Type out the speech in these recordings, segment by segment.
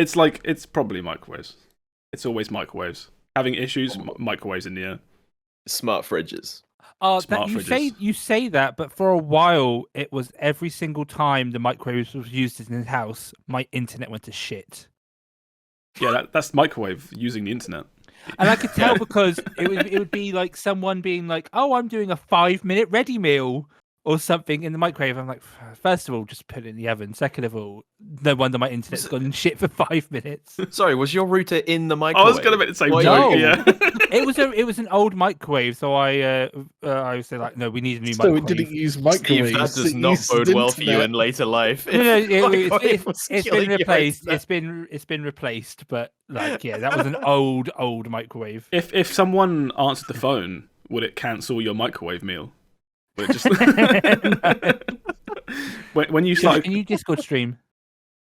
It's probably microwaves. It's always microwaves. Having issues, microwaves in the air. Smart fridges. Smart fridges. You say that, but for a while it was every single time the microwave was used in his house, my internet went to shit. Yeah, that's microwave using the internet. And I could tell because it would be like someone being like, "Oh, I'm doing a 5-minute ready meal." Or something in the microwave. I'm like, first of all, just put it in the oven. Second of all, no wonder my internet's gone shit for 5 minutes. Sorry, was your router in the microwave? I was going to make the same joke. No. Yeah. It was an old microwave, so I was like, no, we need a new microwave. So it didn't use microwaves. Steve, that does not bode well for you in later life. No, it's been replaced. It's been replaced, but like, yeah, that was an old microwave. If someone answered the phone, would it cancel your microwave meal? Just... when you started... Can you Discord stream?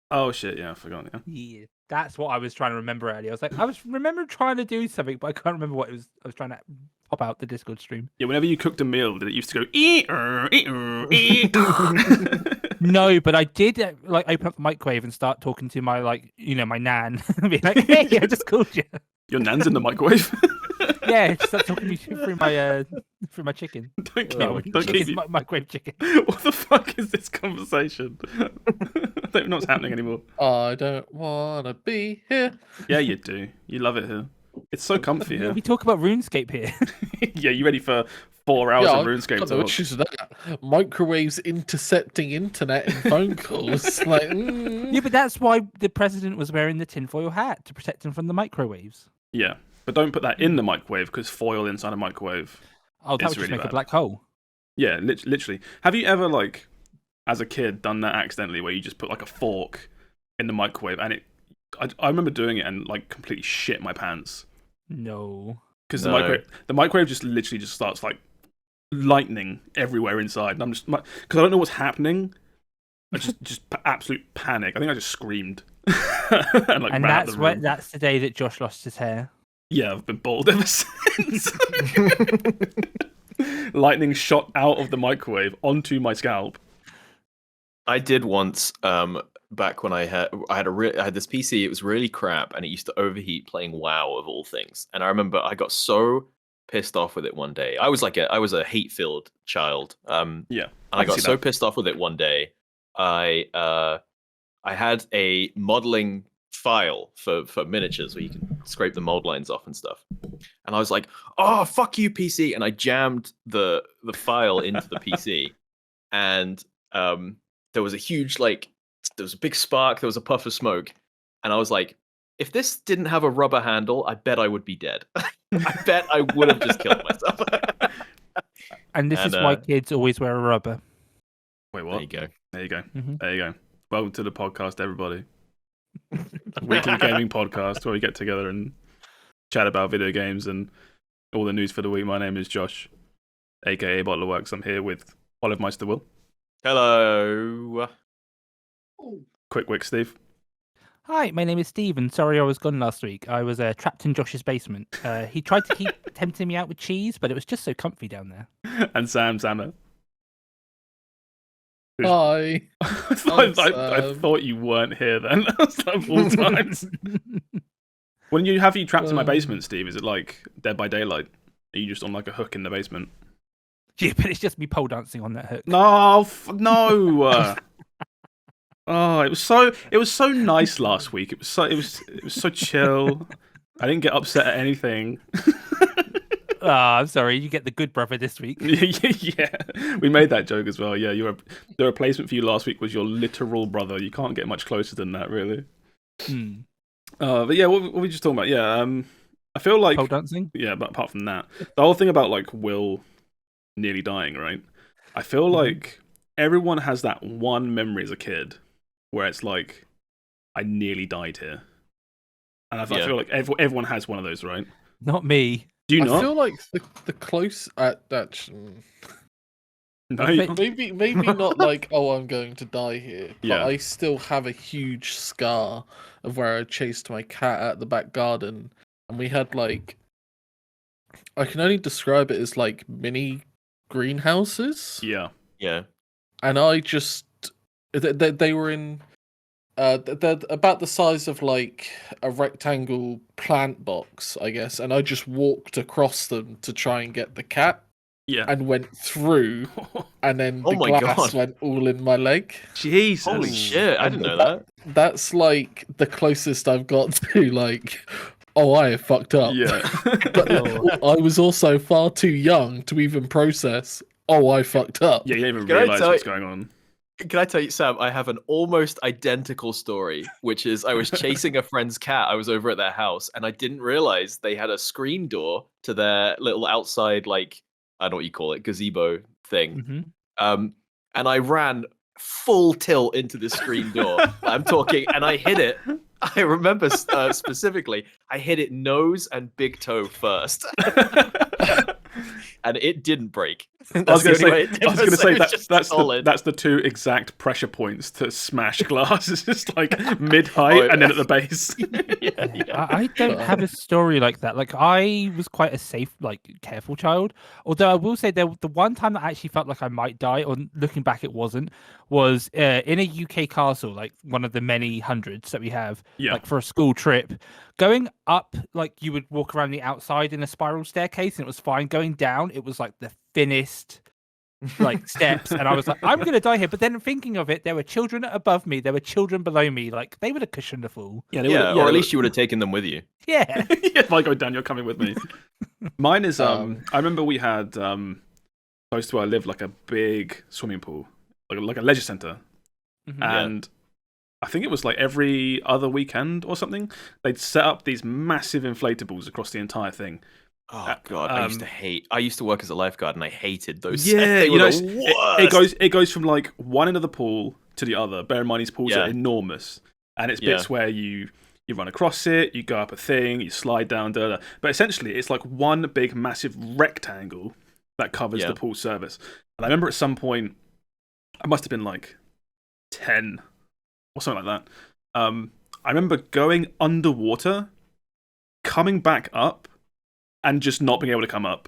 Oh shit! Yeah, I forgot. Yeah, that's what I was trying to remember earlier. I was remembering trying to do something, but I can't remember what it was. I was trying to pop out the Discord stream. Yeah, whenever you cooked a meal, did it used to go No, but I did open up the microwave and start talking to my my nan, and be like, "Hey, I just called you." Your nan's in the microwave. Yeah, start talking to me through my chicken. Don't keep my microwave chicken. What the fuck is this conversation? I don't know what's happening anymore. I don't wanna be here. Yeah, you do. You love it here. It's so comfy here. We talk about RuneScape here. Yeah, you ready for 4 hours of RuneScape talk? Which is that? Microwaves intercepting internet and phone calls. Yeah, but that's why the president was wearing the tinfoil hat to protect him from the microwaves. Yeah, but don't put that in the microwave because foil inside a microwave. Oh, that would just really make bad. a black hole. Yeah, literally. Have you ever, as a kid, done that accidentally where you just put a fork in the microwave and I remember doing it and completely shit my pants. No. Because the microwave just literally just starts lightning everywhere inside, and I'm just because I don't know what's happening. I just absolute panic. I think I just screamed. and that's the day that Josh lost his hair. Yeah, I've been bald ever since. Lightning shot out of the microwave onto my scalp. I did once. Back when I had this PC, it was really crap, and it used to overheat playing WoW of all things. And I remember I got so pissed off with it one day. I was a hate-filled child. Yeah, and I got so pissed off with it one day. I had a modeling file for miniatures where you can scrape the mold lines off and stuff. And I was like, "Oh, fuck you, PC!" And I jammed the file into the PC, and there was a huge there was a big spark, there was a puff of smoke, and I was like, if this didn't have a rubber handle, I bet I would be dead. I bet I would have just killed myself. And this is why kids always wear a rubber. Wait, what? There you go. There you go. Mm-hmm. There you go. Welcome to the podcast, everybody. Weekly gaming podcast where we get together and chat about video games and all the news for the week. My name is Josh, aka BottlerWorks. I'm here with Olivemeister Will. Hello. Quikwix Steve. Hi, my name is Steve, and sorry I was gone last week. I was trapped in Josh's basement. He tried to keep tempting me out with cheese, but it was just so comfy down there. And Sammeh. Hi. I thought you weren't here then. All times. When you have you trapped in my basement, Steve, is it like Dead by Daylight? Are you just on a hook in the basement? Yeah, but it's just me pole dancing on that hook. No, no. Oh, it was so nice last week. It was so chill. I didn't get upset at anything. I'm sorry. You get the good brother this week. Yeah, we made that joke as well. Yeah, the replacement for you last week was your literal brother. You can't get much closer than that, really. But yeah, what were we just talking about? Yeah, I feel like pole dancing. Yeah, but apart from that, the whole thing about Will nearly dying, right? I feel like everyone has that one memory as a kid where it's I nearly died here, and I feel like everyone has one of those, right? Not me. Do you not? I feel like the close at that. No, maybe not I'm going to die here, but Yeah. I still have a huge scar of where I chased my cat at the back garden, and we had I can only describe it as mini greenhouses. Yeah. Yeah. And I just they were in they're about the size of like a rectangle plant box, I guess, and I just walked across them to try and get the cat, Yeah. and went through, and then Oh the my glass God. went all in my leg. Jesus. Holy shit! I And didn't know that. That's like the closest I've got to like, oh, I have fucked up. Yeah. But I was also far too young to even process, oh, I fucked up. Yeah, you don't even Can I realise tell what's you- going on. Can I tell you, Sam? I have an almost identical story, which is I was chasing a friend's cat. I was over at their house, and I didn't realize they had a screen door to their little outside, like, I don't know what you call it, gazebo thing. Mhm. And I ran full tilt into the screen door. I'm talking, and I hit it. I remember specifically, I hit it nose and big toe first, and it didn't break. I was going to say solid. that's the two exact pressure points to smash glass. It's just like mid height and then at the base. I don't have a story like that. Like I was quite a safe, like careful child. Although I will say the one time that I actually felt like I might die, or looking back it wasn't, was in a UK castle, like one of the many hundreds that we have, Yeah. like for a school trip. Going up, like you would walk around the outside in a spiral staircase and it was fine. Going down, it was like the thinnest like steps, and I was like, I'm gonna die here. But then thinking of it, there were children above me, there were children below me, like they would have cushioned the fall. Yeah, or at least you would have taken them with you. Yeah. If I go down, you're coming with me. Mine is I remember we had close to where I lived like a big swimming pool, like a leisure centre, and I think it was like every other weekend or something, they'd set up these massive inflatables across the entire thing. Oh God, I used to work as a lifeguard, and I hated those. Yeah, They you were know, the worst. it goes from like one end of the pool to the other. Bear in mind, these pools are enormous, and it's bits where you run across it, you go up a thing, you slide down, but essentially it's like one big massive rectangle that covers the pool service. And I remember at some point, I must have been like 10 or something like that. I remember going underwater, coming back up, and just not being able to come up.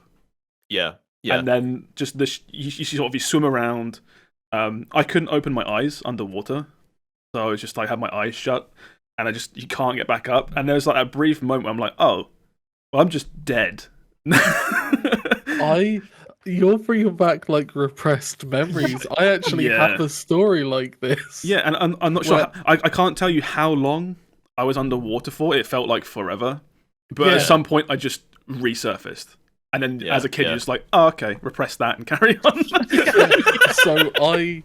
Yeah. And then just you sort of swim around. I couldn't open my eyes underwater, so I was just like had my eyes shut, and you can't get back up. And there was like a brief moment where I'm like, oh, well, I'm just dead. You're bringing back like repressed memories. I actually have a story like this. Yeah, and I'm not sure. I can't tell you how long I was underwater for. It felt like forever, but at some point I just resurfaced. And then as a kid, you're just like, oh, okay, repress that and carry on. So I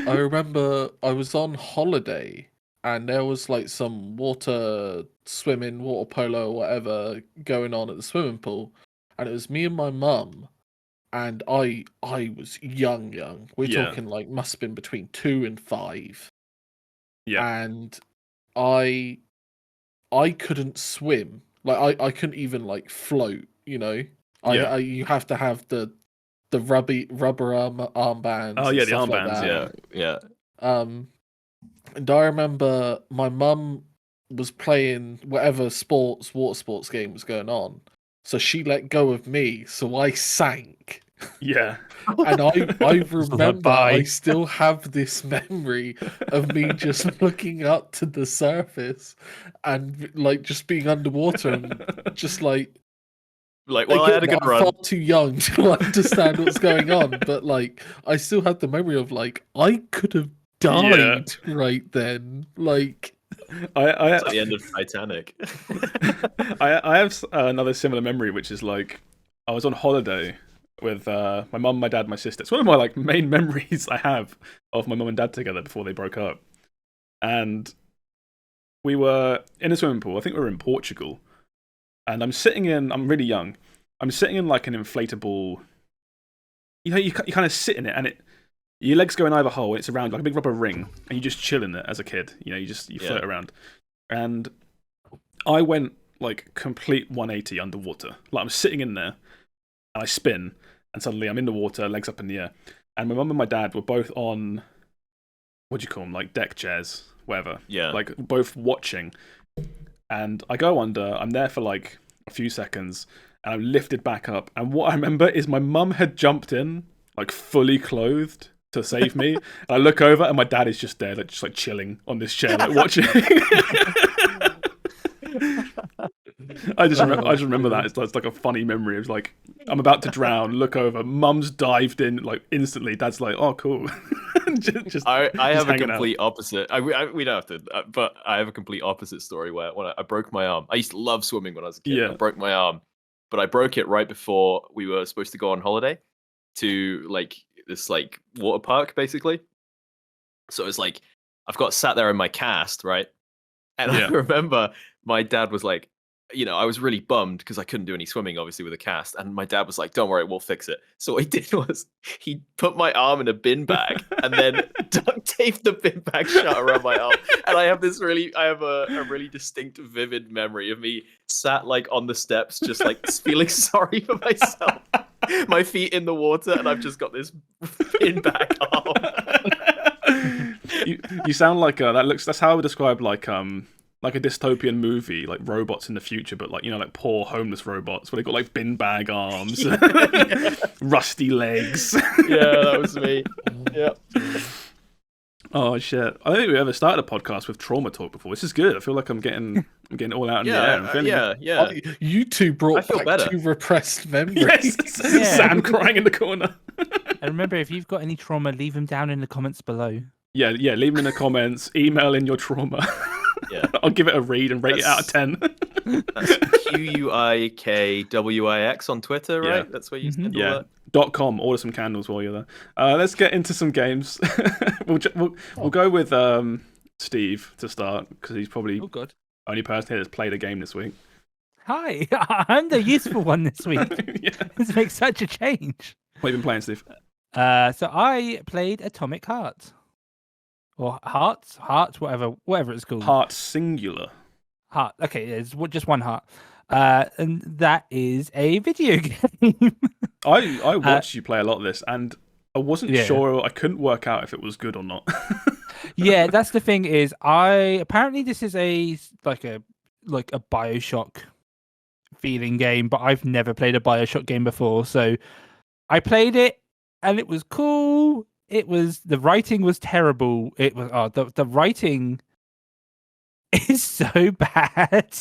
remember I was on holiday and there was like some water polo or whatever going on at the swimming pool. And it was me and my mum. And I was young. We're talking like must have been between 2 and 5. Yeah. And I couldn't swim. Like I couldn't even like float, you know. You have to have the rubber armbands. Oh yeah, the stuff armbands. like that. Yeah. And I remember my mum was playing whatever water sports game was going on. So she let go of me, so I sank. Yeah. And I remember I still have this memory of me just looking up to the surface and like just being underwater and just like well, I had a good run. I'm far too young to understand what's going on, but like I still have the memory of like I could have died right then. Like it's at the end of Titanic. I have another similar memory, which is like I was on holiday with my mum, my dad, my sister. It's one of my like main memories I have of my mum and dad together before they broke up. And we were in a swimming pool. I think we were in Portugal. And I'm really young. I'm sitting in like an inflatable. You know, you kind of sit in it, and your legs go in either hole. And it's around like a big rubber ring, and you just chill in it as a kid. You know, you float around. And I went like complete 180 underwater. Like I'm sitting in there, and I spin, and suddenly I'm in the water, legs up in the air. And my mum and my dad were both on, what do you call them, like deck chairs, whatever. Yeah. Like both watching. And I go under, I'm there for like a few seconds, and I'm lifted back up. And what I remember is my mum had jumped in, like fully clothed, to save me. And I look over, and my dad is just there, like just like chilling on this chair, like watching. I just remember that. It's like a funny memory. It was like, I'm about to drown, look over, mum's dived in like instantly. Dad's like, oh, cool. I have a complete opposite. We don't have to, but I have a complete opposite story where when I broke my arm. I used to love swimming when I was a kid. Yeah. I broke my arm, but I broke it right before we were supposed to go on holiday to like this like water park, basically. So it's like I've got sat there in my cast, right? And I remember my dad was like, I was really bummed because I couldn't do any swimming, obviously, with a cast. And my dad was like, don't worry, we'll fix it. So what he did was he put my arm in a bin bag and then duct taped the bin bag shut around my arm. And I have a really distinct, vivid memory of me sat like on the steps, just like feeling sorry for myself. My feet in the water, and I've just got this bin bag arm. You sound like that's how I would describe like a dystopian movie, like robots in the future, but like like poor homeless robots where they got like bin bag arms, rusty legs. Yeah, that was me. Yeah. Oh shit! I don't think we ever started a podcast with trauma talk before. This is good. I feel like I'm getting it all out in the air. Yeah. You two brought back better. 2 repressed memories. Yes. Sam crying in the corner. And remember, if you've got any trauma, leave them down in the comments below. Yeah. Leave them in the comments. Email in your trauma. Yeah. I'll give it a read and rate it out of 10. That's QUIKWIX on Twitter, right? Yeah. That's where you send Yeah. all that. .com. Order some candles while you're there. Let's get into some games. We'll go with Steve to start because he's probably the only person here that's played a game this week. Hi, I'm the useful one this week. Yeah. This makes such a change. What have you been playing, Steve? So I played Atomic Heart. Or Hearts, whatever it's called. Heart singular. Heart. Okay, it's just one heart. And that is a video game. I watched you play a lot of this, and I wasn't sure. I couldn't work out if it was good or not. Yeah, that's the thing. Is apparently this is a BioShock feeling game, but I've never played a BioShock game before, so I played it, and it was cool. The writing was terrible. It was the writing is so bad.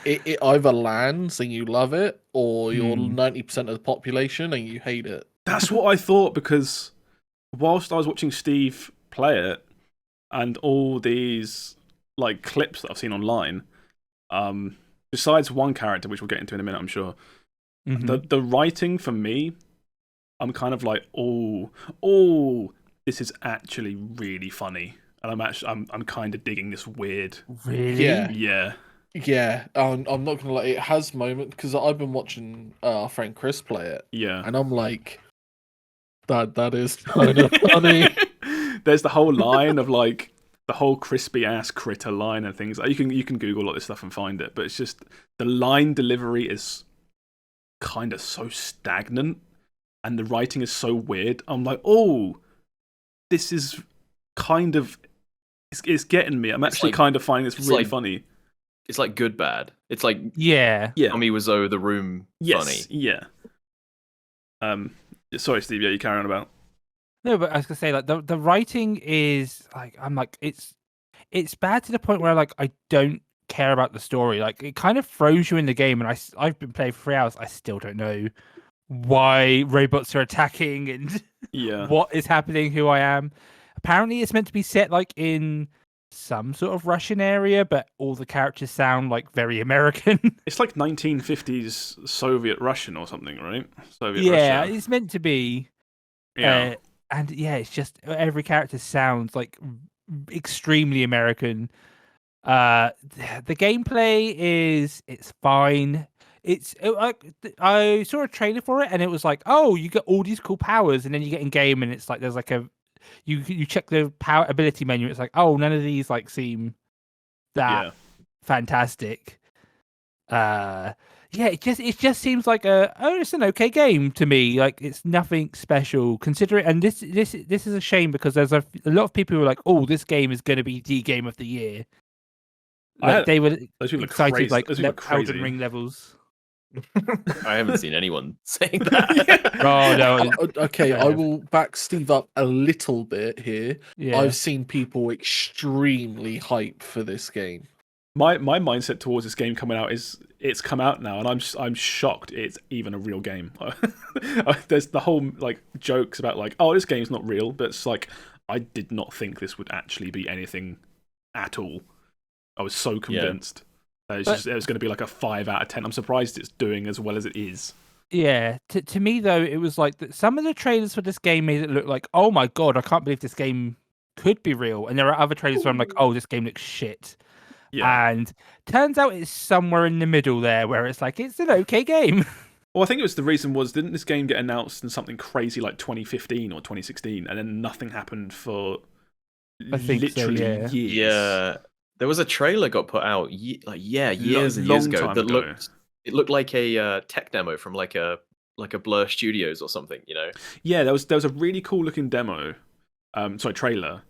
It either lands and you love it, or you're 90% of the population and you hate it. That's what I thought, because whilst I was watching Steve play it, and all these like clips that I've seen online, besides one character, which we'll get into in a minute, I'm sure, the writing for me, I'm kind of like, oh, this is actually really funny, and I'm kind of digging this weird. Really? Yeah. Yeah. I'm not gonna lie, it has moments because I've been watching our friend Chris play it. Yeah. And I'm like, that is kind of funny. There's the whole line of like the whole crispy ass critter line and things. You can Google all this stuff and find it, but it's just the line delivery is kind of so stagnant. And the writing is so weird. I'm like, oh, this is kind of... It's getting me. I'm actually kind of finding this really funny. It's like good bad. It's like yeah. Tommy Wiseau, The Room funny. Yeah. Sorry, Steve. Yeah, you carry on about. No, but I was gonna say like the writing is like I'm like it's bad to the point where like I don't care about the story. Like it kind of throws you in the game, and I've been playing for 3 hours. I still don't know why robots are attacking and what is happening, who I am. Apparently it's meant to be set like in some sort of Russian area, but all the characters sound like very American. It's like 1950s Soviet Russian or something, right? Soviet Russia. Russia. It's meant to be. Yeah. And it's just every character sounds like extremely American. The gameplay it's fine. It's like I saw a trailer for it, and it was like, oh, you get all these cool powers, and then you get in game, and it's like there's like you check the power ability menu. It's like, oh, none of these like seem that fantastic. It just seems like it's an okay game to me. Like it's nothing special. Consider it, and this is a shame because there's a lot of people who are like, oh, this game is going to be the game of the year. Like, they were excited, like Elden Ring levels. I haven't seen anyone saying that. Oh no, Okay, I I have. will back Steve up a little bit here. yeah. I've seen people extremely hype for this game. My mindset towards this game coming out is it's come out now, and I'm shocked it's even a real game. There's the whole like jokes about like, oh, this game's not real, but it's like I did not think this would actually be anything at all. I was so convinced. It was going to be like a 5 out of 10. I'm surprised it's doing as well as it is. Yeah, to me though, it was like some of the trailers for this game made it look like, oh my god, I can't believe this game could be real. And there are other trailers where I'm like, oh, this game looks shit. Yeah. And turns out it's somewhere in the middle there, where it's like it's an okay game. Well, I think it was the reason was didn't this game get announced in something crazy like 2015 or 2016, and then nothing happened for I think literally so, yeah. years. Yeah, there was a trailer got put out years and years long ago time that ago. looked like a tech demo from like a Blur Studios or something, you know? Yeah, there was a really cool looking demo, trailer,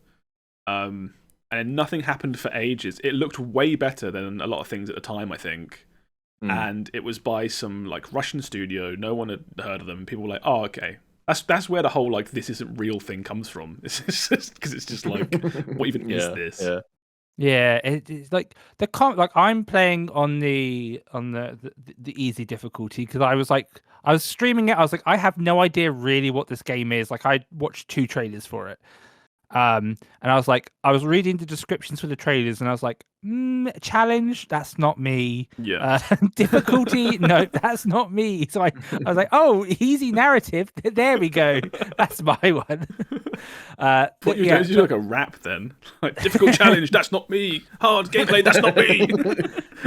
and nothing happened for ages. It looked way better than a lot of things at the time, I think. And it was by some like Russian studio. No one had heard of them. People were like, "Oh, okay." That's where the whole like this isn't real thing comes from. It's just because it's just like, what even is this? Yeah. Yeah, it's like like I'm playing on the easy difficulty because I was streaming it. I was like, I have no idea really what this game is. Like I watched 2 trailers for it. And I was reading the descriptions for the trailers, and I was like, challenge, that's not me. Yeah. Difficulty, no, that's not me. So I was like, oh, easy narrative, there we go, that's my one. What you do like a rap then? Like difficult challenge, that's not me. Hard gameplay, that's not me.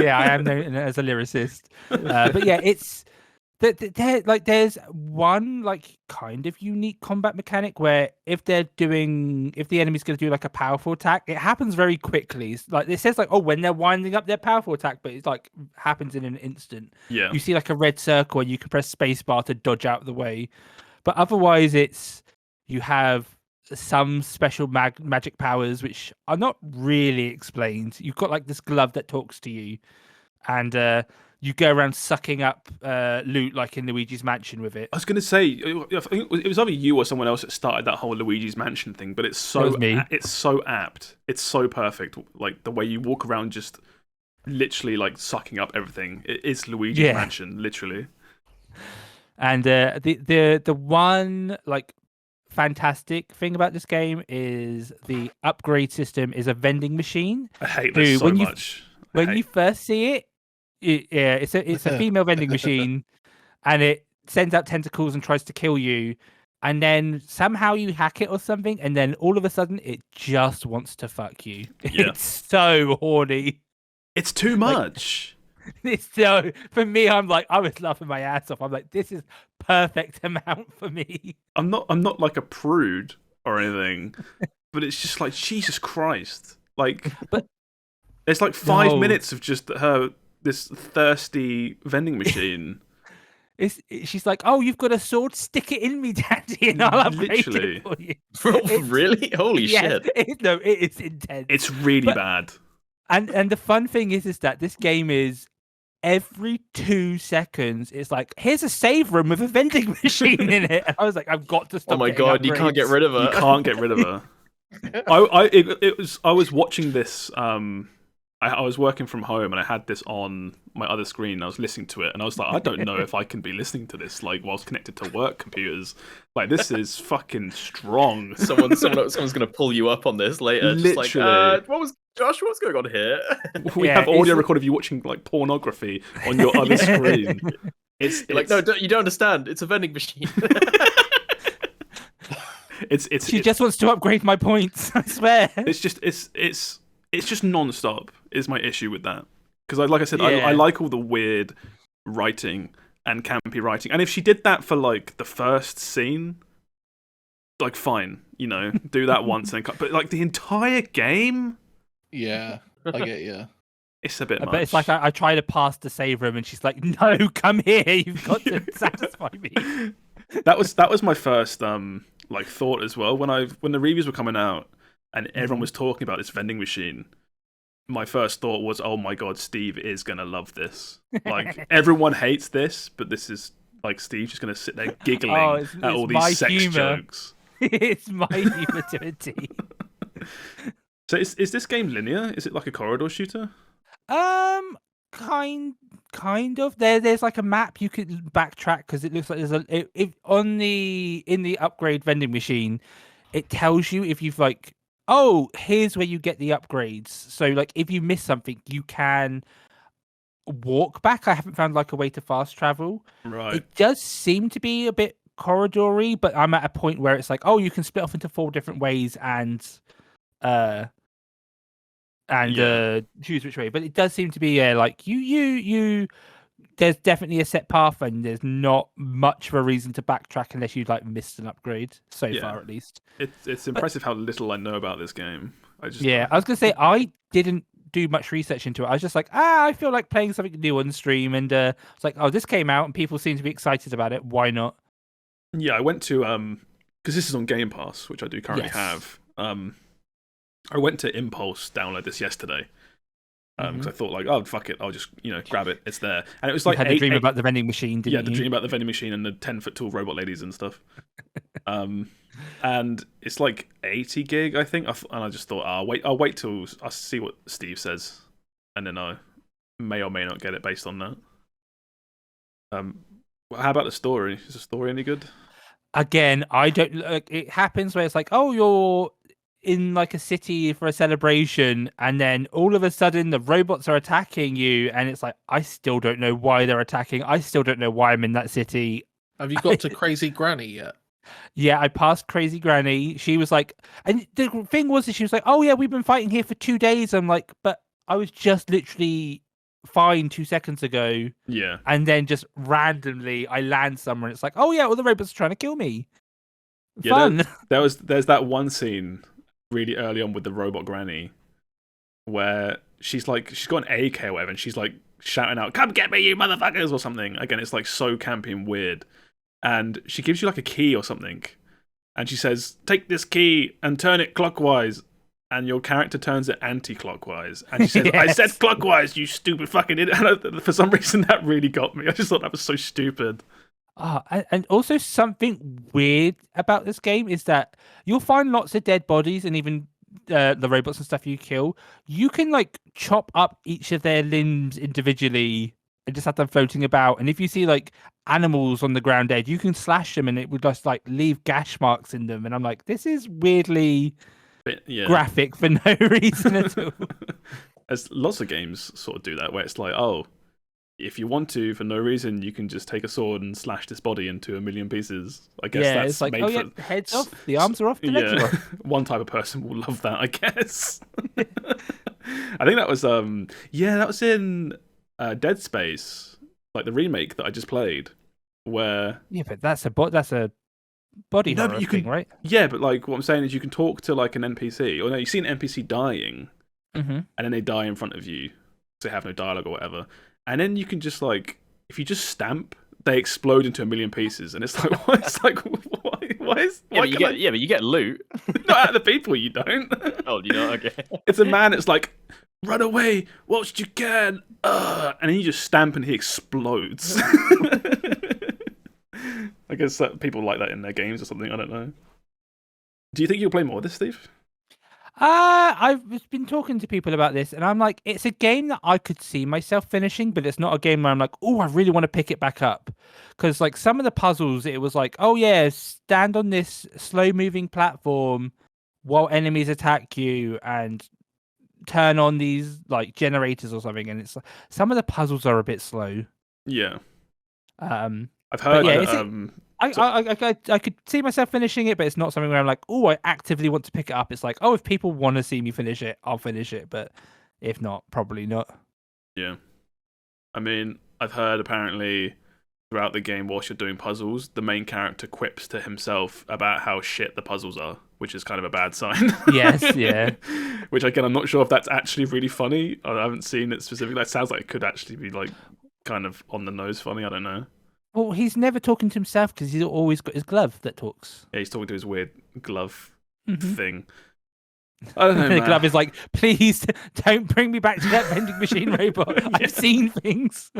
Yeah, I am known as a lyricist. But yeah, it's there's one like kind of unique combat mechanic where if the enemy's going to do like a powerful attack, it happens very quickly. It's like it says like, oh, when they're winding up their powerful attack, but it's like happens in an instant. Yeah. You see like a red circle and you can press spacebar to dodge out of the way. But otherwise it's you have some special magic powers which are not really explained. You've got like this glove that talks to you, and you go around sucking up loot like in Luigi's Mansion with it. I was going to say, I think it was either you or someone else that started that whole Luigi's Mansion thing, but it's so it's so apt. It's so perfect. Like the way you walk around just literally like sucking up everything. It is Luigi's Mansion, literally. And the one like fantastic thing about this game is the upgrade system is a vending machine. I hate this so much. When you first see it, it's a female vending machine, and it sends out tentacles and tries to kill you, and then somehow you hack it or something, and then all of a sudden it just wants to fuck you. Yeah. It's so horny. It's too much. It's so for me. I was laughing my ass off. I'm like, this is perfect amount for me. I'm not like a prude or anything, but it's just like Jesus Christ. Like, but it's like 5 minutes of just this thirsty vending machine. She's like, oh, you've got a sword, stick it in me, daddy, and I'll upgrade it for you. Really? Holy shit. It is intense. It's really bad. And the fun thing is that this game is every 2 seconds, it's like, here's a save room with a vending machine in it. And I was like, I've got to stop. Oh my god, you can't get rid of her. You can't get rid of her. I was watching this. I was working from home and I had this on my other screen. And I was listening to it and I was like, I don't know if I can be listening to this like whilst connected to work computers. Like this is fucking strong. Someone's gonna pull you up on this later. Literally. Just like, what's going on here? We have audio recorded of you watching like pornography on your other screen. It's like, no, you don't understand. It's a vending machine. She just wants to upgrade my points. I swear. It's just non-stop is my issue with that. Because like I said, I like all the weird writing and campy writing. And if she did that for like the first scene, like fine, do that once and but like the entire game, yeah, I get you. It's a bit much. But it's like I try to pass the save room and she's like, no, come here, you've got to satisfy me. That was my first like thought as well when the reviews were coming out and everyone was talking about this vending machine. my first thought was, oh my god, Steve is gonna love this. Like everyone hates this, but this is like Steve's just gonna sit there giggling at all these sex jokes. It's my humor to a T. So is this game linear? Is it like a corridor shooter? Kind of. There's like a map you could backtrack because it looks like there's in the upgrade vending machine. It tells you if you've like, oh, here's where you get the upgrades. So like if you miss something, you can walk back. I haven't found like a way to fast travel. Right. It does seem to be a bit corridory, but I'm at a point where it's like, oh, you can split off into 4 different ways and choose which way. But it does seem to be like you there's definitely a set path and there's not much of a reason to backtrack unless you like missed an upgrade so far, at least. It's impressive how little I know about this game. I was gonna say I didn't do much research into it. I was just like, I feel like playing something new on stream, and it's like, oh, this came out and people seem to be excited about it. Why not? Yeah, I went to because this is on Game Pass, which I do currently have. I went to Impulse download this yesterday because I thought like, oh fuck it, I'll just grab it. It's there, and it was like you had a dream about the vending machine, didn't you? Yeah, the dream about the vending machine and the 10-foot tall robot ladies and stuff. And it's like 80 gig, I think. And I just thought, I'll wait till I see what Steve says, and then I may or may not get it based on that. How about the story? Is the story any good? Again, I don't. It happens where it's like, oh, you're in like a city for a celebration, and then all of a sudden the robots are attacking you, and it's like, I still don't know why they're attacking. I still don't know why I'm in that city. Have you got to Crazy Granny yet? Yeah, I passed Crazy Granny. She was like, and the thing was that she was like, oh yeah, we've been fighting here for 2 days. I'm like, but I was just literally fine 2 seconds ago. Yeah. And then just randomly I land somewhere and it's like, oh yeah, all the robots are trying to kill me. Fun. Yeah, there's that one scene really early on with the robot granny where she's got an AK or whatever, and she's like shouting out, "Come get me, you motherfuckers," or something. Again, it's like so campy and weird. And she gives you like a key or something, and she says, "Take this key and turn it clockwise." And your character turns it anti-clockwise, and she says, yes. "I said clockwise, you stupid fucking idiot." And for some reason, that really got me. I just thought that was so stupid. And also something weird about this game is that you'll find lots of dead bodies, and even the robots and stuff you kill, you can like chop up each of their limbs individually and just have them floating about. And if you see like animals on the ground dead, you can slash them and it would just like leave gash marks in them. And I'm like, this is weirdly graphic for no reason at all. There's lots of games sort of do that, where it's like, oh, if you want to, for no reason, you can just take a sword and slash this body into a million pieces. I guess that's it's like, made for... the head's off, the arms are off, the legs are off. One type of person will love that, I guess. I think that was that was in Dead Space, like the remake that I just played, where but that's a body horror thing, right? Yeah, but like what I'm saying is you can talk to like an NPC, or no, you see an NPC dying, and then they die in front of you, so they have no dialogue or whatever. And then you can just like, if you just stamp, they explode into a million pieces, and it's like, what? It's like, why? But you get loot. Not out of the people, you don't. Oh, you know, okay. It's a man. It's like, run away, whilst you can, and then you just stamp, and he explodes. I guess that people like that in their games or something. I don't know. Do you think you'll play more of this, Steve? I've been talking to people about this, and I'm like, it's a game that I could see myself finishing, but it's not a game where I'm like, oh, I really want to pick it back up. Because like some of the puzzles, it was like, oh yeah, stand on this slow-moving platform while enemies attack you, and turn on these like generators or something. And it's like, some of the puzzles are a bit slow. Yeah. I've heard. I could see myself finishing it, but it's not something where I'm like, oh, I actively want to pick it up. It's like, oh, if people want to see me finish it, I'll finish it. But if not, probably not. Yeah. I mean, I've heard apparently throughout the game, whilst you're doing puzzles, the main character quips to himself about how shit the puzzles are, which is kind of a bad sign. Yes, yeah. Which, again, I'm not sure if that's actually really funny. I haven't seen it specifically. That sounds like it could actually be like kind of on the nose funny. I don't know. Well, he's never talking to himself because he's always got his glove that talks. Yeah, he's talking to his weird glove thing. I don't know, The man. glove is like, please don't bring me back to that vending machine robot. I've seen things.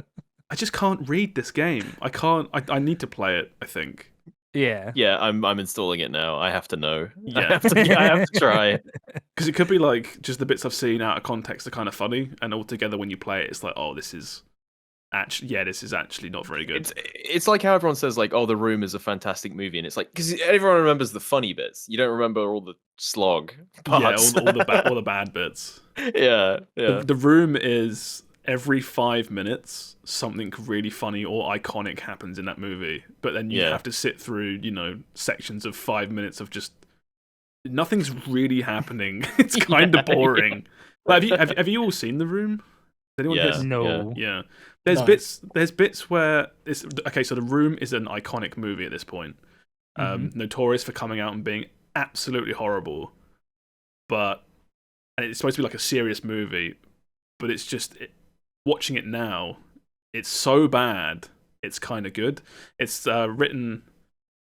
I just can't read this game. I can't. I need to play it, I think. Yeah. Yeah, I'm installing it now. I have to know. Yeah. I have to try. Because it could be like just the bits I've seen out of context are kind of funny, and altogether when you play it, it's like, oh, this is actually not very good. It's like how everyone says like, oh, The Room is a fantastic movie, and it's like because everyone remembers the funny bits. You don't remember all the slog parts. Yeah, all the bad bits. Yeah. The Room is every 5 minutes something really funny or iconic happens in that movie, but then you have to sit through sections of 5 minutes of just nothing's really happening. It's kind of boring. Like, have you all seen The Room? Has anyone here? No. Yeah. There's bits where it's okay. So The Room is an iconic movie at this point, notorious for coming out and being absolutely horrible, and it's supposed to be like a serious movie, but it's just watching it now. It's so bad. It's kind of good. It's written,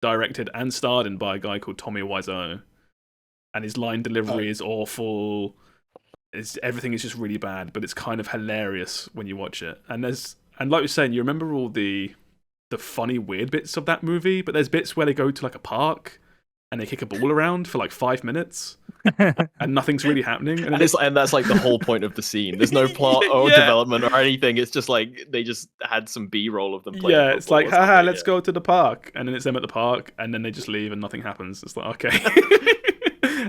directed, and starred in by a guy called Tommy Wiseau, and his line delivery is awful. Everything is just really bad, but it's kind of hilarious when you watch it. And like you're saying, you remember all the funny, weird bits of that movie, but there's bits where they go to like a park and they kick a ball around for like 5 minutes, and nothing's really happening. And that's like the whole point of the scene. There's no plot or development or anything. It's just like they just had some B-roll of them playing. Yeah, it's like, haha, let's go to the park, and then it's them at the park, and then they just leave and nothing happens. It's like, okay.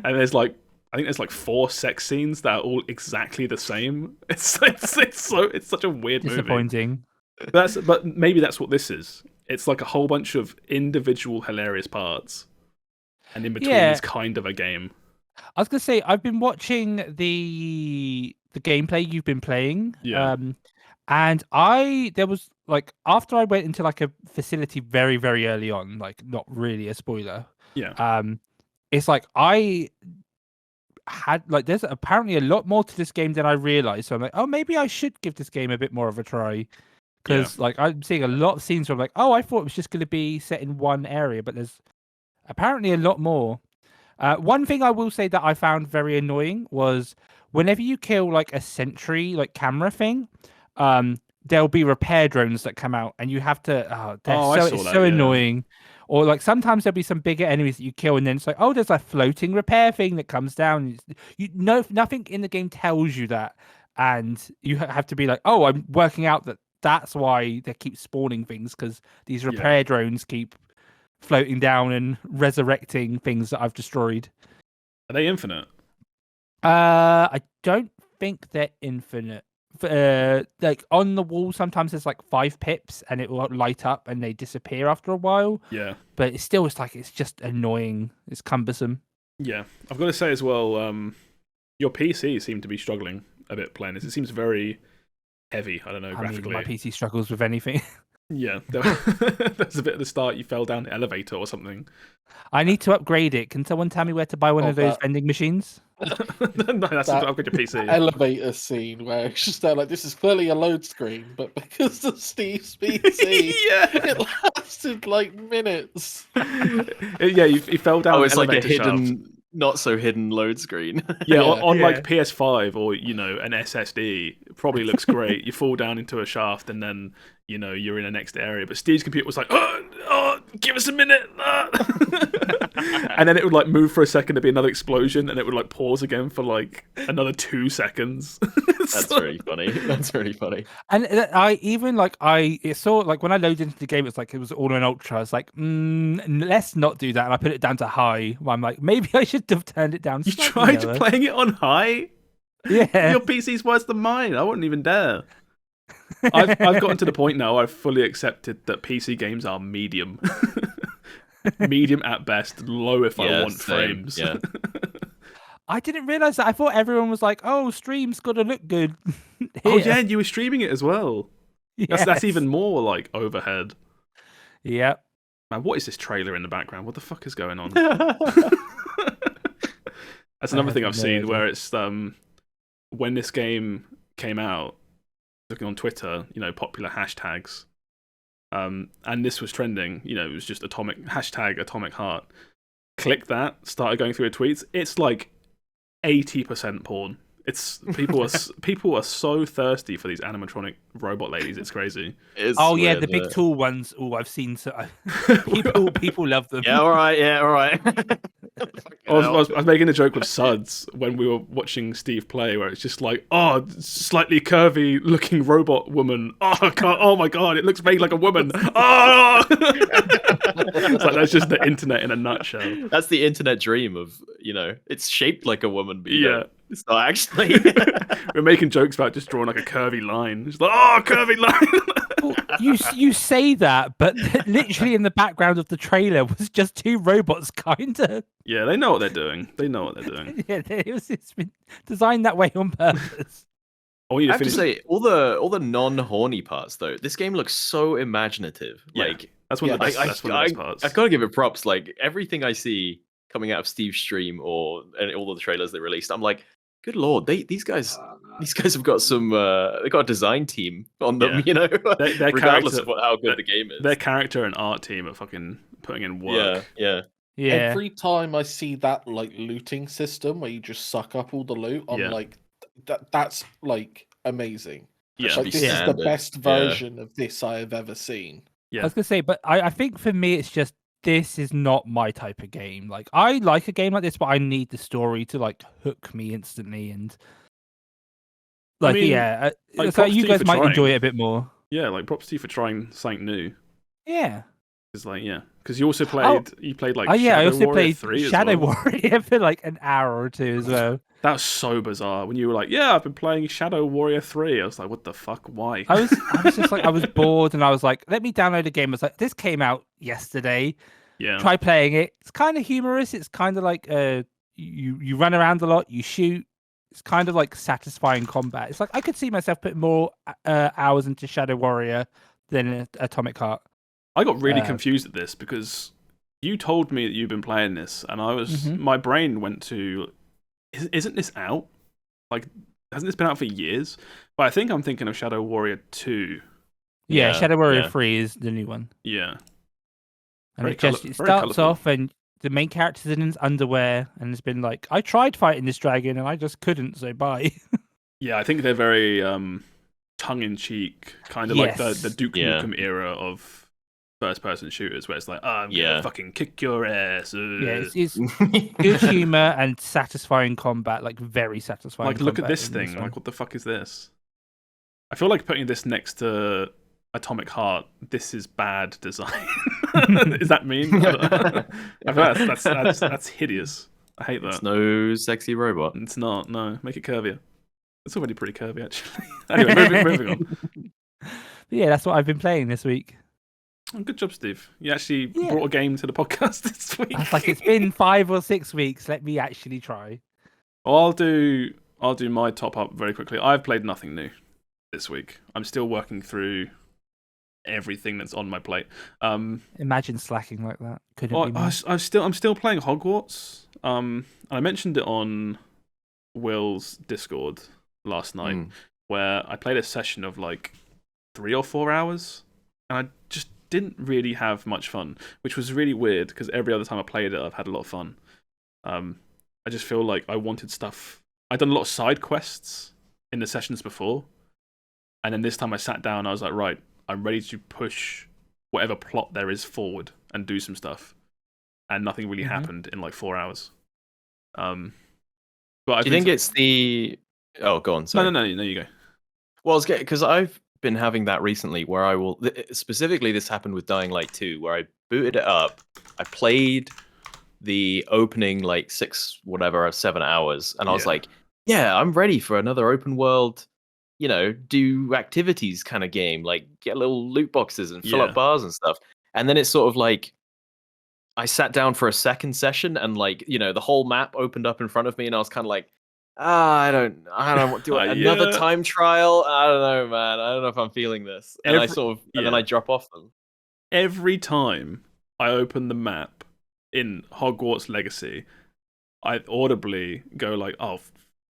And there's like, I think there's like 4 sex scenes that are all exactly the same. It's such a weird Disappointing. movie. But maybe that's what this is. It's like a whole bunch of individual hilarious parts, and in between is kind of a game. I was gonna say I've been watching the gameplay you've been playing. Yeah. And there was like after I went into like a facility very, very early on, like not really a spoiler. Yeah. It's like I had like there's apparently a lot more to this game than I realized. So I'm like, oh, maybe I should give this game a bit more of a try. Because like I'm seeing a lot of scenes where I'm like, oh, I thought it was just going to be set in one area, but there's apparently a lot more. One thing I will say that I found very annoying was whenever you kill like a sentry like camera thing, there'll be repair drones that come out, and you have to. It's so annoying. Or like sometimes there'll be some bigger enemies that you kill, and then it's like, oh, there's a floating repair thing that comes down. Nothing in the game tells you that, and you have to be like, oh, I'm working out that that's why they keep spawning things, because these repair drones keep floating down and resurrecting things that I've destroyed. Are they infinite? I don't think they're infinite. Like on the wall, sometimes there's like 5 pips, and it will light up, and they disappear after a while. Yeah, but it's just annoying. It's cumbersome. Yeah, I've got to say as well, your PC seemed to be struggling a bit playing this. It seems very heavy. I don't know, graphically. My PC struggles with anything. Yeah, there was a bit at the start. You fell down the elevator or something. I need to upgrade it. Can someone tell me where to buy one of those vending machines? No, that's to upgrade your PC. Elevator scene where it's just like, this is clearly a load screen, but because of Steve's PC, it lasted like minutes. Yeah, you fell down. Oh, it's like a hidden, shaft. Not so hidden load screen. on like PS5 or an SSD, it probably looks great. You fall down into a shaft and then you're in the next area. But Steve's computer was like, oh, give us a minute, and then it would like move for a second, there'd be another explosion, and it would like pause again for like another 2 seconds. That's really funny. That's really funny. And it saw like when I loaded into the game, it was all on ultra. I was like, let's not do that, and I put it down to high. I'm like, maybe I should have turned it down. You tried playing it on high? Yeah, your PC's worse than mine. I wouldn't even dare. I've gotten to the point now. I've fully accepted that PC games are medium, medium at best, low if I want frames. Yeah. I didn't realize that. I thought everyone was like, "Oh, stream's got to look good." Oh yeah, and you were streaming it as well. Yes. That's even more like overhead. Yeah. Man, what is this trailer in the background? What the fuck is going on? That's another thing I've seen where it's when this game came out, looking on Twitter, popular hashtags, and this was trending. It was just atomic heart. Click that, started going through the tweets. It's like 80% porn. It's people are so thirsty for these animatronic robot ladies. It's crazy. It's Oh yeah, weird, the big isn't it? tall ones. Oh, I've seen people love them. Yeah, all right. Yeah, all right. I was making a joke with Suds when we were watching Steve play, where it's just like, oh, slightly curvy looking robot woman. Oh my god, it looks made like a woman. Oh, it's like that's just the internet in a nutshell. That's the internet dream of, it's shaped like a woman, but Yeah. it's not actually. We're making jokes about just drawing like a curvy line. It's like, oh, curvy line. Well, you say that, but literally in the background of the trailer was just two robots, kinda. Yeah, they know what they're doing. Yeah, it's been designed that way on purpose. I want you I to have to finish. say, all the non-horny parts though, this game looks so imaginative. Yeah, Like, that's one of the best. That's one of the best parts. I gotta give it props. Like everything I see coming out of Steve's stream and all of the trailers they released, I'm like, good lord, these guys have got some. They got a design team on them, Their regardless character- of how good the game is. Their character and art team are fucking putting in work. Yeah. Yeah. Every time I see that like looting system where you just suck up all the loot, I'm Yeah. like, that's like amazing. Yeah, should Like be this is the standard. best Yeah. version of this I have ever seen. Yeah. I was gonna say, but I think for me it's just this is not my type of game. Like I like a game like this, but I need the story to like hook me instantly and like mean, so props you to you guys for might trying. enjoy it a bit more. Yeah, like props to you for trying something new. Yeah. It's like, yeah, because you also played. You played like. Oh yeah, Shadow I also Warrior played 3 as Shadow well. Warrior for like an hour or two as well. That was so bizarre when you were like, "Yeah, I've been playing Shadow Warrior 3." I was like, "What the fuck? Why?" I was just like I was bored and I was like, let me download a game. I was like, this came out yesterday. Yeah, Try playing it. It's kind of humorous. It's kind of like you run around a lot, you shoot. It's kind of like satisfying combat. It's like I could see myself putting more hours into Shadow Warrior than Atomic Heart. I got really confused at this because you told me that you've been playing this, and I was my brain went to, isn't this out? Like, hasn't this been out for years? But I think I'm thinking of Shadow Warrior 2. Yeah, Yeah, Shadow Warrior yeah. 3 is the new one. Yeah, And Very it just very starts colourful. off and the main character's in his underwear and it's been like, I tried fighting this dragon and I just couldn't, so bye. yeah. I think they're very tongue-in-cheek, kind of like Yes. the Duke Yeah. Nukem era of first-person shooters, where it's like, I'm Yeah. gonna fucking kick your ass. Yeah, it's good humor and satisfying combat, like very satisfying. Like, look at combat this in thing. one. Like, what the fuck is this? I feel like putting this next to Atomic Heart. This is bad design. Is that mean? I feel like that's hideous. I hate that. It's no sexy robot. It's not. No, make it curvier. It's already pretty curvy, actually. Anyway, moving on. But yeah, that's what I've been playing this week. Oh, good job, Steve. You actually Yeah. brought a game to the podcast this week. I was like, it's been 5 or 6 weeks. Let me actually try. Well, I'll do my top up very quickly. I've played nothing new this week. I'm still working through everything that's on my plate. Imagine slacking like that. Couldn't Well, be more. I'm still playing Hogwarts. I mentioned it on Will's Discord last night, where I played a session of like 3 or 4 hours, and I just didn't really have much fun, which was really weird because every other time I played it, I've had a lot of fun. I just feel like I wanted stuff. I'd done a lot of side quests in the sessions before, and then this time I sat down. I was like, right, I'm ready to push whatever plot there is forward and do some stuff. And nothing really happened in like 4 hours. But I Do you think it's the? Oh, go on. Sorry. No, you go. Well, because I've been having that recently, where I will specifically. This happened with Dying Light 2, where I booted it up. I played the opening like 7 hours, and I was Yeah. like, "Yeah, I'm ready for another open world." Do activities kind of game, like get little loot boxes and fill Yeah. up bars and stuff. And then it's sort of like I sat down for a second session, and like the whole map opened up in front of me, and I was kind of like, I don't want to do another Yeah. time trial. I don't know, man. I don't know if I'm feeling this. And then I drop off them. Every time I open the map in Hogwarts Legacy, I audibly go like, "Oh,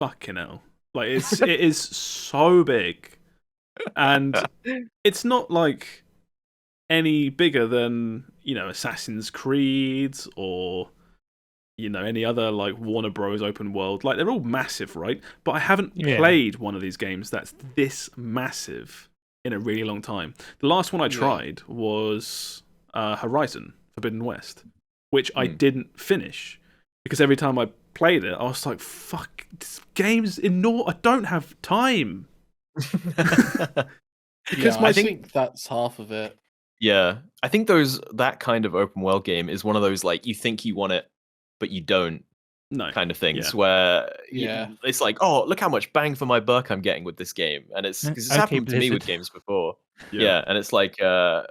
fucking hell!" Like it is so big, and it's not like any bigger than Assassin's Creed or any other like Warner Bros. Open world. Like they're all massive, right? But I haven't Yeah. played one of these games that's this massive in a really long time. The last one I tried was Horizon Forbidden West, which I didn't finish because every time I played it, I was like, "Fuck, this game's I don't have time." Because I think that's half of it. Yeah, I think that kind of open world game is one of those like you think you want it, but you don't kind of things where it's like, oh, look how much bang for my buck I'm getting with this game, and it's because it's happened to me with games before. Yeah, and it's like, I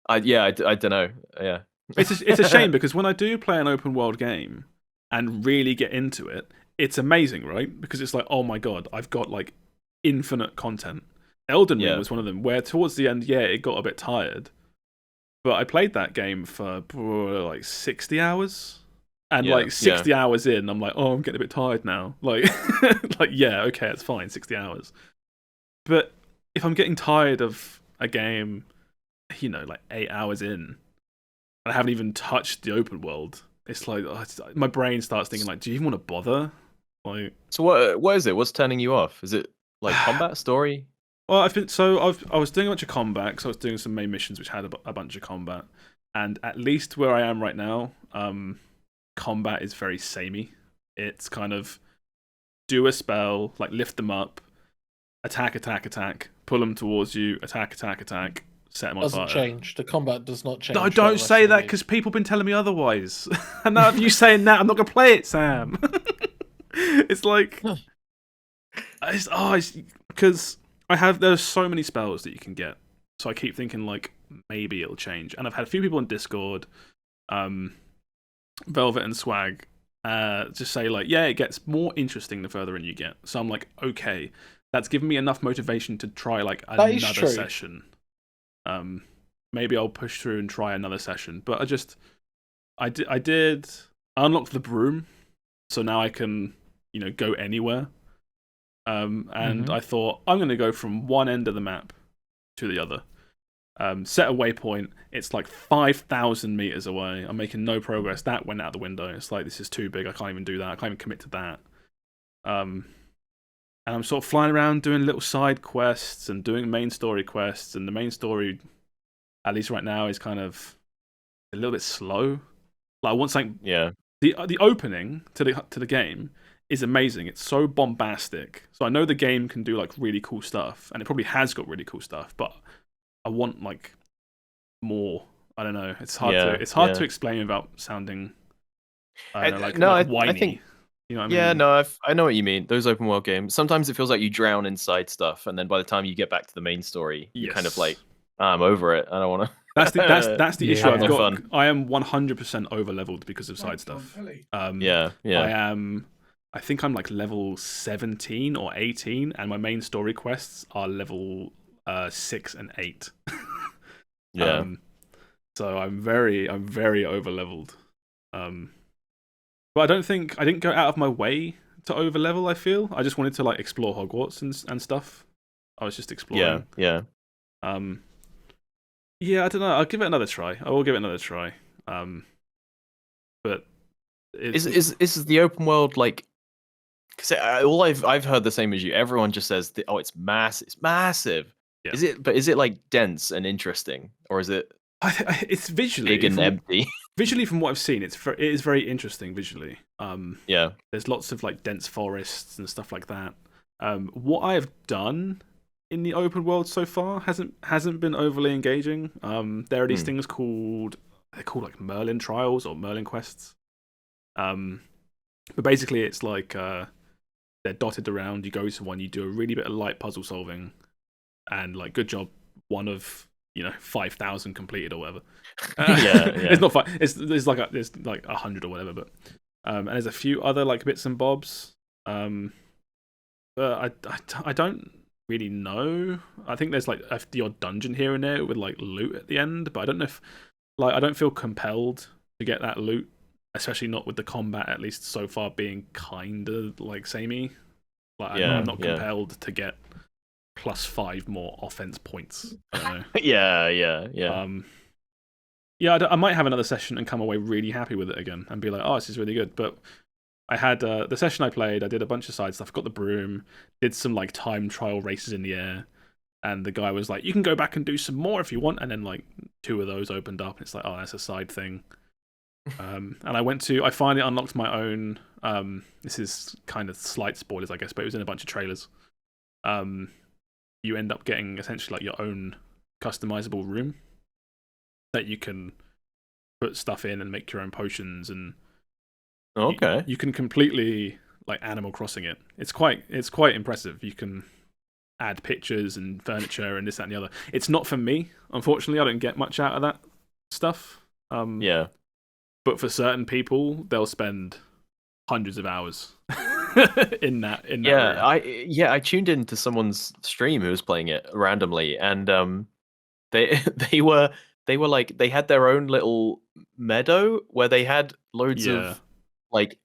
don't know. Yeah, it's a shame because when I do play an open world game and really get into it, it's amazing, right? Because it's like, oh my god, I've got like infinite content. Elden Ring was one of them where towards the end, it got a bit tired. But I played that game for like 60 hours. And like 60 hours in, I'm like, oh, I'm getting a bit tired now. Like, okay, it's fine, 60 hours. But if I'm getting tired of a game, like 8 hours in, and I haven't even touched the open world, it's like my brain starts thinking like, do you even want to bother? Like, so what is it? What's turning you off? Is it like combat, story? Well, I was doing a bunch of combat because I was doing some main missions which had a bunch of combat, and at least where I am right now, combat is very samey. It's kind of do a spell, like lift them up, attack, pull them towards you, attack, set them on fire. Doesn't change. The combat does not change. No, don't say that because people have been telling me otherwise. And now if you saying that, I'm not gonna play it, Sam. It's like, because there's so many spells that you can get, so I keep thinking like maybe it'll change. And I've had a few people on Discord, Velvet and Swag, just say like, it gets more interesting the further in you get. So I'm like, okay, that's given me enough motivation to try like another session. Maybe I'll push through and try another session. But I did unlock the broom, so now I can go anywhere. And I thought I'm going to go from one end of the map to the other. Set a waypoint. It's like 5,000 meters away. I'm making no progress. That went out the window. It's like, this is too big. I can't even do that. I can't even commit to that. And I'm sort of flying around doing little side quests and doing main story quests. And the main story, at least right now, is kind of a little bit slow. Like I want something. Yeah. The opening to the game is amazing. It's so bombastic. So I know the game can do like really cool stuff, and it probably has got really cool stuff. But I want like more. I don't know. It's hard to explain without sounding. Whiny. I think. You know what I mean? Yeah, no, I know what you mean. Those open world games. Sometimes it feels like you drown inside stuff, and then by the time you get back to the main story, you're kind of like, I'm over it. I don't want to. That's the issue I've got. Fun. I am 100% over leveled because of side stuff. I think I'm like level 17 or 18, and my main story quests are level 6 and 8. So I'm very over leveled. But I didn't go out of my way to over level. I feel I just wanted to like explore Hogwarts and stuff. I was just exploring. Yeah. Yeah, I don't know. I'll give it another try. I will give it another try. But is the open world like? Because all I've heard the same as you. Everyone just says, it's massive. It's massive. Yeah. Is it like dense and interesting, or is it? It's visually big and empty. Visually, from what I've seen, it is very interesting visually. Yeah. There's lots of like dense forests and stuff like that. What I have done in the open world so far hasn't been overly engaging. There are these things called like Merlin trials or Merlin quests. But basically it's like they're dotted around. You go to one, you do a really bit of light puzzle solving, and like good job, one of 5,000 completed or whatever. It's not 5. There's like 100 or whatever, but and there's a few other like bits and bobs. But I don't really know. I think there's like the odd dungeon here and there with like loot at the end, but I don't know if I don't feel compelled to get that loot, especially not with the combat at least so far being kind of like samey. Like I'm not compelled to get +5 more offense points. I don't know. Yeah. Yeah, I might have another session and come away really happy with it again and be like, oh, this is really good. But I had the session I played, I did a bunch of side stuff, got the broom, did some like time trial races in the air, and the guy was like, you can go back and do some more if you want, and then like 2 of those opened up, and it's like, oh, that's a side thing. And I finally unlocked my own, this is kind of slight spoilers, I guess, but it was in a bunch of trailers. You end up getting essentially like your own customizable room that you can put stuff in and make your own potions, and Okay. you can completely like Animal Crossing it. It's quite impressive. You can add pictures and furniture and this, that, and the other. It's not for me, unfortunately. I don't get much out of that stuff. Yeah. But for certain people, they'll spend hundreds of hours in that. Yeah, room. I tuned into someone's stream who was playing it randomly, and they they were like, they had their own little meadow where they had loads of like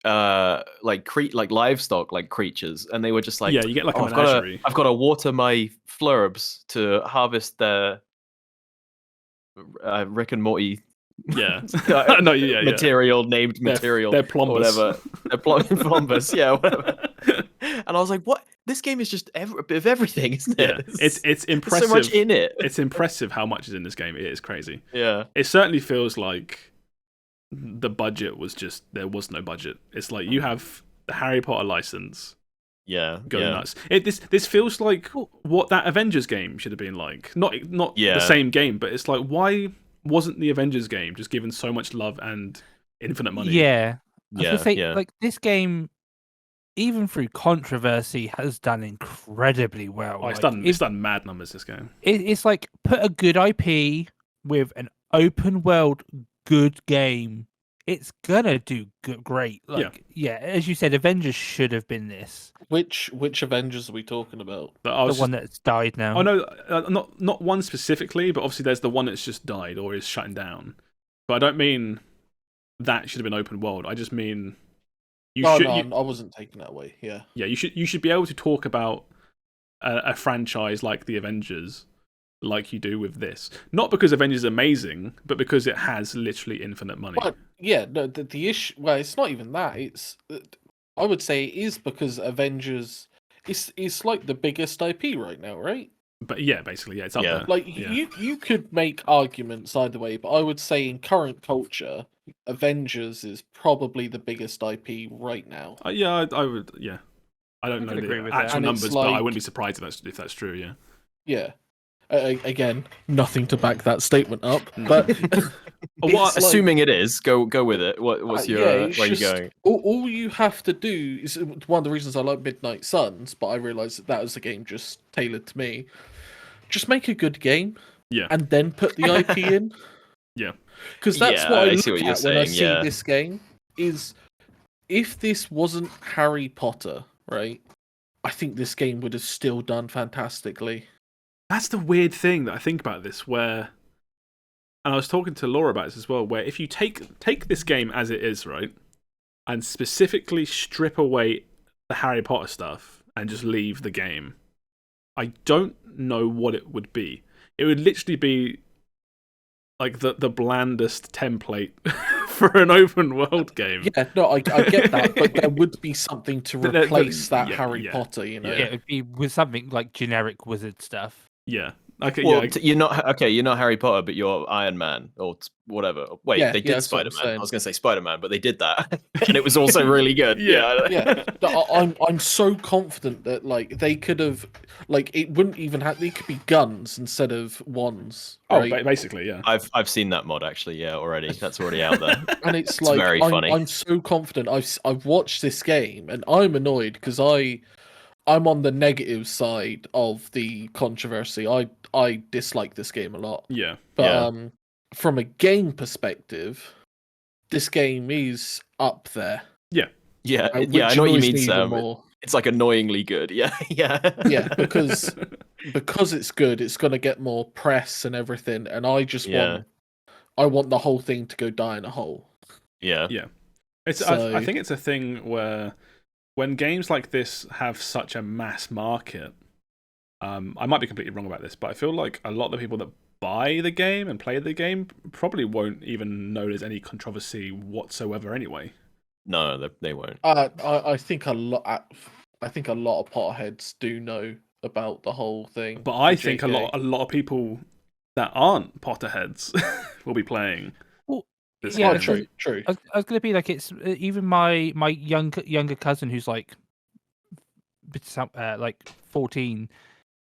livestock, like creatures, and they were just like, yeah, you get like a I've menagerie. got to water my flurbs to harvest their Rick and Morty Yeah, no, yeah, material named material. They're plumbers. Or whatever. They're plumbers. Yeah, whatever. And I was like, what? This game is just a bit of everything, isn't it? Yeah, it's impressive. There's so much in it. It's impressive how much is in this game. It is crazy. Yeah. It certainly feels like the budget was just, there was no budget. It's like you have the Harry Potter license. Yeah. Go nuts. This feels like what that Avengers game should have been like. Not the same game, but it's like, why wasn't the Avengers game just given so much love and infinite money? Yeah. I was gonna say, like, this game, even through controversy, has done incredibly well. Oh, like, it's done mad numbers, this game. It's like, put a good IP with an open world good game. It's gonna do great. Like, yeah, as you said, Avengers should have been this. Which Avengers are we talking about? The one that's died now. Oh no, not one specifically, but obviously there's the one that's just died or is shutting down. But I don't mean that should have been open world. I just mean I wasn't taking that away. Yeah. Yeah, you should be able to talk about a franchise like the Avengers, like you do with this. Not because Avengers is amazing, but because it has literally infinite money. Well, yeah, no, the issue. Well, it's not even that. It's, I would say, it is because Avengers is like the biggest IP right now, right? But yeah, basically, yeah, it's up there. Like you could make arguments either way, but I would say in current culture, Avengers is probably the biggest IP right now. Yeah, I would. Yeah, I don't know the actual numbers, but I wouldn't be surprised if that's true. Yeah. Yeah. Again, nothing to back that statement up, but assuming it is, go with it. What's your where are you going? All you have to do is one of the reasons I like Midnight Suns, but I realised that was a game just tailored to me. Just make a good game, and then put the IP in. Yeah, because that's what I look at when I see this game. Is if this wasn't Harry Potter, right? I think this game would have still done fantastically. That's the weird thing that I think about this, and I was talking to Laura about this as well, where if you take this game as it is, right, and specifically strip away the Harry Potter stuff and just leave the game, I don't know what it would be. It would literally be like the blandest template for an open world game. Yeah, no, I get that, but there would be something to replace that Harry Potter, you know? Yeah, it'd be with something like generic wizard stuff. Yeah. Okay. Well, you're not Harry Potter, but you're Iron Man or whatever. Wait, they did Spider-Man. I was going to say Spider-Man, but they did that, and it was also really good. Yeah. No, I'm so confident that like they could have, like, it wouldn't even have. They could be guns instead of wands. Right? Oh, basically, yeah. I've seen that mod actually. Yeah, already. That's already out there. And it's like very funny. I'm so confident. I've watched this game, and I'm annoyed because I'm on the negative side of the controversy. I dislike this game a lot. Yeah. But from a game perspective, this game is up there. Yeah. Yeah. I know what you mean, Sam. It's like annoyingly good. Yeah. Yeah, because it's good, it's gonna get more press and everything, and I just want the whole thing to go die in a hole. Yeah. Yeah. I think it's a thing where when games like this have such a mass market, I might be completely wrong about this, but I feel like a lot of the people that buy the game and play the game probably won't even know there's any controversy whatsoever anyway. No, they won't. I think a lot. I think a lot of Potterheads do know about the whole thing. But I with think a JK. lot of people that aren't Potterheads will be playing. Well, this yeah, game. True. I was going to be like, it's even my younger cousin who's like 14.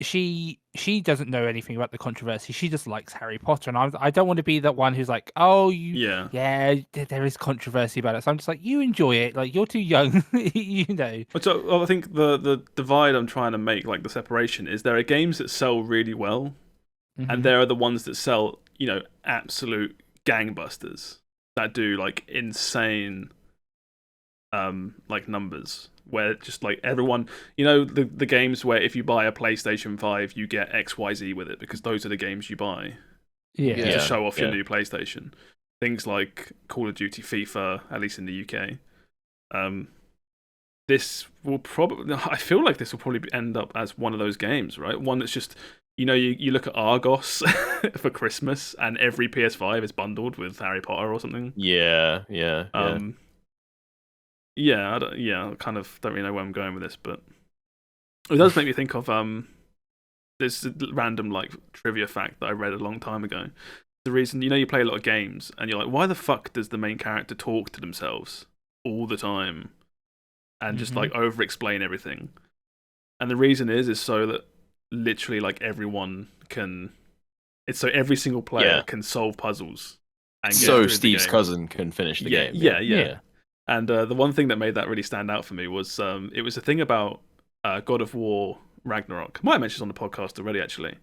She doesn't know anything about the controversy. She just likes Harry Potter, and I don't want to be that one who's like, oh, there is controversy about it. So I'm just like, you enjoy it. Like, you're too young, you know. So I think the divide I'm trying to make, like the separation, is there are games that sell really well, and there are the ones that sell, absolute gangbusters that do like insane, like numbers. Where just like everyone, the games where if you buy a PlayStation 5, you get XYZ with it because those are the games you buy to show off your new PlayStation. Things like Call of Duty, FIFA, at least in the UK. This will probably, I feel like this will probably end up as one of those games, right? One that's just, you look at Argos for Christmas and every PS5 is bundled with Harry Potter or something. Yeah. I kind of don't really know where I'm going with this, but it does make me think of this random like trivia fact that I read a long time ago. The reason, you play a lot of games and you're like, why the fuck does the main character talk to themselves all the time and just like over explain everything? And the reason is so that literally like everyone can, it's so every single player can solve puzzles. And so Steve's cousin can finish the game. Yeah. And the one thing that made that really stand out for me was it was a thing about God of War Ragnarok. I might have mentioned this on the podcast already, actually,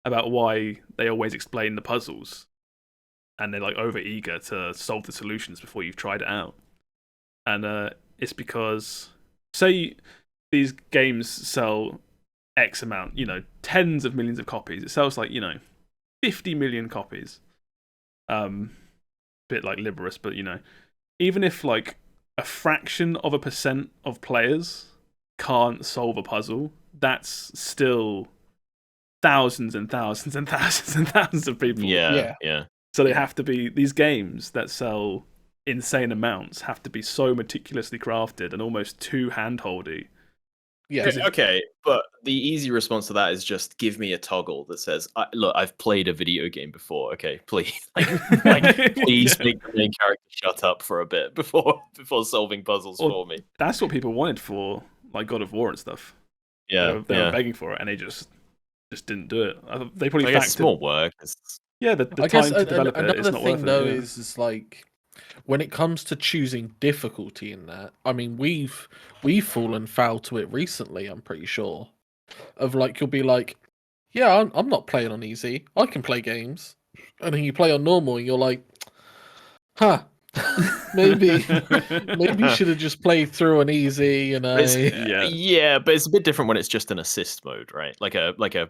about why they always explain the puzzles and they're like over eager to solve the solutions before you've tried it out. And it's because, say these games sell X amount, tens of millions of copies. It sells like, 50 million copies. Bit like Liberus, but even if like a fraction of a % of players can't solve a puzzle, that's still thousands and thousands and thousands and thousands of people. Yeah. So they have to be, these games that sell insane amounts have to be so meticulously crafted and almost too hand-holdy. Yeah. Okay, but the easy response to that is just give me a toggle that says, "Look, I've played a video game before. Okay, please, please make the main character shut up for a bit before solving puzzles for me." That's what people wanted for like God of War and stuff. Yeah, they were begging for it, and they just didn't do it. They probably guess it's more work. The time to develop it is not worth it. Another thing though is like, when it comes to choosing difficulty in that, I mean, we've fallen foul to it recently. I'm pretty sure of like, you'll be like, yeah, I'm not playing on easy. I can play games, and then you play on normal, and you're like, huh, maybe you should have just played through an easy. But it's a bit different when it's just an assist mode, right? Like a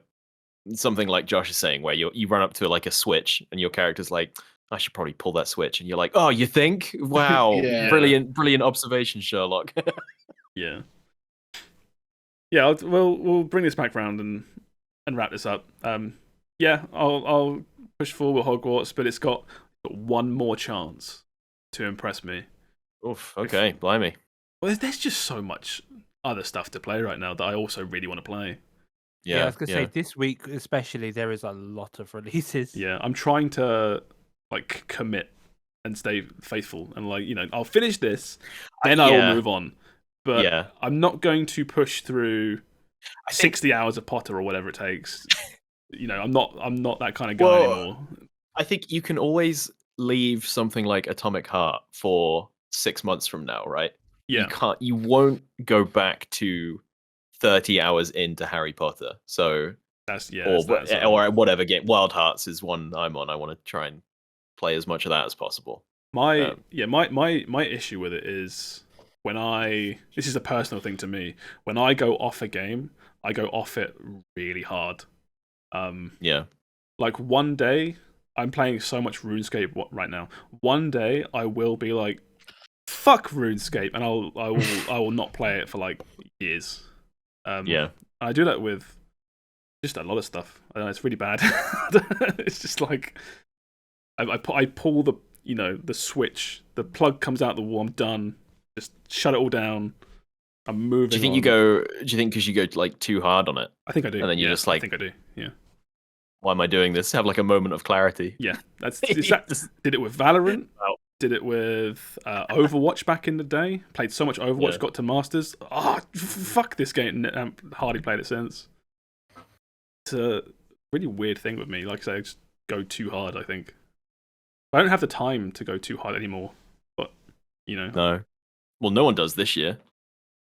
something like Josh is saying, where you run up to like a switch, and your character's like, I should probably pull that switch, and you're like, oh, you think? Wow, brilliant observation, Sherlock. Yeah. We'll bring this back round and wrap this up. I'll push forward with Hogwarts, but it's got one more chance to impress me. Oof. Okay, blimey. Well, there's just so much other stuff to play right now that I also really want to play. Yeah, I was gonna say this week especially there is a lot of releases. Yeah, I'm trying to like commit and stay faithful and like, I'll finish this, then I will move on. But I'm not going to push through 60 hours of Potter or whatever it takes. I'm not that kind of guy anymore. I think you can always leave something like Atomic Heart for 6 months from now, right? Yeah. You won't go back to 30 hours into Harry Potter. So that's or whatever game. Wild Hearts is one I'm on. I want to try and play as much of that as possible. My issue with it is this is a personal thing to me. When I go off a game, I go off it really hard. Like one day, I'm playing so much RuneScape right now. One day I will be like, fuck RuneScape, and I will not play it for like years. I do that with just a lot of stuff. I don't know, it's really bad. It's just like I pull the the switch, the plug comes out the wall, I'm done. Just shut it all down. I'm moving. Do you think because you go like too hard on it? I think I do. And then you're just like, I think I do. Yeah. Why am I doing this? Have like a moment of clarity. Yeah, did it with Valorant. Wow. Did it with Overwatch back in the day. Played so much Overwatch, Yeah. got to Masters. Fuck this game. Hardly played it since. It's a really weird thing with me. Like I say, I just go too hard, I think. I don't have the time to go too hard anymore. But, No. Well, no one does this year.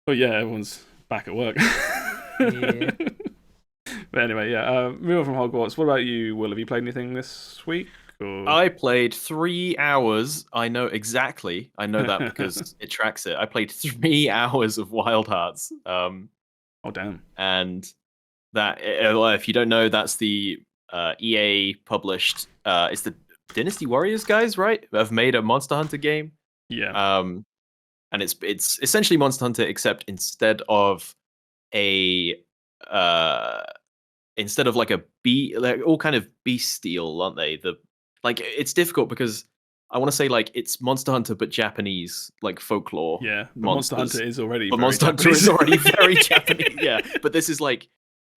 But yeah, everyone's back at work. Yeah. But anyway, yeah. Moving on from Hogwarts. What about you, Will? Have you played anything this week? Or... I played 3 hours. I know exactly. I know that because it tracks it. I played 3 hours of Wild Hearts. Oh, damn. And that, if you don't know, that's the EA published. It's the Dynasty Warriors guys, right? Have made a Monster Hunter game. Yeah. And it's essentially Monster Hunter, except instead of like a like all kind of bestial, aren't they? It's difficult because I want to say like it's Monster Hunter but Japanese, like folklore. Yeah, but Monster Hunter is already. But very Monster Hunter Japanese. is already very Japanese. Yeah, but this is like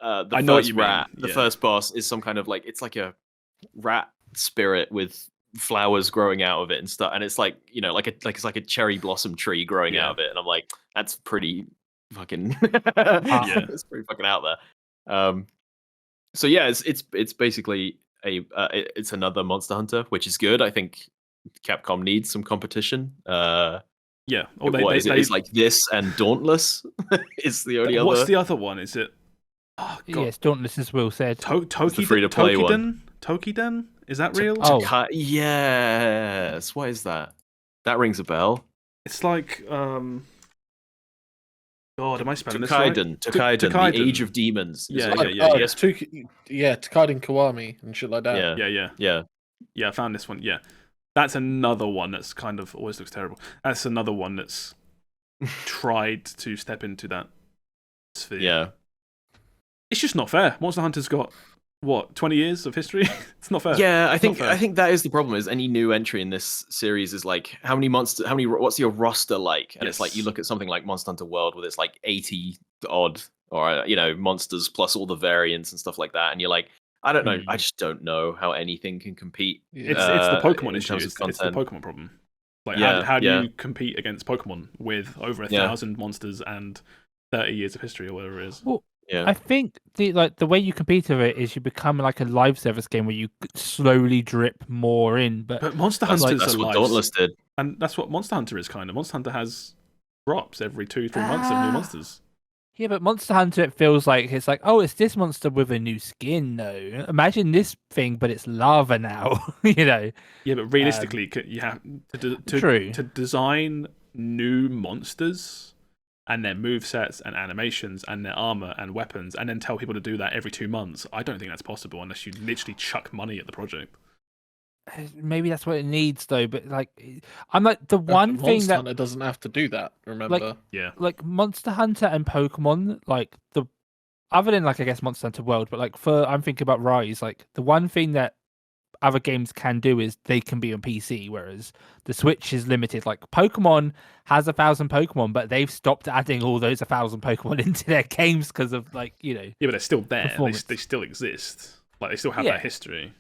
I know what you mean, The yeah. first boss is some kind of like it's like a rat spirit with flowers growing out of it and stuff, and it's like it's like a cherry blossom tree growing out of it, and I'm like, that's pretty fucking Yeah, it's pretty fucking out there. So yeah, it's basically it's another Monster Hunter, which is good. I think Capcom needs some competition. Yeah. It's like this and Dauntless is the only other. What's the other one? Is it? Oh, God. Yes, Dauntless, as Will said. the free-to-play one. Tokiden? Is that real? Yes. What is that? That rings a bell. It's like God, am I spelling this right? Tokiden, the Age of Demons. Yeah. It's Tokiden Kiwami and shit like that. Yeah. I found this one. Yeah, that's another one that's kind of always looks terrible. That's another one that's tried to step into that sphere. Yeah. It's just not fair. Monster Hunter's got 20 years of history. It's not fair. Yeah, I think that is the problem. Is any new entry in this series is like what's your roster like? And it's like you look at something like Monster Hunter World with its like 80 odd or monsters plus all the variants and stuff like that, and you're like, I don't know. I just don't know how anything can compete. It's the Pokemon issue. It's the Pokemon problem. Like how do you compete against Pokemon with over 1,000 monsters and 30 years of history or whatever it is? Well, yeah. I think the way you compete with it is you become like a live service game where you slowly drip more in. But Monster Hunter is that's a what live, Dauntless did, and that's what Monster Hunter is kind of. Monster Hunter has drops every 2-3 months of new monsters. Yeah, but Monster Hunter, it feels like it's like, oh, it's this monster with a new skin. No, imagine this thing, but it's lava now. Yeah, but realistically, you have to design new monsters and their movesets and animations and their armor and weapons, and then tell people to do that every 2 months. I don't think that's possible unless you literally chuck money at the project. Maybe that's what it needs, though. But like, I'm like the one thing Monster that Hunter doesn't have to do that. Remember? like Monster Hunter and Pokemon, like other than like I guess Monster Hunter World, but like I'm thinking about Rise. Like the one thing that other games can do is they can be on PC, whereas the Switch is limited. Like Pokemon has 1,000 Pokemon, but they've stopped adding all those 1,000 Pokemon into their games because of like Yeah, but they're still there. They still exist. Like they still have that history.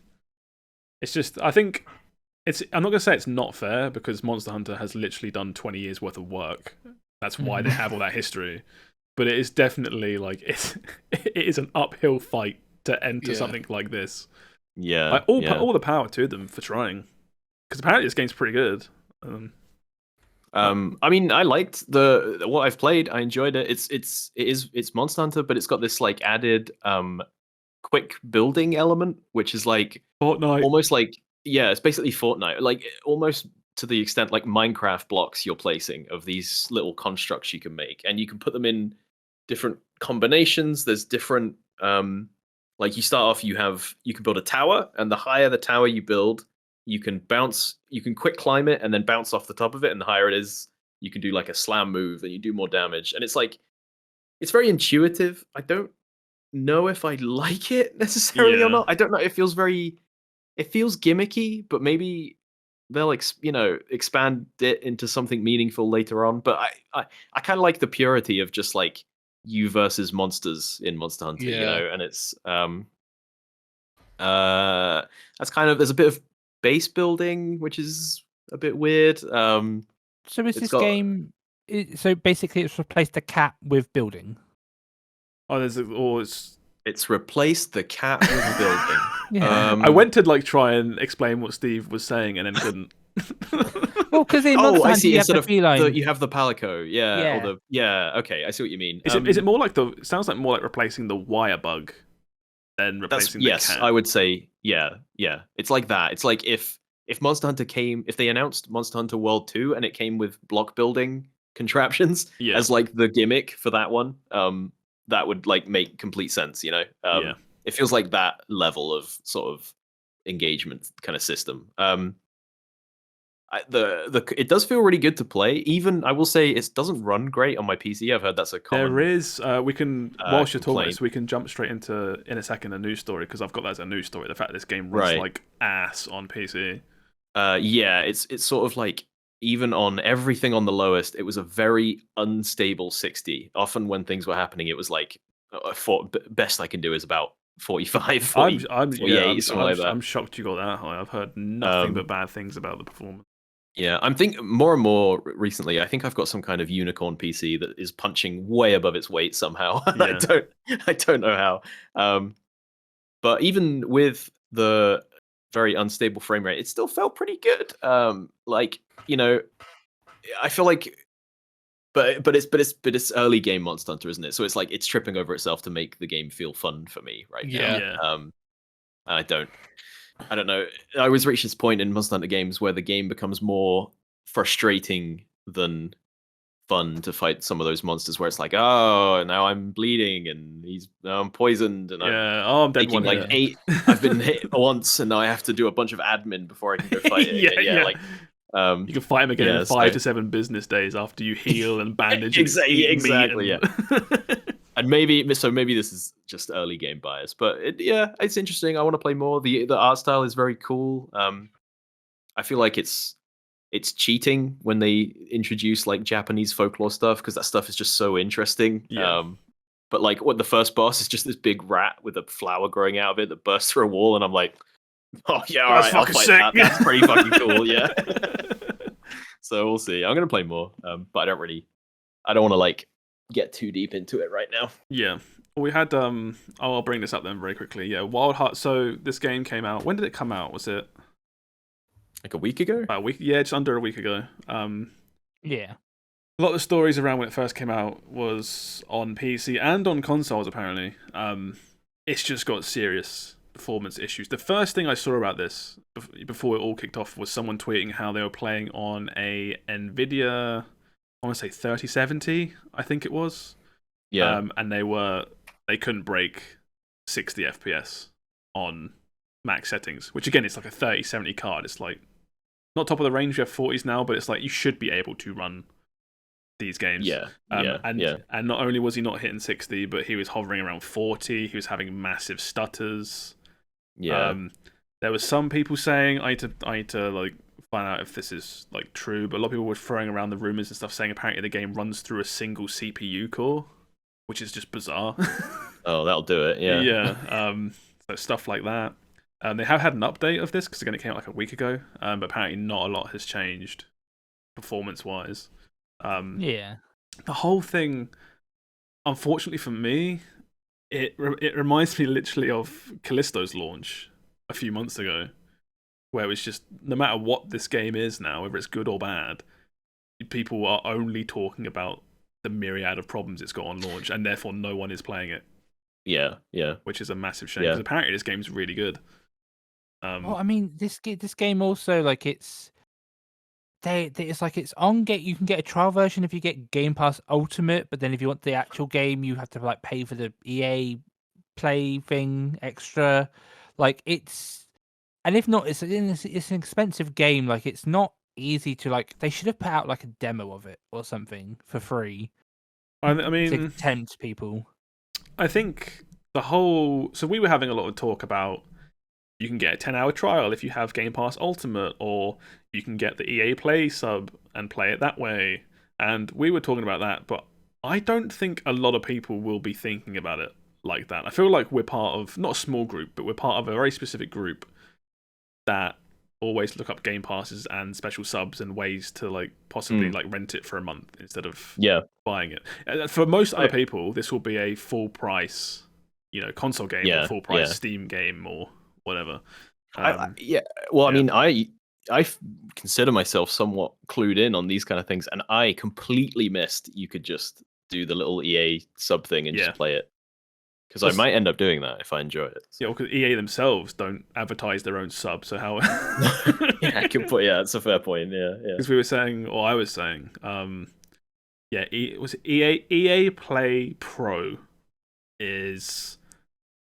It's just I think I'm not gonna say it's not fair because Monster Hunter has literally done 20 years worth of work. That's why they have all that history. But it is definitely like it is an uphill fight to enter something like this. Yeah, like, all the power to them for trying, because apparently this game's pretty good. I mean, I liked what I've played. I enjoyed it. It's Monster Hunter, but it's got this like added quick building element, which is like Fortnite, almost like it's basically Fortnite, like almost to the extent like Minecraft blocks you're placing of these little constructs you can make, and you can put them in different combinations. There's different like you start off, you can build a tower, and the higher the tower you build, you can quick climb it and then bounce off the top of it, and the higher it is, you can do like a slam move and you do more damage. And it's like it's very intuitive. I don't know if I like it necessarily or Yeah. not. I don't know. It feels gimmicky, but maybe they'll expand it into something meaningful later on. But I kind of like the purity of just like you versus monsters in Monster Hunter, and it's that's kind of, there's a bit of base building, which is a bit weird. So is it's this got- game? So basically, it's replaced the cat with building. Oh, it's It's replaced the cat with building. Yeah. I went to like try and explain what Steve was saying and then couldn't. Well, because in Oh, Monster I Hunter see. you have Instead the of feline. you have the palico, Yeah. Okay, I see what you mean. Is it more like it sounds like more like replacing the wire bug than replacing the yes, cat. I would say yeah. It's like that. It's like if Monster Hunter if they announced Monster Hunter World 2 and it came with block building contraptions Yeah. as like the gimmick for that one, that would like make complete sense, Yeah. It feels like that level of sort of engagement kind of system. It does feel really good to play. Even I will say it doesn't run great on my PC. I've heard that's a common. There is. We can whilst you're talking about complaint. this, we can jump straight into in a second a news story because I've got that as a news story. The fact that this game runs Right. like ass on PC. Yeah, it's sort of like even on everything on the lowest, it was a very unstable 60. Often when things were happening, it was like best I can do is about 45, 40, 48, something like that. I'm shocked you got that high. I've heard nothing but bad things about the performance. Yeah, I'm thinking more and more recently. I think I've got some kind of unicorn PC that is punching way above its weight somehow. Yeah. I don't know how. But even with the very unstable frame rate, it still felt pretty good. I feel like, but it's early game Monster Hunter, isn't it? So it's like it's tripping over itself to make the game feel fun for me right now. Yeah. I don't know. I always reach this point in Monster Hunter games where the game becomes more frustrating than fun to fight some of those monsters where it's like, oh, now I'm bleeding and now I'm poisoned and I'm dead taking one like hit. 8. I've been hit once and now I have to do a bunch of admin before I can go fight it. Yeah. Like you can fight him again in 5 to 7 business days after you heal and bandage. Exactly. And maybe this is just early game bias, but it's interesting. I want to play more. The art style is very cool. I feel like it's cheating when they introduce like Japanese folklore stuff because that stuff is just so interesting. Yeah. But like what the first boss is just this big rat with a flower growing out of it that bursts through a wall, and I'm like, oh yeah, all right, I'll fight that. That's pretty fucking cool. Yeah. So we'll see. I'm gonna play more, but I don't want to like get too deep into it right now. Yeah. We had I'll bring this up then very quickly. Yeah, Wild Heart. So this game came out. When did it come out? Was it like a week ago? About a week? Yeah, just under a week ago. Yeah. A lot of the stories around when it first came out was on PC and on consoles apparently. It's just got serious performance issues. The first thing I saw about this before it all kicked off was someone tweeting how they were playing on a Nvidia, I want to say 3070, I think it was. Yeah. And they couldn't break 60 FPS on max settings, which again, it's like a 3070 card. It's like not top of the range. We have 40s now, but it's like you should be able to run these games. And not only was he not hitting 60, but he was hovering around 40. He was having massive stutters. Yeah. There was some people saying I need to like find out if this is like true, but a lot of people were throwing around the rumors and stuff saying apparently the game runs through a single CPU core, which is just bizarre. Oh, that'll do it. Yeah. Yeah. So stuff like that. They have had an update of this because again it came out like a week ago, but apparently not a lot has changed performance-wise. Yeah. The whole thing, unfortunately for me, it reminds me literally of Callisto's launch a few months ago, where it was just no matter what this game is now, whether it's good or bad, people are only talking about the myriad of problems it's got on launch, and therefore no one is playing it. Yeah. Which is a massive shame because apparently this game's really good. Well, I mean, this game also like it's like it's on get. You can get a trial version if you get Game Pass Ultimate, but then if you want the actual game, you have to like pay for the EA Play thing extra. Like it's, and if not, it's an expensive game. Like it's not easy to like. They should have put out like a demo of it or something for free. I mean, to tempt people. I think the whole. So we were having a lot of talk about you can get a 10-hour trial if you have Game Pass Ultimate, or you can get the EA Play sub and play it that way. And we were talking about that, but I don't think a lot of people will be thinking about it like that. I feel like we're part of, not a small group, but we're part of a very specific group that always look up Game Passes and special subs and ways to like possibly like rent it for a month instead of buying it. For most other people, this will be a full price, console game or full price Steam game or whatever. Well, I mean, I consider myself somewhat clued in on these kind of things, and I completely missed you could just do the little EA sub thing and just play it. Because I might end up doing that if I enjoy it. So. Yeah, because EA themselves don't advertise their own sub, so how? That's a fair point. Yeah. Because we were saying, or I was saying, it was EA Play Pro is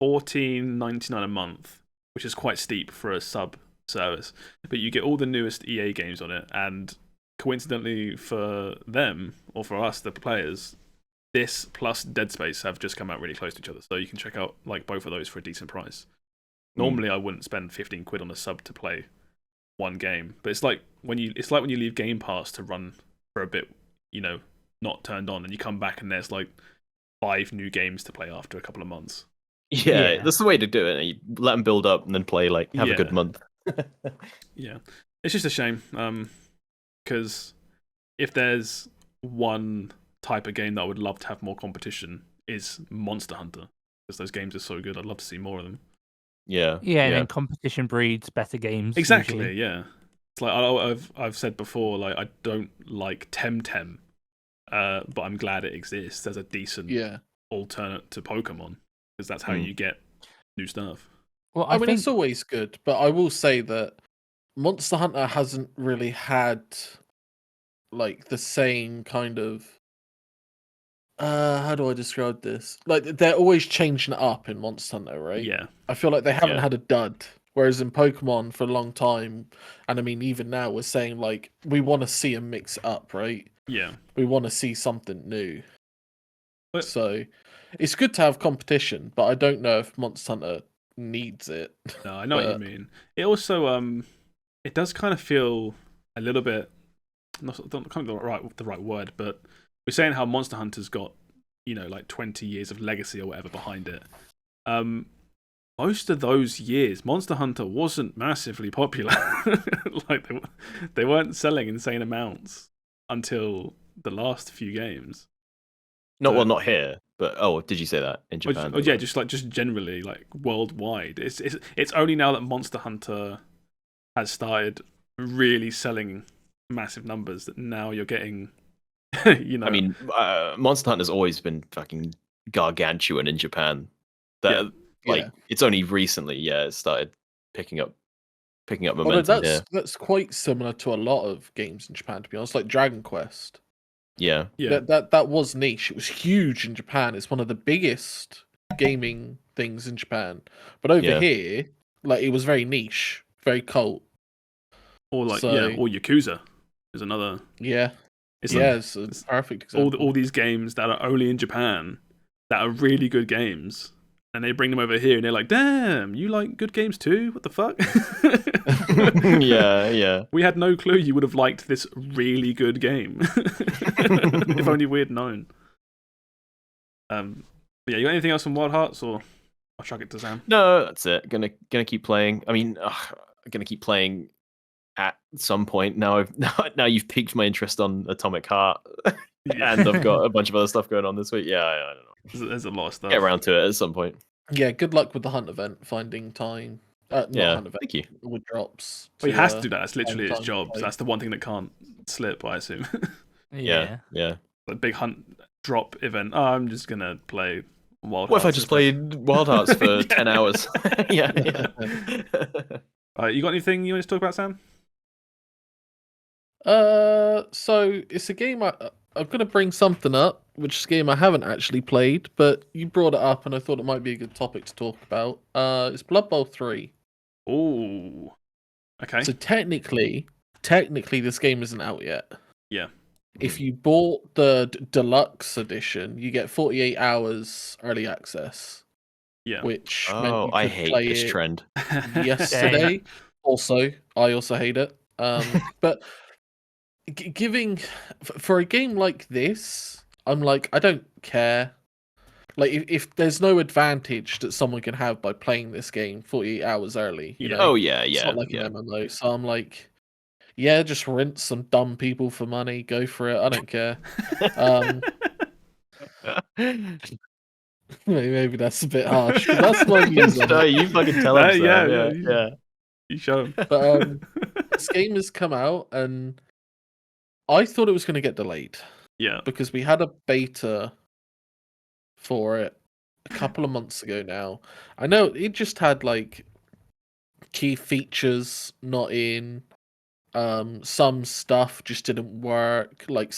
$14.99 a month, which is quite steep for a sub service. But you get all the newest EA games on it, and coincidentally for them or for us, the players, this plus Dead Space have just come out really close to each other, so you can check out like both of those for a decent price. Normally, I wouldn't spend 15 quid on a sub to play one game, but it's like when you leave Game Pass to run for a bit, not turned on, and you come back and there's like 5 new games to play after a couple of months. Yeah, that's the way to do it. You let them build up and then play, have a good month. Yeah, it's just a shame because if there's one type of game that I would love to have more competition is Monster Hunter, because those games are so good. I'd love to see more of them. Yeah, and then competition breeds better games. Exactly, usually. yeah. It's like I've said before, like I don't like Temtem, but I'm glad it exists as a decent alternate to Pokemon, because that's how you get new stuff. Well, I mean, it's always good, but I will say that Monster Hunter hasn't really had like the same kind of how do I describe this? Like, they're always changing it up in Monster Hunter, right? Yeah. I feel like they haven't had a dud. Whereas in Pokemon for a long time, and I mean even now, we're saying like we want to see them mix it up, right? Yeah. We want to see something new. So it's good to have competition, but I don't know if Monster Hunter needs it. No, I know what you mean. It also it does kind of feel a little bit not the right word, but we're saying how Monster Hunter's got, like 20 years of legacy or whatever behind it. Most of those years, Monster Hunter wasn't massively popular. Like they weren't selling insane amounts until the last few games. Not here, but did you say that in Japan? Just generally, like worldwide. It's only now that Monster Hunter has started really selling massive numbers that now you're getting. I mean, Monster Hunter's always been fucking gargantuan in Japan. It's only recently, it started picking up momentum. That's quite similar to a lot of games in Japan, to be honest. Like Dragon Quest. Yeah. That was niche. It was huge in Japan. It's one of the biggest gaming things in Japan. But over here, like it was very niche, very cult. Or or Yakuza is another. Yeah. It's a perfect example. All these games that are only in Japan that are really good games, and they bring them over here and they're like, damn, you like good games too? What the fuck? Yeah. We had no clue you would have liked this really good game. If only we'd known. But you got anything else from Wild Hearts, or I'll chuck it to Sam? No, that's it. Gonna keep playing. I mean, gonna keep playing at some point. Now you've piqued my interest on Atomic Heart, and I've got a bunch of other stuff going on this week. Yeah, I don't know. There's a lot of stuff. Get around to it at some point. Yeah, good luck with the hunt event, finding time. Hunt event, thank you. With drops. Well, he has to do that. That's literally his job. So that's the one thing that can't slip, I assume. Yeah. Like big hunt drop event. Oh, I'm just gonna play Wild Hearts. What if I just played Wild Hearts for 10 hours? Yeah. You got anything you want to talk about, Sam? So it's a game I'm gonna bring something up, which is a game I haven't actually played, but you brought it up and I thought it might be a good topic to talk about. It's Blood Bowl 3. Oh, okay. So technically this game isn't out yet. Yeah. If you bought the deluxe edition, you get 48 hours early access. Yeah. which meant Oh, you I could hate play this it trend. yesterday. I also hate it. But giving for a game like this, I'm like, I don't care. Like, if there's no advantage that someone can have by playing this game 48 hours early, you Yeah. know, Oh yeah, it's yeah, not like yeah. an MMO. So I'm like, yeah, just rinse some dumb people for money. Go for it. I don't care. Maybe that's a bit harsh, but that's my views on No, it. you fucking tell him, Yeah, Sam. yeah, Yeah. You show him. But this game has come out, and I thought it was going to get delayed Yeah. because we had a beta for it a couple of months ago now. I know it just had like key features not in. Some stuff just didn't work, like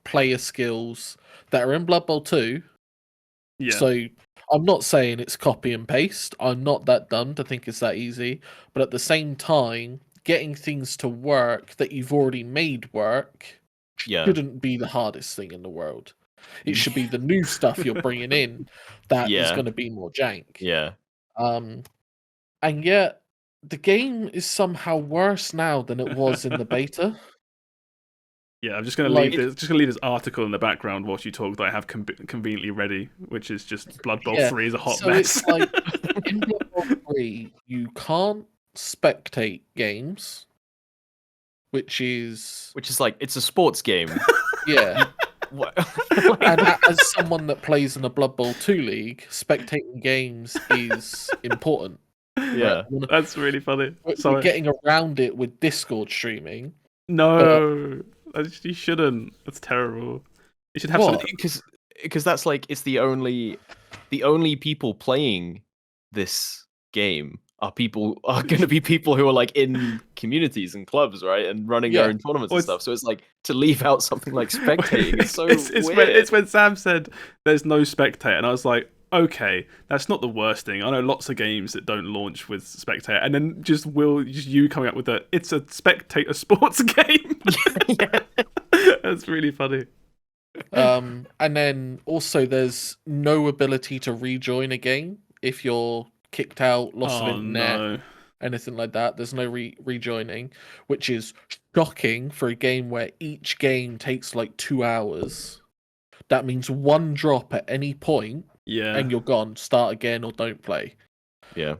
player skills that are in Blood Bowl 2. Yeah. So I'm not saying it's copy and paste. I'm not that dumb to think it's that easy. But at the same time, getting things to work that you've already made work Yeah. shouldn't be the hardest thing in the world. It should be the new stuff you're bringing in that is Yeah. going to be more jank. Yeah. And yet the game is somehow worse now than it was in the beta. Yeah, I'm just gonna Like- leave this article in the background whilst you talk that I have conveniently ready, which is just Blood Bowl 3 is a hot so mess. It's like in Blood Bowl 3, you can't spectate games, which is like, it's a sports game. yeah. What? And as someone that plays in a Blood Bowl 2 league, spectating games is important. Yeah. That's really funny. We're Sorry. getting around it with Discord streaming. No, you shouldn't. That's terrible. You should have What? something. Because that's like, it's the only people playing this game are going to be people who are like in communities and clubs, right, and running their Yeah. own tournaments Well, and stuff. So it's like, to leave out something like spectating is so weird. It's when Sam said there's no spectator, and I was like, okay, that's not the worst thing. I know lots of games that don't launch with spectator, and then just you coming up with it's a spectator sports game. That's really funny. And then also there's no ability to rejoin a game if you're kicked out, loss of internet, No. anything like that. There's no rejoining, which is shocking for a game where each game takes like 2 hours. That means one drop at any point, Yeah. and you're gone. Start again or don't play. Yeah.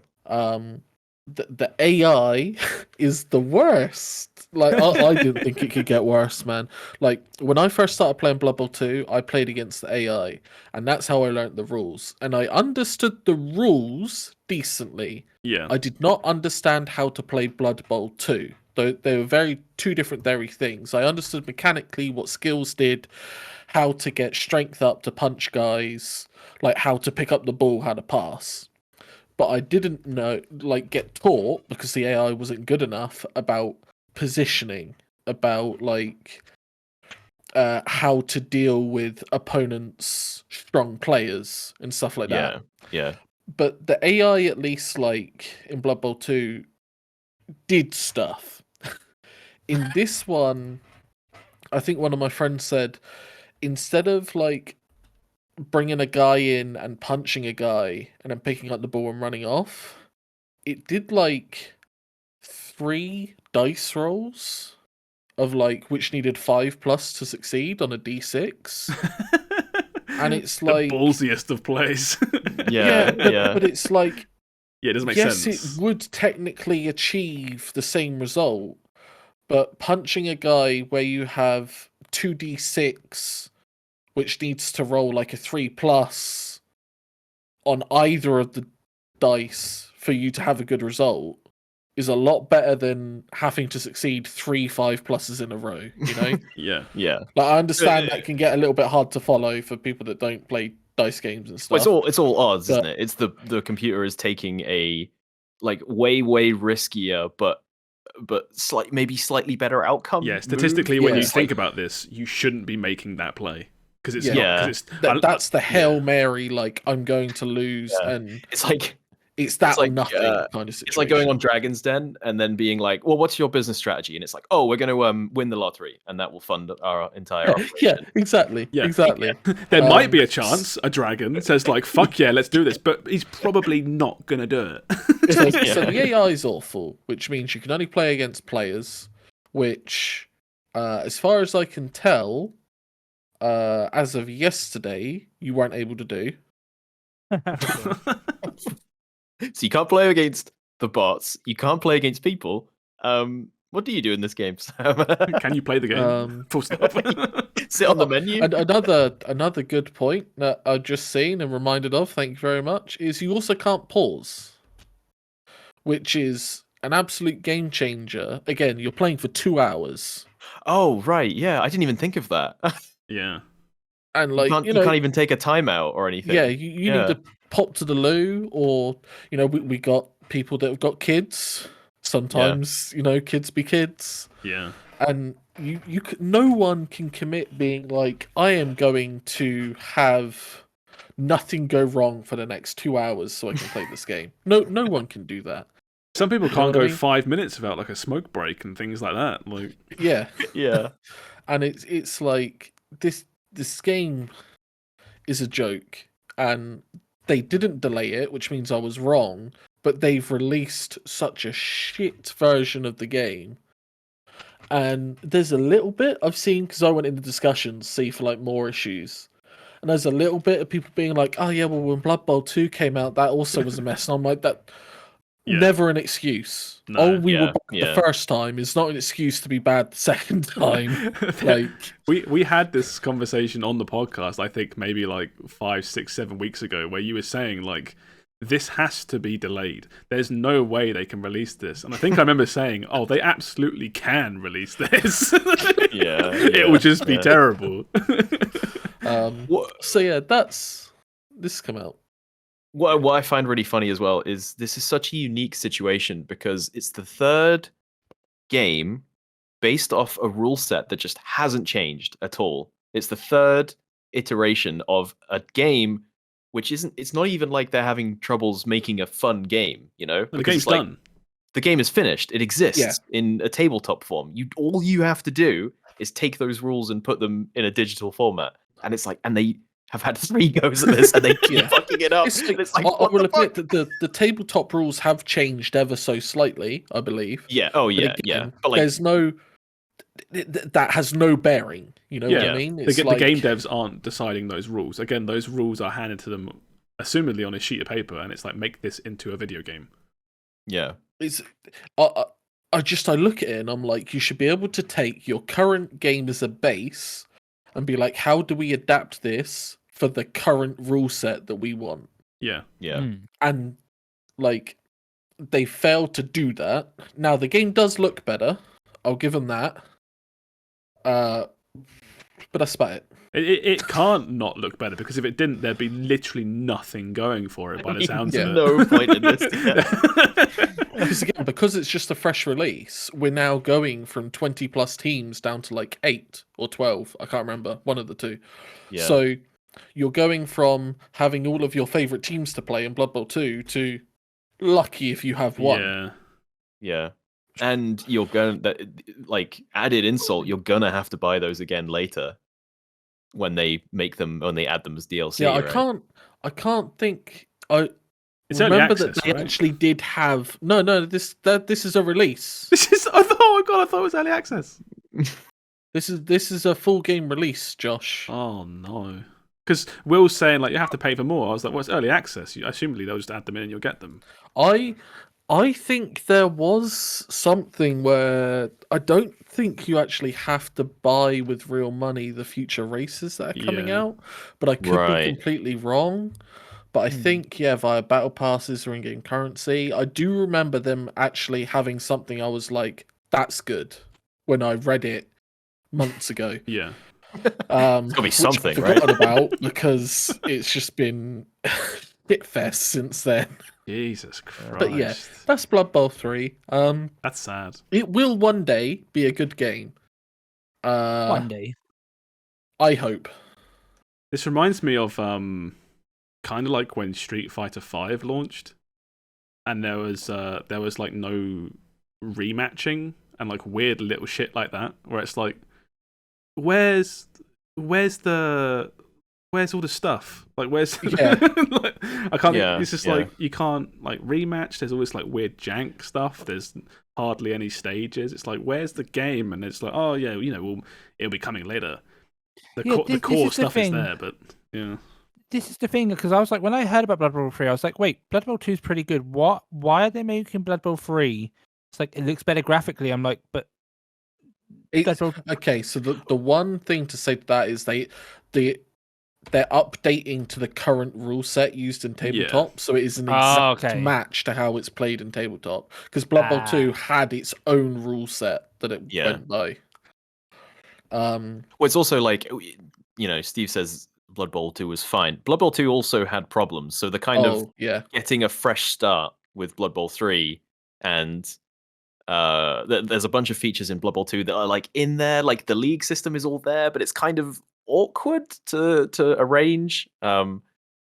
The AI is the worst. Like I didn't think it could get worse, man. Like when I first started playing Blood Bowl 2, I played against the AI, and that's how I learned the rules. And I understood the rules decently. Yeah. I did not understand how to play Blood Bowl 2. Though they were two different things. I understood mechanically what skills did, how to get strength up to punch guys, like how to pick up the ball, how to pass. But I didn't know, like, get taught because the AI wasn't good enough about positioning, about like how to deal with opponents' strong players and stuff like that. Yeah. But the AI, at least like in Blood Bowl 2, did stuff. In this one, I think one of my friends said, instead of like bringing a guy in and punching a guy and then picking up the ball and running off, it did like 3 dice rolls of like which needed 5+ to succeed on a d6. And it's like the ballsiest of plays. But it's like, yeah, it doesn't make yes, sense. it would technically achieve the same result, but punching a guy where you have 2d6, which needs to roll like a 3+ on either of the dice for you to have a good result, is a lot better than having to succeed 3 5+ in a row, you know? Yeah. Like, I understand that can get a little bit hard to follow for people that don't play dice games and stuff. Well, it's all odds, isn't it? It's the computer is taking a like way riskier, but maybe slightly better outcome. Yeah, statistically, when you It's think about this, you shouldn't be making that play because it's Yeah. not. Cause it's, That's the Hail Mary, like, I'm going to lose, Yeah. and It's like It's that like, or nothing kind of situation. It's like going on Dragon's Den and then being like, well, what's your business strategy? And it's like, oh, we're going to win the lottery, and that will fund our entire operation. Yeah, exactly. Yeah. Exactly. There might be a chance a dragon says like, "Fuck yeah, let's do this," but he's probably not gonna do it. So the AI is awful, which means you can only play against players, which, as far as I can tell, as of yesterday, you weren't able to do. So you can't play against the bots. You can't play against people. What do you do in this game, Sam? Can you play the game? Full stop. Sit on the menu. And another good point that I've just seen and reminded of, thank you very much, is you also can't pause, which is an absolute game changer. Again, you're playing for 2 hours. Oh, right. Yeah, I didn't even think of that. Yeah. And like you can't even take a timeout or anything. Yeah, you need to pop to the loo, or we got people that have got kids. Sometimes kids be kids. Yeah. And no one can commit being like, I am going to have nothing go wrong for the next 2 hours so I can play this game. No one can do that. Some people can't go 5 minutes without like a smoke break and things like that. Like, yeah. And it's like this game is a joke, and they didn't delay it, which means I was wrong, but they've released such a shit version of the game. And there's a little bit I've seen, because I went into discussions to see for like more issues, and there's a little bit of people being like, oh yeah, well, when Blood Bowl 2 came out, that also was a mess. And I'm like, that never an excuse. No, we were bad the first time is not an excuse to be bad the second time. Like we had this conversation on the podcast, I think maybe like 5, 6, 7 weeks ago, where you were saying like, this has to be delayed. There's no way they can release this. And I think I remember saying, oh, they absolutely can release this. It would just be terrible. So yeah, this has come out. What I find really funny as well is this is such a unique situation because it's the third game based off a rule set that just hasn't changed at all. It's the third iteration of a game which it's not even like they're having troubles making a fun game, The game's done. The game is finished. It exists in a tabletop form. All you have to do is take those rules and put them in a digital format. And it's like, and they have had 3 goes at this and they keep fucking it up. I will admit that the tabletop rules have changed ever so slightly, I believe. Yeah. Oh, yeah. But like, there's no... that has no bearing. You know what I mean? The game devs aren't deciding those rules. Again, those rules are handed to them, assumedly on a sheet of paper, and it's like, make this into a video game. Yeah. I look at it and I'm like, you should be able to take your current game as a base and be like, how do we adapt this for the current rule set that we want? Yeah. And like, they failed to do that. Now the game does look better. I'll give them that. But that's about it. It can't not look better, because if it didn't, there'd be literally nothing going for it by the sounds of it. No point in this. Because it's just a fresh release, we're now going from 20 plus teams down to like 8 or 12. I can't remember, one of the two. Yeah. So you're going from having all of your favorite teams to play in Blood Bowl 2 to lucky if you have one. Yeah. And you're going to, like, added insult, you're going to have to buy those again later when they add them as DLC. Yeah, right? I can't think. It's remember access, that they right? actually did have. No, this is a release. I thought it was early access. This is a full game release, Josh. Oh no. Because Will's saying like you have to pay for more. I was like, well, it's early access. Assumably they'll just add them in and you'll get them. I think there was something where I don't think you actually have to buy with real money the future races that are coming out, but I could be completely wrong. But I think, via battle passes or in-game currency. I do remember them actually having something I was like, that's good, when I read it months ago. Yeah. It's got to be something, I've forgotten about, because it's just been shitfest since then. Jesus Christ. But yeah, that's Blood Bowl 3. That's sad. It will one day be a good game. One day. I hope. This reminds me of kind of like when Street Fighter V launched. and there was like no rematching and like weird little shit like that, where it's like, where's all the stuff? Like, where's like, I can't. Yeah, It's just yeah. like you can't like rematch. There's always like weird jank stuff. There's hardly any stages. It's like, where's the game? And it's like, oh yeah, it'll be coming later. The core stuff is there, but yeah. This is the thing, because I was like, when I heard about Blood Bowl 3, I was like, wait, Blood Bowl 2 is pretty good. What? Why are they making Blood Bowl 3? It's like, it looks better graphically. I'm like, but okay. So the one thing to say to that is they're updating to the current rule set used in tabletop, so it is an exact match to how it's played in tabletop. Because Blood Bowl 2 had its own rule set that it went by. Well, it's also like, Steve says Blood Bowl 2 was fine. Blood Bowl 2 also had problems, so the kind of getting a fresh start with Blood Bowl 3, and there's a bunch of features in Blood Bowl 2 that are like in there, like the league system is all there, but it's kind of awkward to arrange. So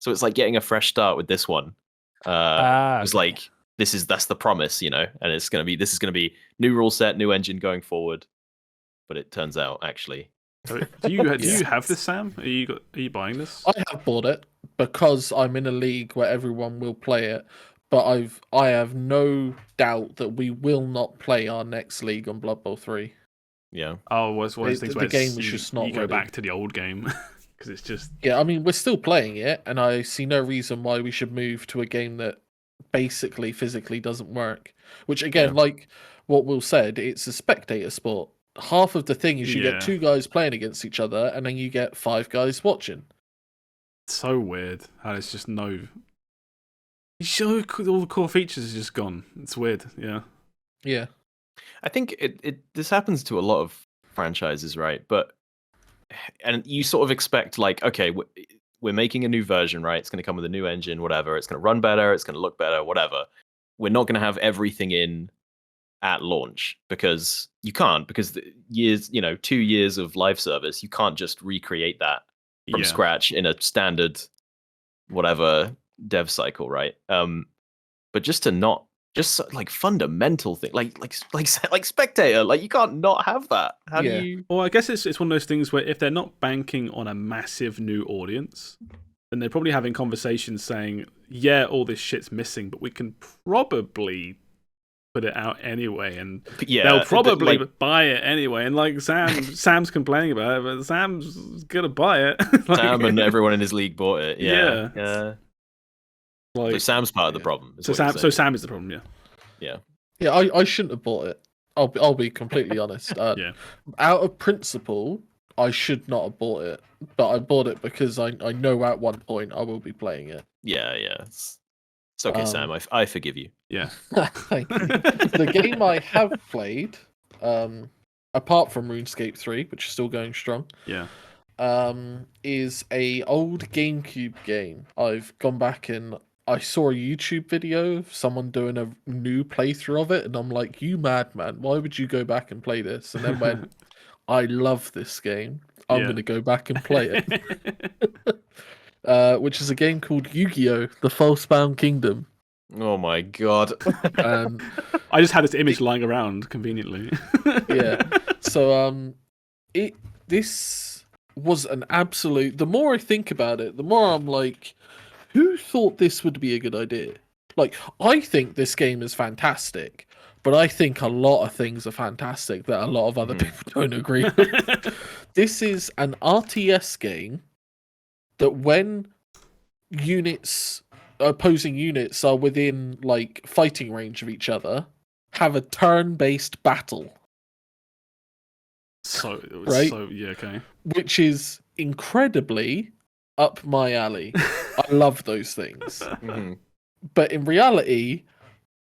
it's like getting a fresh start with this one. It was like that's the promise, and this is gonna be new rule set, new engine going forward. But it turns out actually. Do you have this, Sam? Are you buying this? I have bought it because I'm in a league where everyone will play it. But I have no doubt that we will not play our next league on Blood Bowl 3. Yeah. Oh, was one of those things where the game was just not you go back to the old game because it's just. Yeah, I mean, we're still playing it, and I see no reason why we should move to a game that basically physically doesn't work. Which again, like what Will said, it's a spectator sport. Half of the thing is you get 2 guys playing against each other, and then you get 5 guys watching. It's so weird how it's just no. You show all the core features is just gone. It's weird. Yeah. I think this happens to a lot of franchises, right? And you sort of expect like, okay, we're making a new version, right? It's going to come with a new engine, whatever. It's going to run better. It's going to look better, whatever. We're not going to have everything in at launch because you can't, because 2 years of live service, you can't just recreate that from scratch in a standard whatever dev cycle, right? But just like fundamental thing, like spectator, like you can't not have that. How do you? Well, I guess it's one of those things where if they're not banking on a massive new audience, then they're probably having conversations saying, all this shit's missing, but we can probably put it out anyway, and they'll probably buy it anyway. And like Sam's complaining about it, but Sam's gonna buy it. Sam and everyone in his league bought it. Yeah. Like, so Sam's part of the problem. So Sam is the problem. Yeah. I shouldn't have bought it. I'll be completely honest. Out of principle, I should not have bought it, but I bought it because I know at one point I will be playing it. Yeah. It's okay, Sam. I forgive you. Yeah. Thank you. The game I have played, apart from RuneScape 3, which is still going strong, is a old GameCube game. I've gone back and I saw a YouTube video of someone doing a new playthrough of it, and I'm like, you madman, why would you go back and play this? And then went, I love this game. I'm going to go back and play it. Which is a game called YuGiOh, The Falsebound Kingdom. Oh my god. I just had this image lying around conveniently. So this was an absolute, the more I think about it, the more I'm like, who thought this would be a good idea? Like, I think this game is fantastic, but I think a lot of things are fantastic that a lot of other people don't agree with. This is an RTS game that when opposing units are within like fighting range of each other, have a turn-based battle. Which is incredibly up my alley. I love those things. But in reality,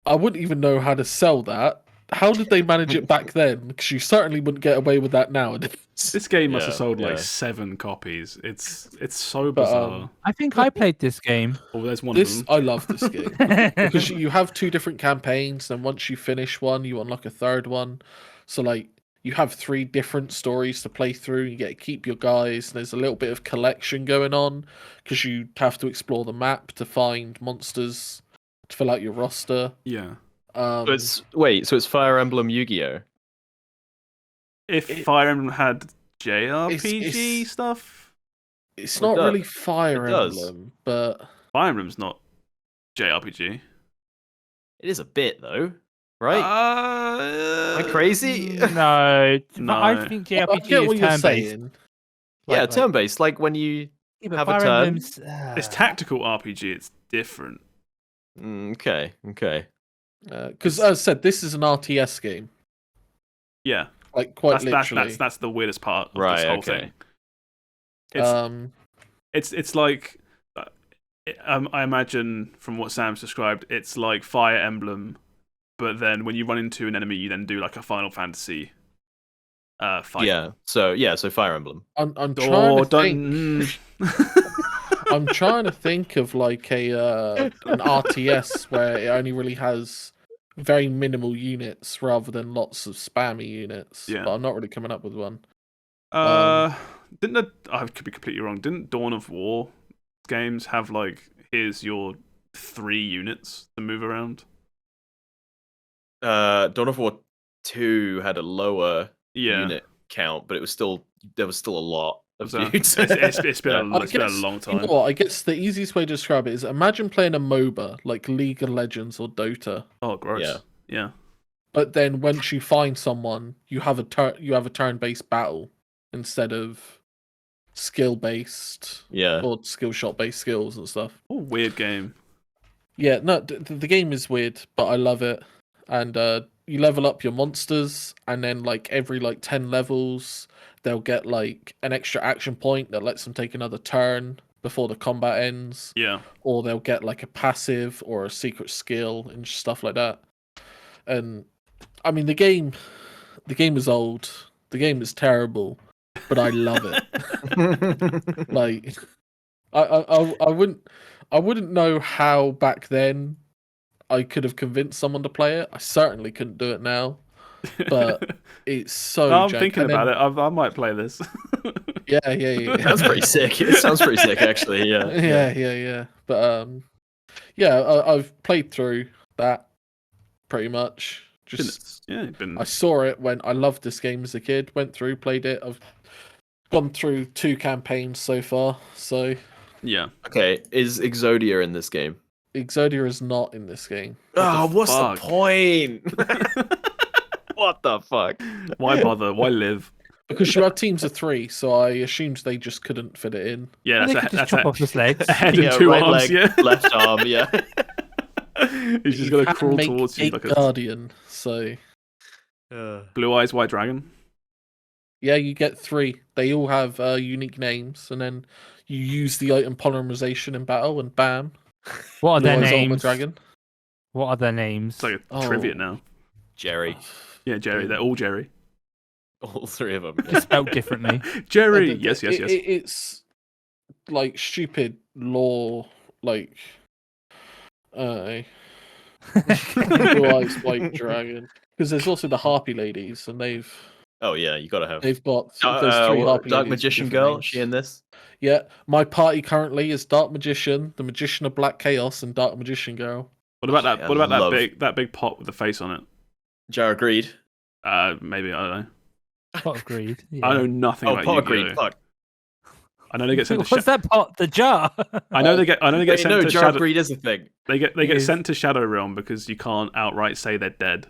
I wouldn't even know how to sell that. How did they manage it back then? Because you certainly wouldn't get away with that nowadays. This game must have sold like 7 copies. It's so bizarre. I think I played this game. Oh, there's one of them. I love this game. Because you have 2 different campaigns, and once you finish one, you unlock a third one. So like you have 3 different stories to play through. You get to keep your guys. And there's a little bit of collection going on because you have to explore the map to find monsters to fill out your roster. Yeah. So it's Fire Emblem Yu-Gi-Oh. If Fire Emblem had JRPG it's- stuff, It's Well, not it really does. Fire It does. Emblem, but Fire Emblem's not JRPG. It is a bit though, right? Am I crazy? No, No. but I think I JRPG get is what you're turn-based. saying. Yeah, turn-based, like when you Yeah, but have a Fire turn. Emblem's, It's tactical RPG. It's different. Okay. Because as I said, this is an RTS game. Yeah. Like quite literally. That's the weirdest part of Right, this whole okay. thing. It's like I imagine from what Sam's described, it's like Fire Emblem, but then when you run into an enemy, you then do like a Final Fantasy fight. Yeah. So Fire Emblem. I'm trying to think. don't. I'm trying to think of like an RTS where it only really has very minimal units rather than lots of spammy units. Yeah. But I'm not really coming up with one. I could be completely wrong. Didn't Dawn of War games have like here's your 3 units to move around? Dawn of War 2 had a lower Yeah. unit count, but there was still a lot of So dudes. it's been a Yeah. long You time. know what? I guess the easiest way to describe it is imagine playing a MOBA like League of Legends or Dota. Oh, gross. Yeah. Yeah. But then once you find someone, you have a turn-based battle instead of skill-based Yeah. or skill shot-based skills and stuff. Oh, weird game. Yeah, no, the game is weird, but I love it. And you level up your monsters, and then like every 10 levels, they'll get like an extra action point that lets them take another turn before the combat ends. Yeah. Or they'll get like a passive or a secret skill and stuff like that. And I mean, the game is old. The game is terrible, but I love it. Like, I wouldn't know how back then I could have convinced someone to play it. I certainly couldn't do it now, but it's so. I'm jank. thinking And about then- it. I might play this. Yeah. Sounds pretty sick. It sounds pretty sick, actually. Yeah. Yeah. But I've played through that pretty much. I saw it when I loved this game as a kid. Went through, played it. I've gone through 2 campaigns so far. So Yeah. Okay, is Exodia in this game? Exodia is not in this game. What's fuck? the point? What the fuck? Why bother? Why live? Because you have teams of 3, so I assumed they just couldn't fit it in. Yeah, they could just chop off his legs. a head and 2 right arms. leg, Yeah. left arm. Yeah. He's just You gonna can crawl make towards you a like a guardian. So blue eyes white dragon. yeah, you get 3. They all have unique names, and then you use the item polymerization in battle, and bam, What are their Blue Eyes Armor names? Dragon. What are their names? It's like a Oh. trivia now. Jerry. Yeah, Jerry. They're all Jerry. All 3 of them. Just spelled differently. Jerry. And Yes. It's like stupid lore, like Blue Eyes White Dragon. Because there's also the Harpy Ladies, and Oh yeah, you gotta have. they've got there's 3 Harpy Dark Ladies with Magician different Girl. names. She in this? Yeah, my party currently is Dark Magician, the Magician of Black Chaos, and Dark Magician Girl. What about that? Yeah, What about love- that big pot with the face on it? Jared Greed. Maybe I don't know. Pot of greed. I know Yeah. nothing Oh, about Pot of Yu-Gi-Oh. Greed. Fuck. I know they get sent to. What's that pot? The jar. I know they get Wait, sent no, to Jared Shadow. Greed is a thing. They get It is. sent to Shadow Realm because you can't outright say they're dead.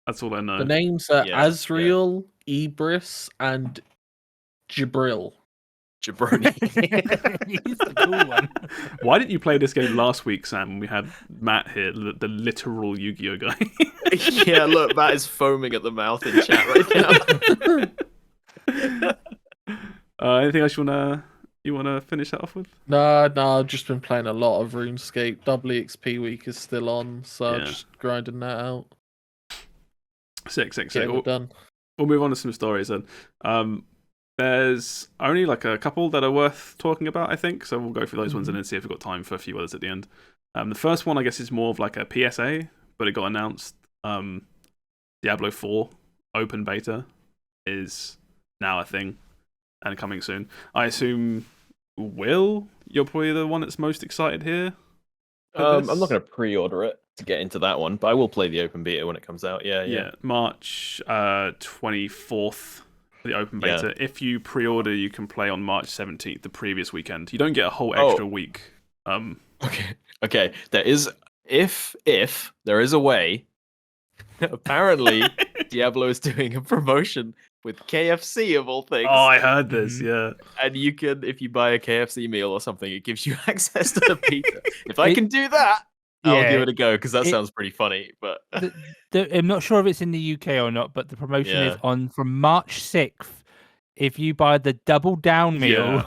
That's all I know. The names are Yeah, Azrael, Ibris, and Jibril. Jabroni. He's the cool one. Why didn't you play this game last week, Sam? When we had Matt here, the literal Yu-Gi-Oh guy. Yeah, look, Matt is foaming at the mouth in chat right now. Anything else you wanna finish that off with? No, I've just been playing a lot of RuneScape. WXP week is still on, so I'm Yeah. just grinding that out. Sick. Getting it done. We'll move on to some stories then. There's only like a couple that are worth talking about, I think. So we'll go through those ones and then see if we've got time for a few others at the end. The first one, I guess, is more of like a PSA, but it got announced. Diablo 4 open beta is now a thing and coming soon. I assume, Will, you're probably the one that's most excited here. I'm not going to pre-order it to get into that one, but I will play the open beta when it comes out. Yeah. March 24th. The open beta. If you pre-order, you can play on March 17th, the previous weekend. You don't get a whole extra week. Okay. There is if there is a way. Apparently, Diablo is doing a promotion with KFC of all things. Oh, I heard this. Yeah, and you can, if you buy a KFC meal or something, it gives you access to the beta. If I can do that, I'll give it a go because that sounds pretty funny. But I'm not sure if it's in the UK or not, but the promotion is on from March 6th. If you buy the double down meal,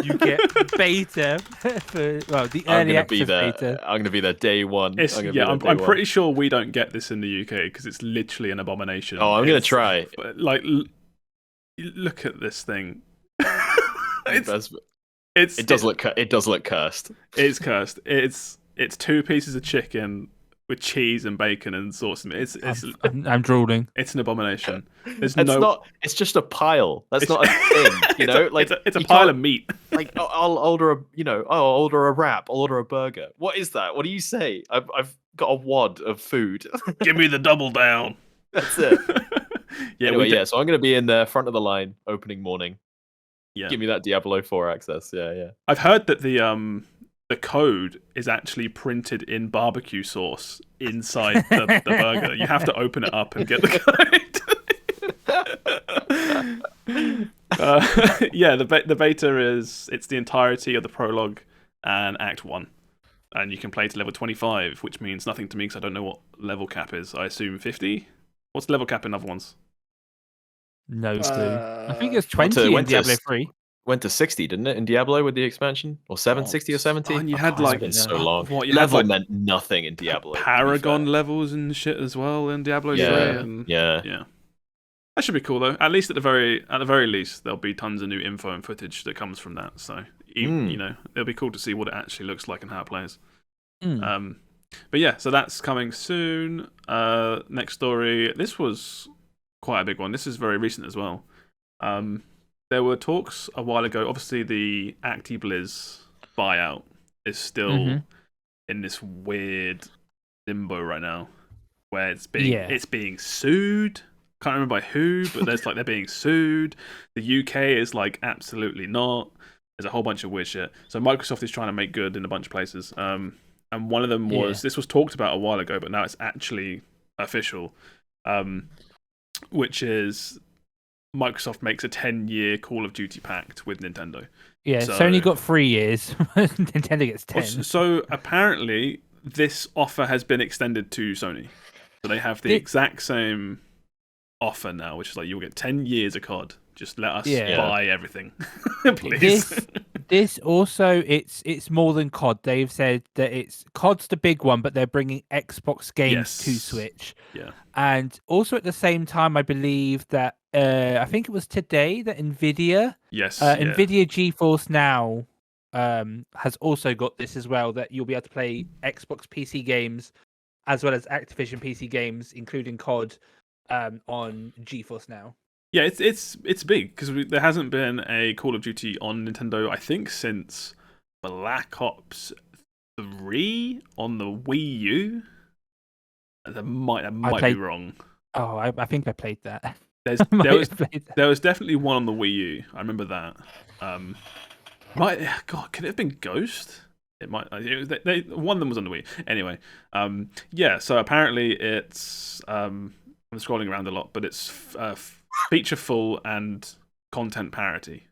you get beta for the early access beta. I'm going to be there day one. I'm pretty sure we don't get this in the UK because it's literally an abomination. Oh, I'm going to try. Like, look at this thing. It does look cursed. It's cursed. It's 2 pieces of chicken with cheese and bacon and sauce. I'm drooling. It's an abomination. It's just a pile. That's not a thing. You know, it's a pile of meat. Like I'll order I'll order a wrap. I'll order a burger. What is that? What do you say? I've got a wad of food. Give me the double down. That's it. So I'm going to be in the front of the line opening morning. Yeah. Give me that Diablo 4 access. Yeah. I've heard that the code is actually printed in barbecue sauce inside the burger. You have to open it up and get the code. The beta it's the entirety of the prologue and Act 1. And you can play to level 25, which means nothing to me because I don't know what level cap is. I assume 50? What's the level cap in other ones? No clue. I think it's 20 in Diablo 3. Went to 60, didn't it, in Diablo with the expansion? Or 60 or 70? And you had so long. Level meant nothing in Diablo. Paragon levels and shit as well in Diablo 3. Yeah. That should be cool though. At least at the very least, there'll be tons of new info and footage that comes from that. So it'll be cool to see what it actually looks like and how it plays. But yeah, so that's coming soon. Next story. This was quite a big one. This is very recent as well. There were talks a while ago. Obviously, the ActiBliz buyout is still in this weird limbo right now, where it's being sued. Can't remember by who, but they're being sued. The UK is like absolutely not. There's a whole bunch of weird shit. So Microsoft is trying to make good in a bunch of places. And one of them was this was talked about a while ago, but now it's actually official. Which is Microsoft makes a 10-year Call of Duty pact with Nintendo. Yeah, Sony got 3 years. Nintendo gets 10. So apparently, this offer has been extended to Sony. So they have the exact same offer now, which is like, you'll get 10 years of COD. Just let us buy everything, please. This also, it's more than COD. They've said that COD's the big one, but they're bringing Xbox games to Switch. Yeah. And also at the same time, I believe that I think it was today that Nvidia, Nvidia GeForce Now, has also got this as well. That you'll be able to play Xbox PC games as well as Activision PC games, including COD, on GeForce Now. Yeah, it's big because there hasn't been a Call of Duty on Nintendo, I think, since Black Ops 3 on the Wii U. That might be wrong. Oh, I think I played that. There was definitely one on the Wii U. I remember that. Could it have been Ghost? It might. One of them was on the Wii. Anyway, so apparently it's. I'm scrolling around a lot, but it's feature full and content parity.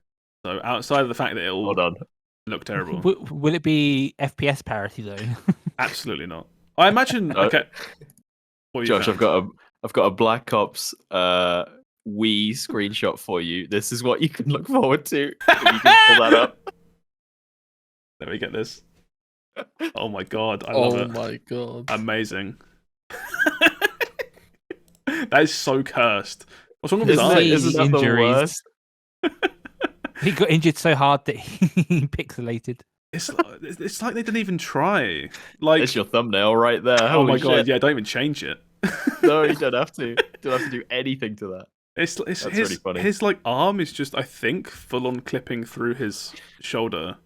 So outside of the fact that it'll look terrible, will it be FPS parity though? Absolutely not. I imagine. Okay, Josh, I've got a Black Ops Wii screenshot for you. This is what you can look forward to if you can pull that up. Let me get this. Oh my god! I love it. Oh my god! Amazing. That is so cursed. What's wrong with his eyes? Isn't that the worst? He got injured so hard that he pixelated. It's like they didn't even try. Like, it's your thumbnail right there. Oh my god! Shit. Yeah, don't even change it. No, you don't have to. You don't have to do anything to that. That's really funny. His arm is just, I think, full on clipping through his shoulder.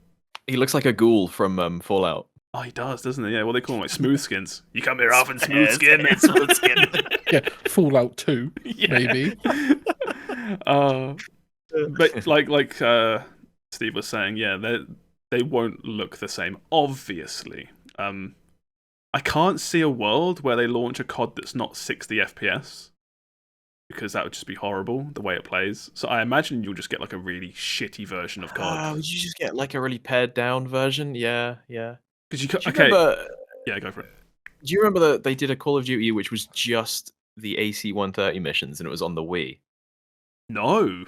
He looks like a ghoul from Fallout. Oh, he does, doesn't he? Yeah, what they call them, like smooth skins. You come here often, smooth skin. Smooth skin. Yeah, Fallout 2, Yeah. maybe. But like Steve was saying, yeah, they won't look the same, obviously. I can't see a world where they launch a COD that's not 60 FPS, because that would just be horrible the way it plays. So I imagine you'll just get like a really shitty version of COD. Would you just get like a really pared down version? Yeah. Because you Do you okay, remember? yeah, go for it. Do you remember that they did a Call of Duty which was just the AC-130 missions and it was on the Wii? No,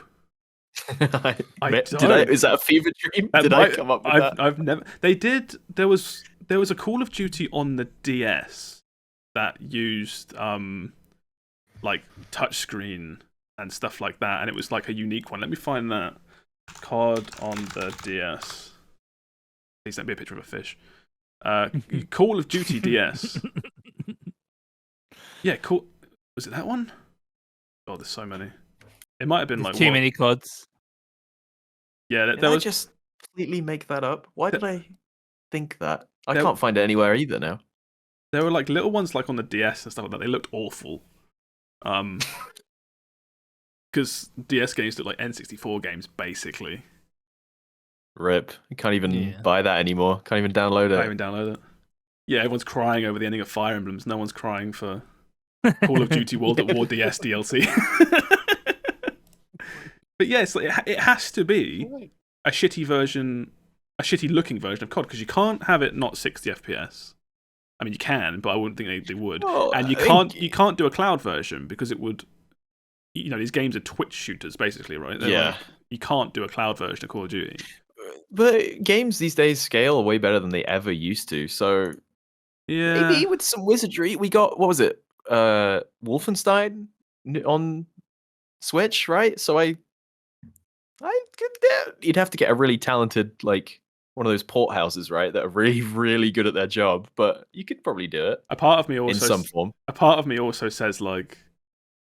I Is that a fever dream? Did I come up with that? I've never. They did. There was a Call of Duty on the DS that used like touchscreen and stuff like that, and it was like a unique one. Let me find that. COD on the DS. Please don't be a picture of a fish. Call of Duty DS. Yeah, cool. Was it that one? Oh, there's so many. It might have been like too many CODs. Yeah, Did there I was just completely make that up? Why did I think that? I There- can't find it anywhere either now. there were like little ones like on the DS and stuff like that. They looked awful. Because DS games look like N64 games basically. Rip. I can't even Yeah. buy that anymore. Can't even download I it. even download it. Yeah, everyone's crying over the ending of Fire Emblems. No one's crying for Call of Duty World at War DS DLC. But yeah, it has to be a shitty version, a shitty looking version of COD, because you can't have it not 60 FPS. I mean, you can, but I wouldn't think they would. Well, And you can't do a cloud version because it would. You know, these games are Twitch shooters, basically, right? They're Yeah. like, you can't do a cloud version of Call of Duty. But games these days scale way better than they ever used to. So Yeah. maybe with some wizardry, we got, what was it? Wolfenstein on Switch, right? So I could, you'd have to get a really talented, like, one of those port houses, right? That are really, really good at their job. But you could probably do it A part of me in also some form. A part of me also says like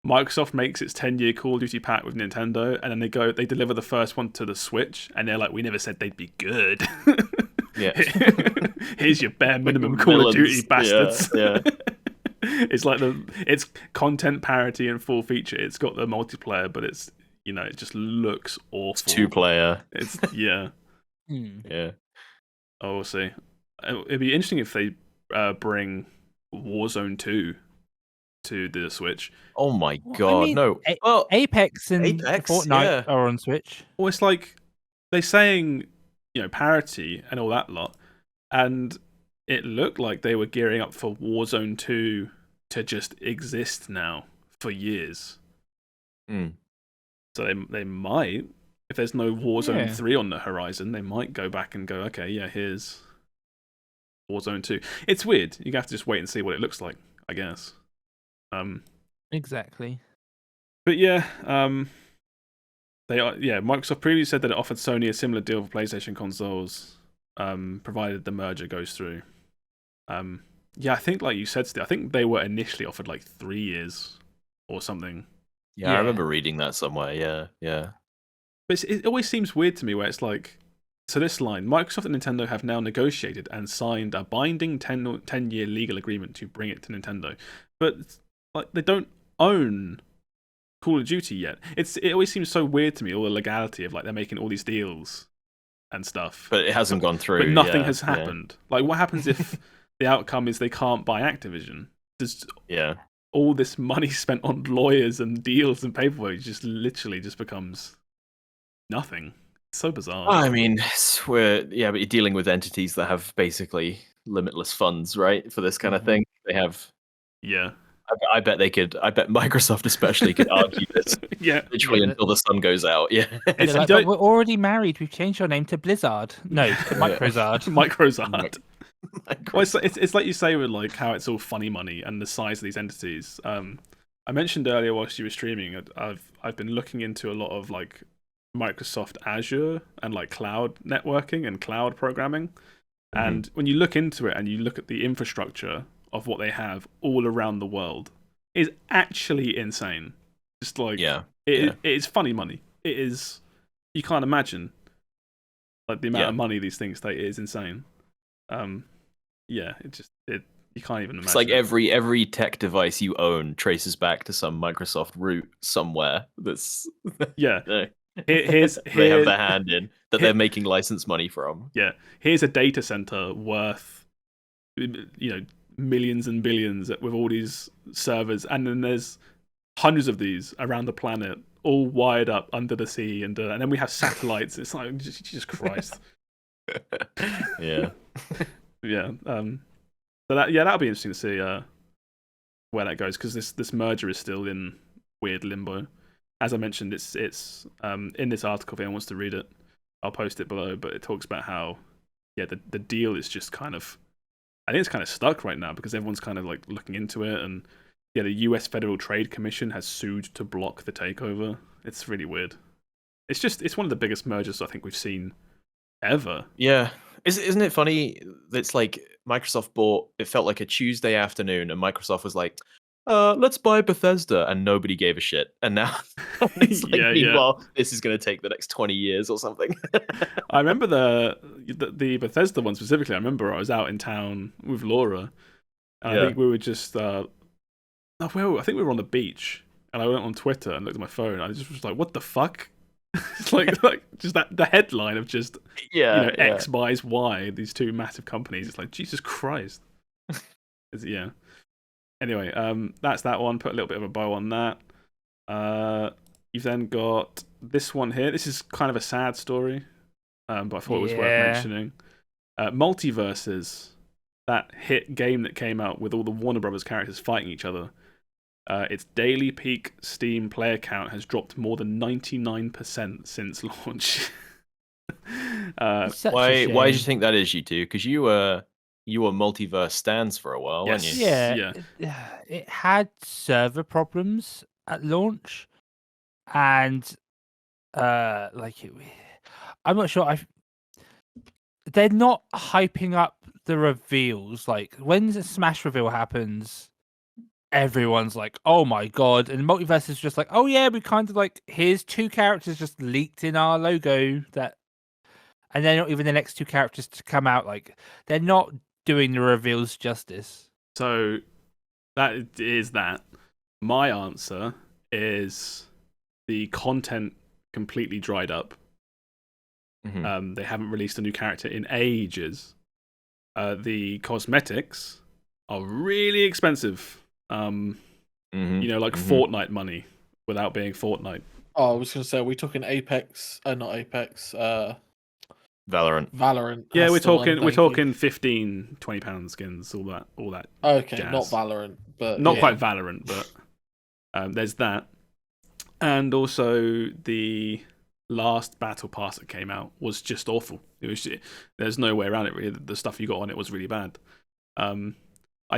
Microsoft makes its 10-year Call of Duty pack with Nintendo, and then they deliver the first one to the Switch, and they're like, we never said they'd be good. Yeah. Here's your bare minimum Call of Duty bastards. Yeah. It's like it's content parity and full feature. It's got the multiplayer, but it's it just looks awful. It's 2-player. It's yeah. Yeah. Oh, we'll see. It'd be interesting if they bring Warzone 2 to the Switch. Oh my Well, I god, mean, no. Well, Apex and Apex, Fortnite yeah. are on Switch. Well, it's like they're saying, parity and all that lot, and it looked like they were gearing up for Warzone 2 to just exist now for years. So they might, if there's no Warzone 3 on the horizon, they might go back and go, okay, yeah, here's Warzone 2. It's weird. You have to just wait and see what it looks like, I guess. Exactly. But yeah, Microsoft previously said that it offered Sony a similar deal for PlayStation consoles, provided the merger goes through. Yeah, I think like you said, Steve, I think they were initially offered like 3 years or something. Yeah, I remember reading that somewhere. Yeah. But it always seems weird to me where it's like, so this line, Microsoft and Nintendo have now negotiated and signed a binding 10-year legal agreement to bring it to Nintendo. But like they don't own Call of Duty yet. It always seems so weird to me, all the legality of like they're making all these deals and stuff. But it hasn't gone through. But nothing has happened. Like what happens if the outcome is they can't buy Activision? Does all this money spent on lawyers and deals and paperwork just literally just becomes nothing? It's so bizarre. I mean, but you're dealing with entities that have basically limitless funds, right? For this kind of thing. They have. Yeah. I bet they could. I bet Microsoft especially could argue this. Literally until the sun goes out. Yeah. It's like, but we're already married. We've changed our name to Blizzard. No, to Microzard. Microzard. Well, it's like you say with like how it's all funny money and the size of these entities. I mentioned earlier whilst you were streaming, I've been looking into a lot of like Microsoft Azure and like cloud networking and cloud programming. And when you look into it and you look at the infrastructure of what they have all around the world, is actually insane. Just like it is funny money. It is, you can't imagine like the amount of money these things take. It is insane. yeah, you can't even imagine. It's like it. every tech device you own traces back to some Microsoft root somewhere. That's Yeah. they Here's have their hand in that they're making license money from. Yeah, here's a data center worth, millions and billions with all these servers, and then there's hundreds of these around the planet, all wired up under the sea, and then we have satellites. It's like Jesus Christ. Yeah. Yeah. So that'll be interesting to see where that goes, because this merger is still in weird limbo. As I mentioned, it's in this article. If anyone wants to read it, I'll post it below. But it talks about how the deal is just kind of, I think it's kind of stuck right now because everyone's kind of like looking into it, and the U.S. Federal Trade Commission has sued to block the takeover. It's really weird. It's one of the biggest mergers I think we've seen ever. Yeah. Isn't it funny? It's like Microsoft bought, it felt like a Tuesday afternoon, and Microsoft was like, let's buy Bethesda, and nobody gave a shit. And now it's like, meanwhile, this is going to take the next 20 years or something. I remember the Bethesda one specifically. I remember I was out in town with Laura, and I think we were just, I think we were on the beach, and I went on Twitter and looked at my phone, and I just was like, what the fuck? It's like just the headline of just X buys Y, these two massive companies. It's like, Jesus Christ. Yeah. Anyway, that's that one. Put a little bit of a bow on that. You've then got this one here. This is kind of a sad story, but I thought it was worth mentioning. Multiversus, that hit game that came out with all the Warner Brothers characters fighting each other. Its daily peak Steam player count has dropped more than 99% since launch. Why do you think that is, you two? Because you were Multiverse stands for a while, weren't you? Yeah. It had server problems at launch, and I'm not sure. They're not hyping up the reveals. Like when the Smash reveal happens, everyone's like, "Oh my god!" And Multiverse is just like, "Oh yeah, we kind of like here's two characters just leaked in our logo that." And they're not even the next two characters to come out. Like they're not doing the reveals justice. So that is that. My answer is the content completely dried up. Mm-hmm. They haven't released a new character in ages. The cosmetics are really expensive. Fortnite money without being Fortnite. Oh, I was going to say, are we talking Apex? Not Apex. Valorant. Yeah, we're talking £15, £20 skins, all that. Okay, jazz. Not Valorant, but not quite Valorant, but there's that, and also the last battle pass that came out was just awful. There's no way around it. Really, the stuff you got on it was really bad. I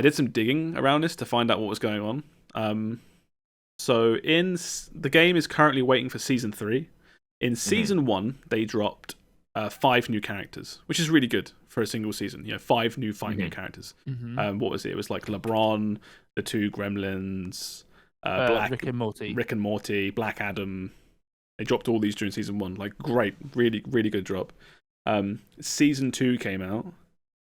did some digging around this to find out what was going on. So the game is currently waiting for season 3. In season 1, they dropped 5 new characters, which is really good for a single season. 5 new fighting characters. What was it? It was like LeBron, the 2 Gremlins, Rick and Morty, Black Adam. They dropped all these during season 1. Like, great, really, really good drop. Season 2 came out.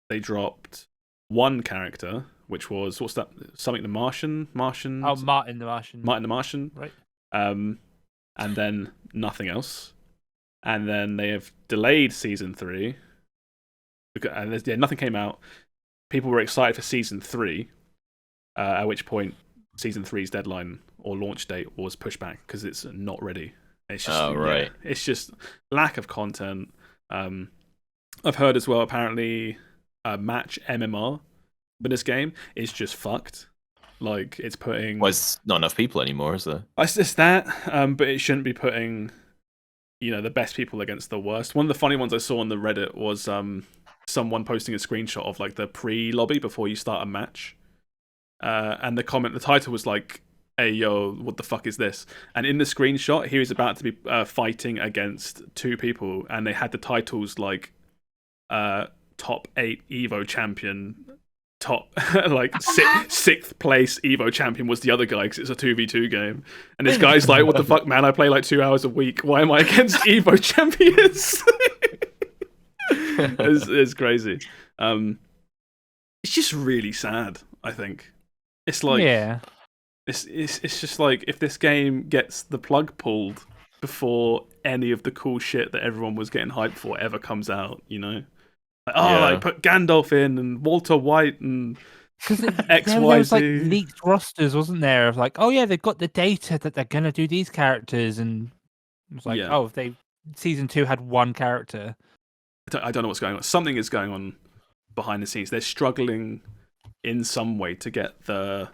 They dropped 1 character, which was what's that? Something the Martian. Oh, Martin the Martian. Martin the Martian. Right. And then nothing else. And then they have delayed season 3, and nothing came out. People were excited for season 3, at which point season 3's deadline or launch date was pushed back because it's not ready. It's just it's just lack of content. I've heard as well, apparently, match MMR for this game is just fucked. Like, it's putting... Well, it's not enough people anymore, is there? It's just that, but it shouldn't be putting... the best people against the worst. One of the funny ones I saw on the Reddit was someone posting a screenshot of like the pre-lobby before you start a match. And the title was like, "Hey yo, what the fuck is this?" And in the screenshot, he was about to be fighting against 2 people, and they had the titles like top 8 Evo champion, top like 6th place Evo champion was the other guy because it's a 2v2 game. And this guy's like, "What the fuck, man? I play like 2 hours a week. Why am I against Evo champions?" It's crazy. it's just really sad. I think it's like it's just like if this game gets the plug pulled before any of the cool shit that everyone was getting hyped for ever comes out, you know? Like, like put Gandalf in and Walter White and There was like leaked rosters, wasn't there? Of like, oh yeah, they've got the data that they're gonna do these characters, and it was like, oh, if season 2 had one character. I don't know what's going on. Something is going on behind the scenes. They're struggling in some way to get the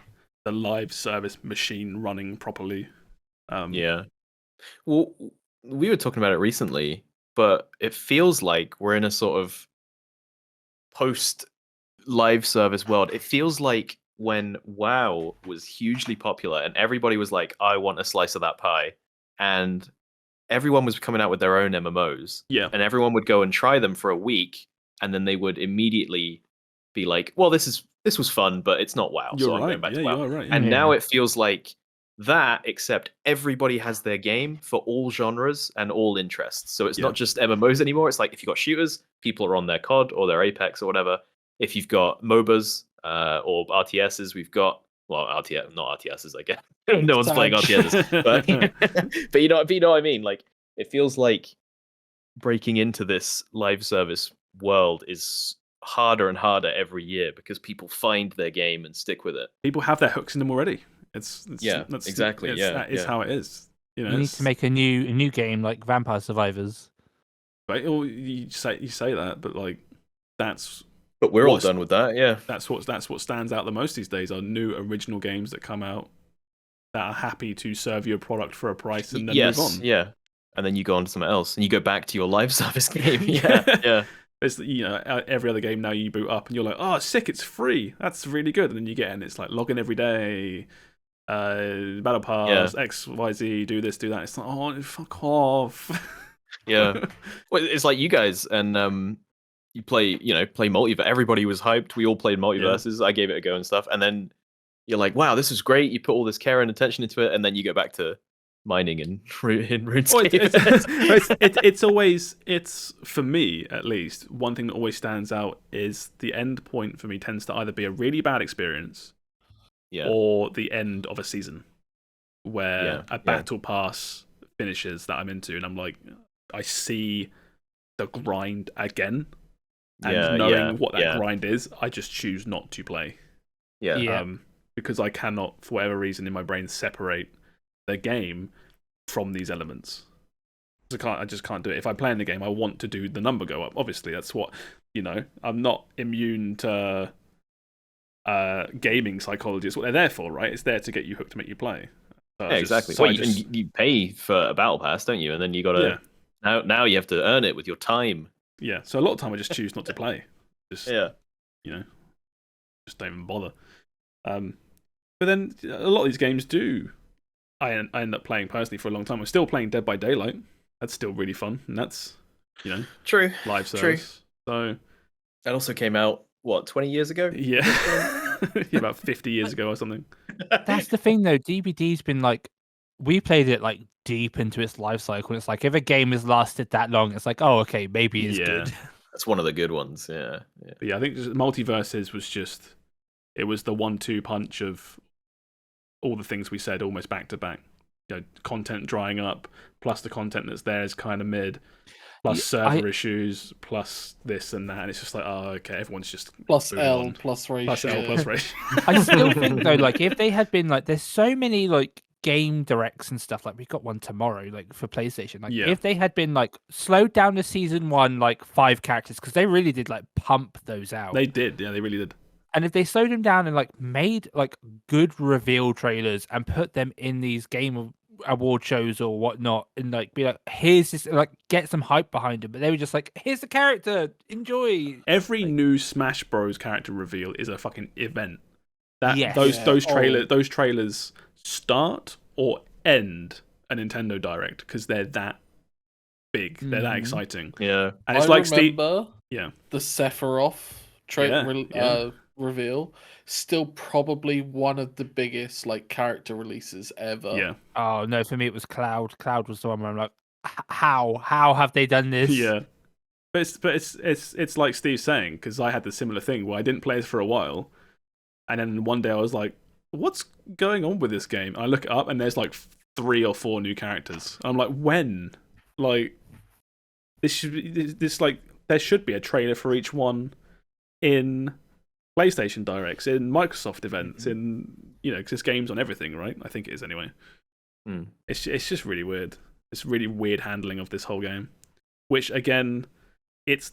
live service machine running properly. Well, we were talking about it recently, but it feels like we're in a sort of post live service world. It feels like when WoW was hugely popular and everybody was like, I want a slice of that pie, and everyone was coming out with their own MMOs. Yeah. And everyone would go and try them for a week, and then they would immediately be like, well, this was fun, but it's not WoW. You're so I'm right. going back to WoW. You are right. And now it feels like that, except everybody has their game for all genres and all interests. So it's not just MMOs anymore. It's like if you've got shooters, people are on their COD or their Apex or whatever. If you've got MOBAs or RTSs, we've got not RTSs, I guess. No one's playing RTSs, but you know what I mean. Like it feels like breaking into this live service world is harder and harder every year because people find their game and stick with it. People have their hooks in them already. Exactly. That is how it is. You know, you need to make a new game like Vampire Survivors. Right? Or you say that, but like that's. But we're all done with that. Yeah. That's what stands out the most these days are new original games that come out that are happy to serve you a product for a price and then move on. Yeah. And then you go on to something else and you go back to your live service game. Yeah. It's, every other game now you boot up and you're like, oh, sick, it's free. That's really good. And then you get in, it's like log in every day, battle pass, XYZ, do this, do that. It's like, oh, fuck off. Yeah. Well, it's like you guys and you play Multiverse. Everybody was hyped. We all played Multiverses. I gave it a go and stuff. And then you're like, wow, this is great. You put all this care and attention into it. And then you go back to mining in RuneScape. It's for me at least, one thing that always stands out is the end point for me tends to either be a really bad experience or the end of a season where a battle pass finishes that I'm into and I'm like, I see the grind again and knowing what that grind is, I just choose not to play. Because I cannot, for whatever reason in my brain, separate the game from these elements. I just can't do it. If I play in the game, I want to do the number go up. Obviously, that's what, I'm not immune to gaming psychology. It's what they're there for, right? It's there to get you hooked to make you play. Exactly. You pay for a battle pass, don't you? And then you got to now you have to earn it with your time. Yeah. So a lot of time I just choose not to play. Just just don't even bother. But then a lot of these games do. I end up playing personally for a long time. I'm still playing Dead by Daylight. That's still really fun, and that's true live service. So that also came out 20 years ago? Yeah, about 50 years ago or something. That's the thing though. DBD's been like, we played it like deep into its life cycle. It's like if a game has lasted that long, it's like, oh, okay, maybe it's good. That's one of the good ones. Yeah. But I think Multiversus was just. It was the 1-2 punch of all the things we said almost back to back. Content drying up, plus the content that's there is kind of mid, plus server issues, plus this and that. And it's just like, oh, okay, everyone's just plus L, plus ratio. Plus L, plus ratio. I still think though, like if they had been like, there's so many like game directs and stuff. Like we've got one tomorrow, like for PlayStation. Like if they had been like slowed down to season 1, like 5 characters, because they really did like pump those out. They did, they really did. And if they slowed them down and like made like good reveal trailers and put them in these game award shows or whatnot, and like be like, here's this, like get some hype behind them, but they were just like, here's the character, enjoy. Every new Smash Bros character reveal is a fucking event. Those trailers start or end a Nintendo Direct because they're that big, they're that exciting. Yeah, and it's remember the Sephiroth reveal, still probably one of the biggest like character releases ever. Yeah. Oh no, for me it was Cloud. Cloud was the one where I'm like, how have they done this? Yeah. It's like Steve's saying, because I had the similar thing where I didn't play it for a while, and then one day I was like, "What's going on with this game?" I look it up, and there's like 3 or 4 new characters. I'm like, when? Like, there should be a trailer for each one in PlayStation Directs, in Microsoft events, in because this game's on everything, right? I think it is anyway. It's just really weird. It's really weird handling of this whole game, which again, it's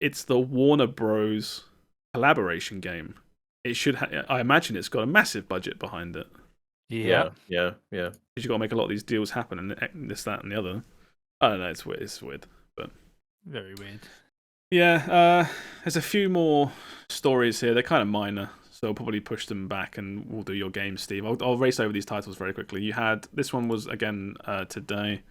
the Warner Bros. Collaboration game. It should. I imagine it's got a massive budget behind it. Yeah. Because you've got to make a lot of these deals happen, and this, that, and the other. I don't know. It's weird. It's weird, but very weird. Yeah. There's a few more stories here. They're kind of minor, so I'll probably push them back, and we'll do your game, Steve. I'll race over these titles very quickly. You had this one was again today.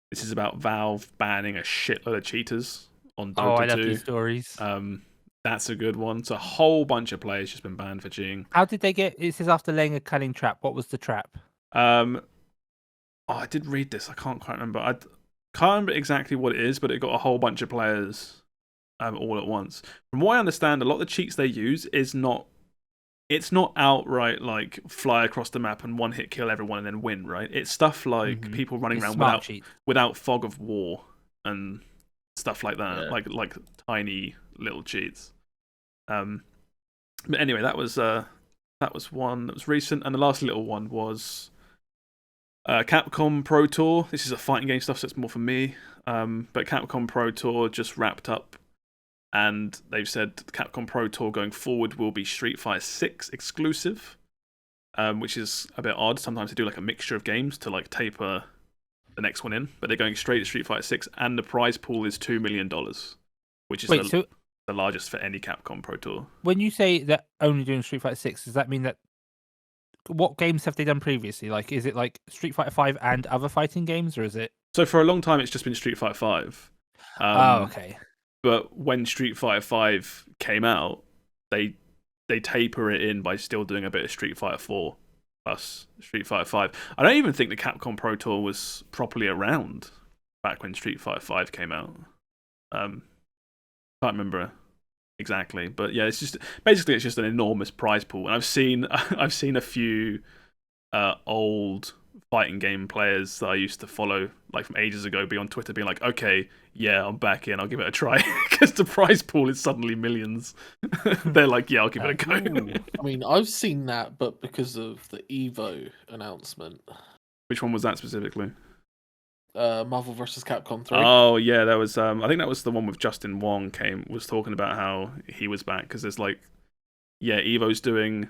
This is about Valve banning a shitload of cheaters on Dota 2. Oh, I love these stories. That's a good one. So a whole bunch of players just been banned for cheating. How did they get? It says after laying a cunning trap. What was the trap? I did read this. I can't quite remember. I can't remember exactly what it is, but it got a whole bunch of players all at once. From what I understand, a lot of the cheats they use is not. It's not outright like fly across the map and one hit kill everyone and then win, right? It's stuff like people running around without fog of war and stuff like that, like tiny little cheats. But anyway, that was one that was recent, and the last little one was Capcom Pro Tour. This is a fighting game stuff, so it's more for me. But Capcom Pro Tour just wrapped up, and they've said Capcom Pro Tour going forward will be Street Fighter 6 exclusive, which is a bit odd. Sometimes they do like a mixture of games to like taper the next one in, but they're going straight to Street Fighter 6, and the prize pool is $2 million, which is the largest for any Capcom Pro Tour. When you say that only doing Street Fighter 6, does that mean that what games have they done previously? Like, is it like Street Fighter 5 and other fighting games, or is it? So for a long time, it's just been Street Fighter 5. Okay. But when Street Fighter 5 came out, they taper it in by still doing a bit of Street Fighter 4 plus Street Fighter 5. I don't even think the Capcom Pro Tour was properly around back when Street Fighter 5 came out. Can't remember exactly, but yeah, it's just an enormous prize pool, and I've seen a few old fighting game players that I used to follow like from ages ago be on Twitter being like, okay, yeah, I'm back in, I'll give it a try, because the prize pool is suddenly millions. They're like, yeah, I'll give it a go. I mean, I've seen that, but because of the Evo announcement. Which one was that specifically? Marvel vs. Capcom 3. Oh yeah, that was I think that was the one with Justin Wong was talking about how he was back, because there's like, yeah, Evo's doing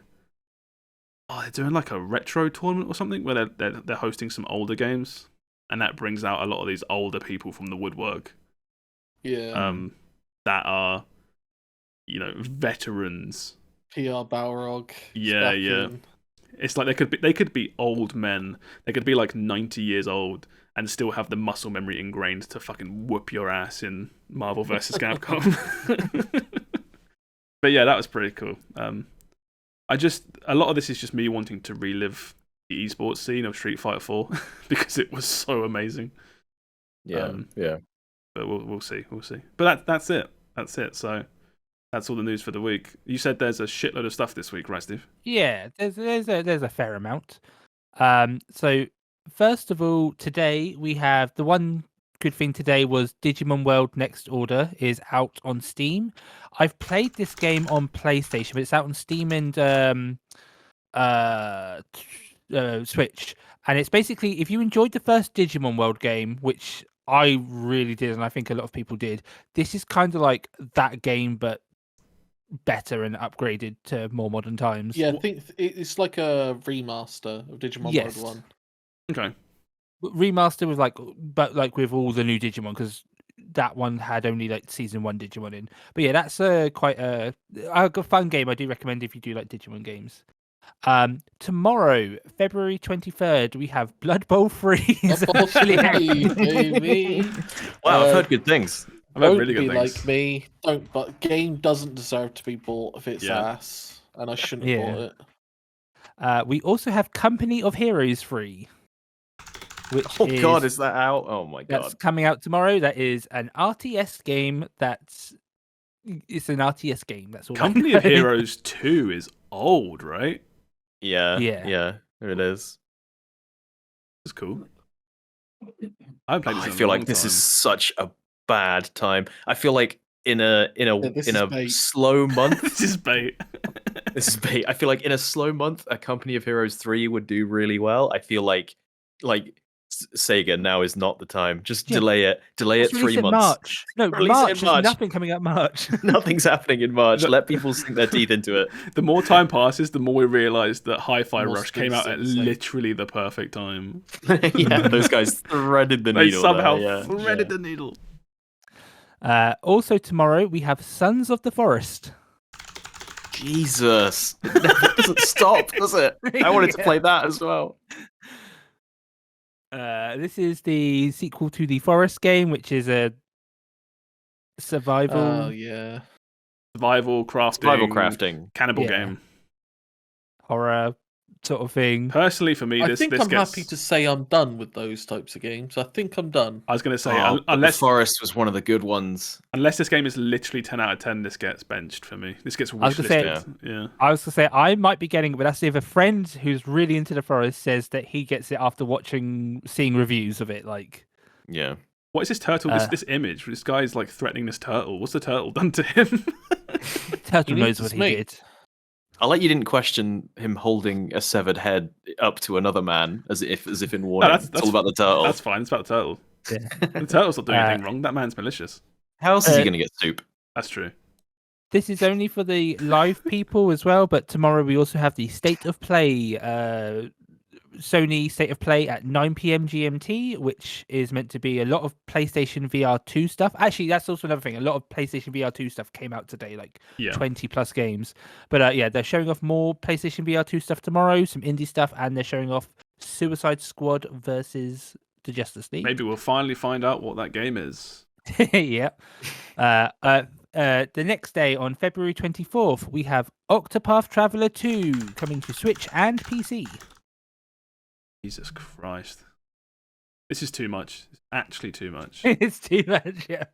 they're doing like a retro tournament or something where they're hosting some older games, and that brings out a lot of these older people from the woodwork. Yeah. That are, veterans. PR Balrog. Yeah, yeah. It's like they could be old men. They could be like 90 years old and still have the muscle memory ingrained to fucking whoop your ass in Marvel vs. Capcom. But yeah, that was pretty cool. A lot of this is just me wanting to relive the esports scene of Street Fighter 4 because it was so amazing. Yeah, yeah. But we'll see. But that's it. So that's all the news for the week. You said there's a shitload of stuff this week, right, Steve? Yeah, there's a fair amount. So first of all, today we have the one good thing today was Digimon World Next Order is out on Steam. I've played this game on PlayStation, but it's out on Steam and Switch. And it's basically, if you enjoyed the first Digimon World game, which I really did, and I think a lot of people did, this is kind of like that game, but better and upgraded to more modern times. Yeah, I think it's like a remaster of Digimon World 1. Okay. Remaster with with all the new Digimon, because that one had only like season 1 Digimon in. But yeah, that's quite a fun game. I do recommend if you do like Digimon games. Tomorrow, February 23rd, we have Blood Bowl 3 is officially baby. Wow, I've heard good things. I've heard really good things. Like me. But game doesn't deserve to be bought if it's ass, and I shouldn't have bought it. We also have Company of Heroes 3. which Oh God, is that out? Oh my God. that's coming out tomorrow. That is an RTS game. It's an RTS game. That's all. Company of Heroes 2 is old, right? Yeah. Yeah. Yeah. It is. It's cool. I haven't played this I in a feel long like this time. is such a bad time. I feel like in a this is bait. slow month. This is bait. This is bait. I feel like in a slow month, a Company of Heroes 3 would do really well. I feel like Sega, now is not the time. Just Yeah. delay it. Delay Let's it release 3 it months. March. No, Release it in March. There's March. nothing coming up March. Nothing's happening in March. No. Let people sink their teeth into it. The more time passes, the more we realise that Hi-Fi More Rush came out at things are the same. literally the perfect time. Yeah, those guys threaded the They needle. somehow there, yeah. threaded the needle. Also tomorrow we have Sons of the Forest. Jesus, it never doesn't stop, does it? I wanted to Yeah. play that as well. This is the sequel to the Forest game, which is a survival. Oh yeah. Survival Crafting. cannibal Yeah. game. Horror sort of thing. Personally, for me, I this think this I'm gets. happy to say I'm done with those types of games. I think I'm done. I was going to say, But unless the Forest was one of the good ones. this game is literally 10 out of 10, this gets benched for me. This gets I was gonna say- wishlisted. Yeah. I was gonna say I might be getting it, but that's if a friend who's really into the Forest says that he gets it after seeing reviews of it. Like, Yeah. What is this turtle? This image? This guy's like threatening this turtle. What's the turtle done to him? Turtle He knows needs what to he mate. did. I like you didn't question him holding a severed head up to another man as if in warning. that's- It's all about the turtle. That's fine. It's about the turtle. Yeah. The turtle's not doing Uh, anything wrong. That man's malicious. How else is he going to get soup? That's true. This is only for the live people as well, but tomorrow we also have the State of Play, Sony State of Play at 9 p.m. GMT, which is meant to be a lot of PlayStation VR 2 stuff. Actually, that's also another thing. A lot of PlayStation VR 2 stuff came out today, like Yeah. 20 plus games. But yeah, they're showing off more PlayStation VR 2 stuff tomorrow, some indie stuff, and they're showing off Suicide Squad versus the Justice League. Maybe we'll finally find out what that game is. Yeah. The next day, on February 24th, we have Octopath Traveler 2 coming to Switch and PC. Jesus Christ. This is too much. It's actually too much. It's too much, yeah.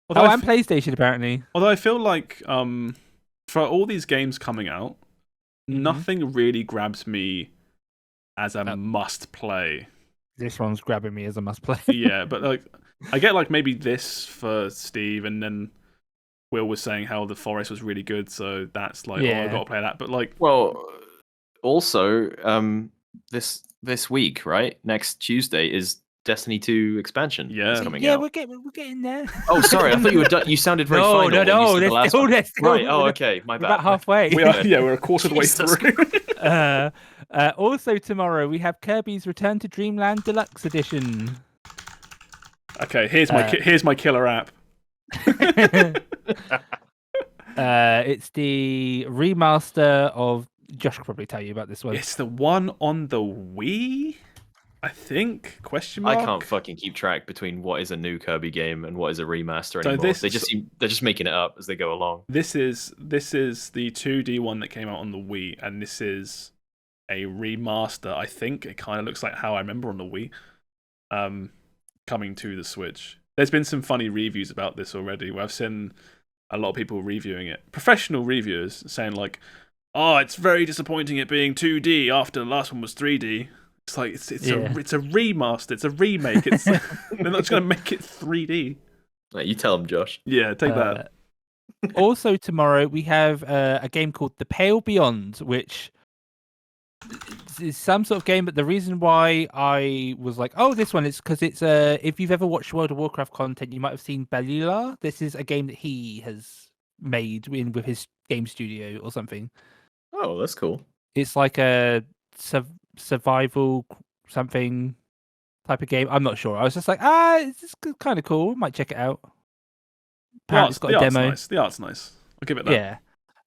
Although and PlayStation, apparently. Although I feel like for all these games coming out, nothing really grabs me as a must play. This one's grabbing me as a must play. Yeah, but like I get like maybe this for Steve, and then Will was saying how the Forest was really good, so that's like, oh, I gotta play that. But like, Well, also, this week, right? Next Tuesday is Destiny 2 expansion. Yeah. is coming Yeah, out. we're getting there. Oh, sorry, I thought you were done. You sounded very final. when you said the last one. there's still Right. Oh, okay. My we're bad. about halfway. we're a quarter of the way Jesus through. Also tomorrow we have Kirby's Return to Dreamland Deluxe Edition. Okay, here's my killer app. It's the remaster of. Josh could probably tell you about this one. It's the one on the Wii, I think. Question mark. I can't fucking keep track between what is a new Kirby game and what is a remaster So anymore. They're just making it up as they go along. This is the 2D one that came out on the Wii, and this is a remaster. I think it kind of looks like how I remember on the Wii, coming to the Switch. There's been some funny reviews about this already, where I've seen a lot of people reviewing it. Professional reviewers saying like, "Oh, it's very disappointing it being 2D after the last one was 3D." It's like it's a remaster, it's a remake. They're not just gonna make it 3D. Like, you tell them, Josh. Yeah, take that. Also tomorrow we have a game called The Pale Beyond, which is some sort of game. But the reason why I was like, "Oh, this one," is because it's if you've ever watched World of Warcraft content, you might have seen Bellular. This is a game that he has made with his game studio or something. Oh, that's cool. It's like a survival something type of game. I'm not sure. I was just like, it's kind of cool. Might check it out. Apparently it's got a demo. Nice. The art's nice. I'll give it that.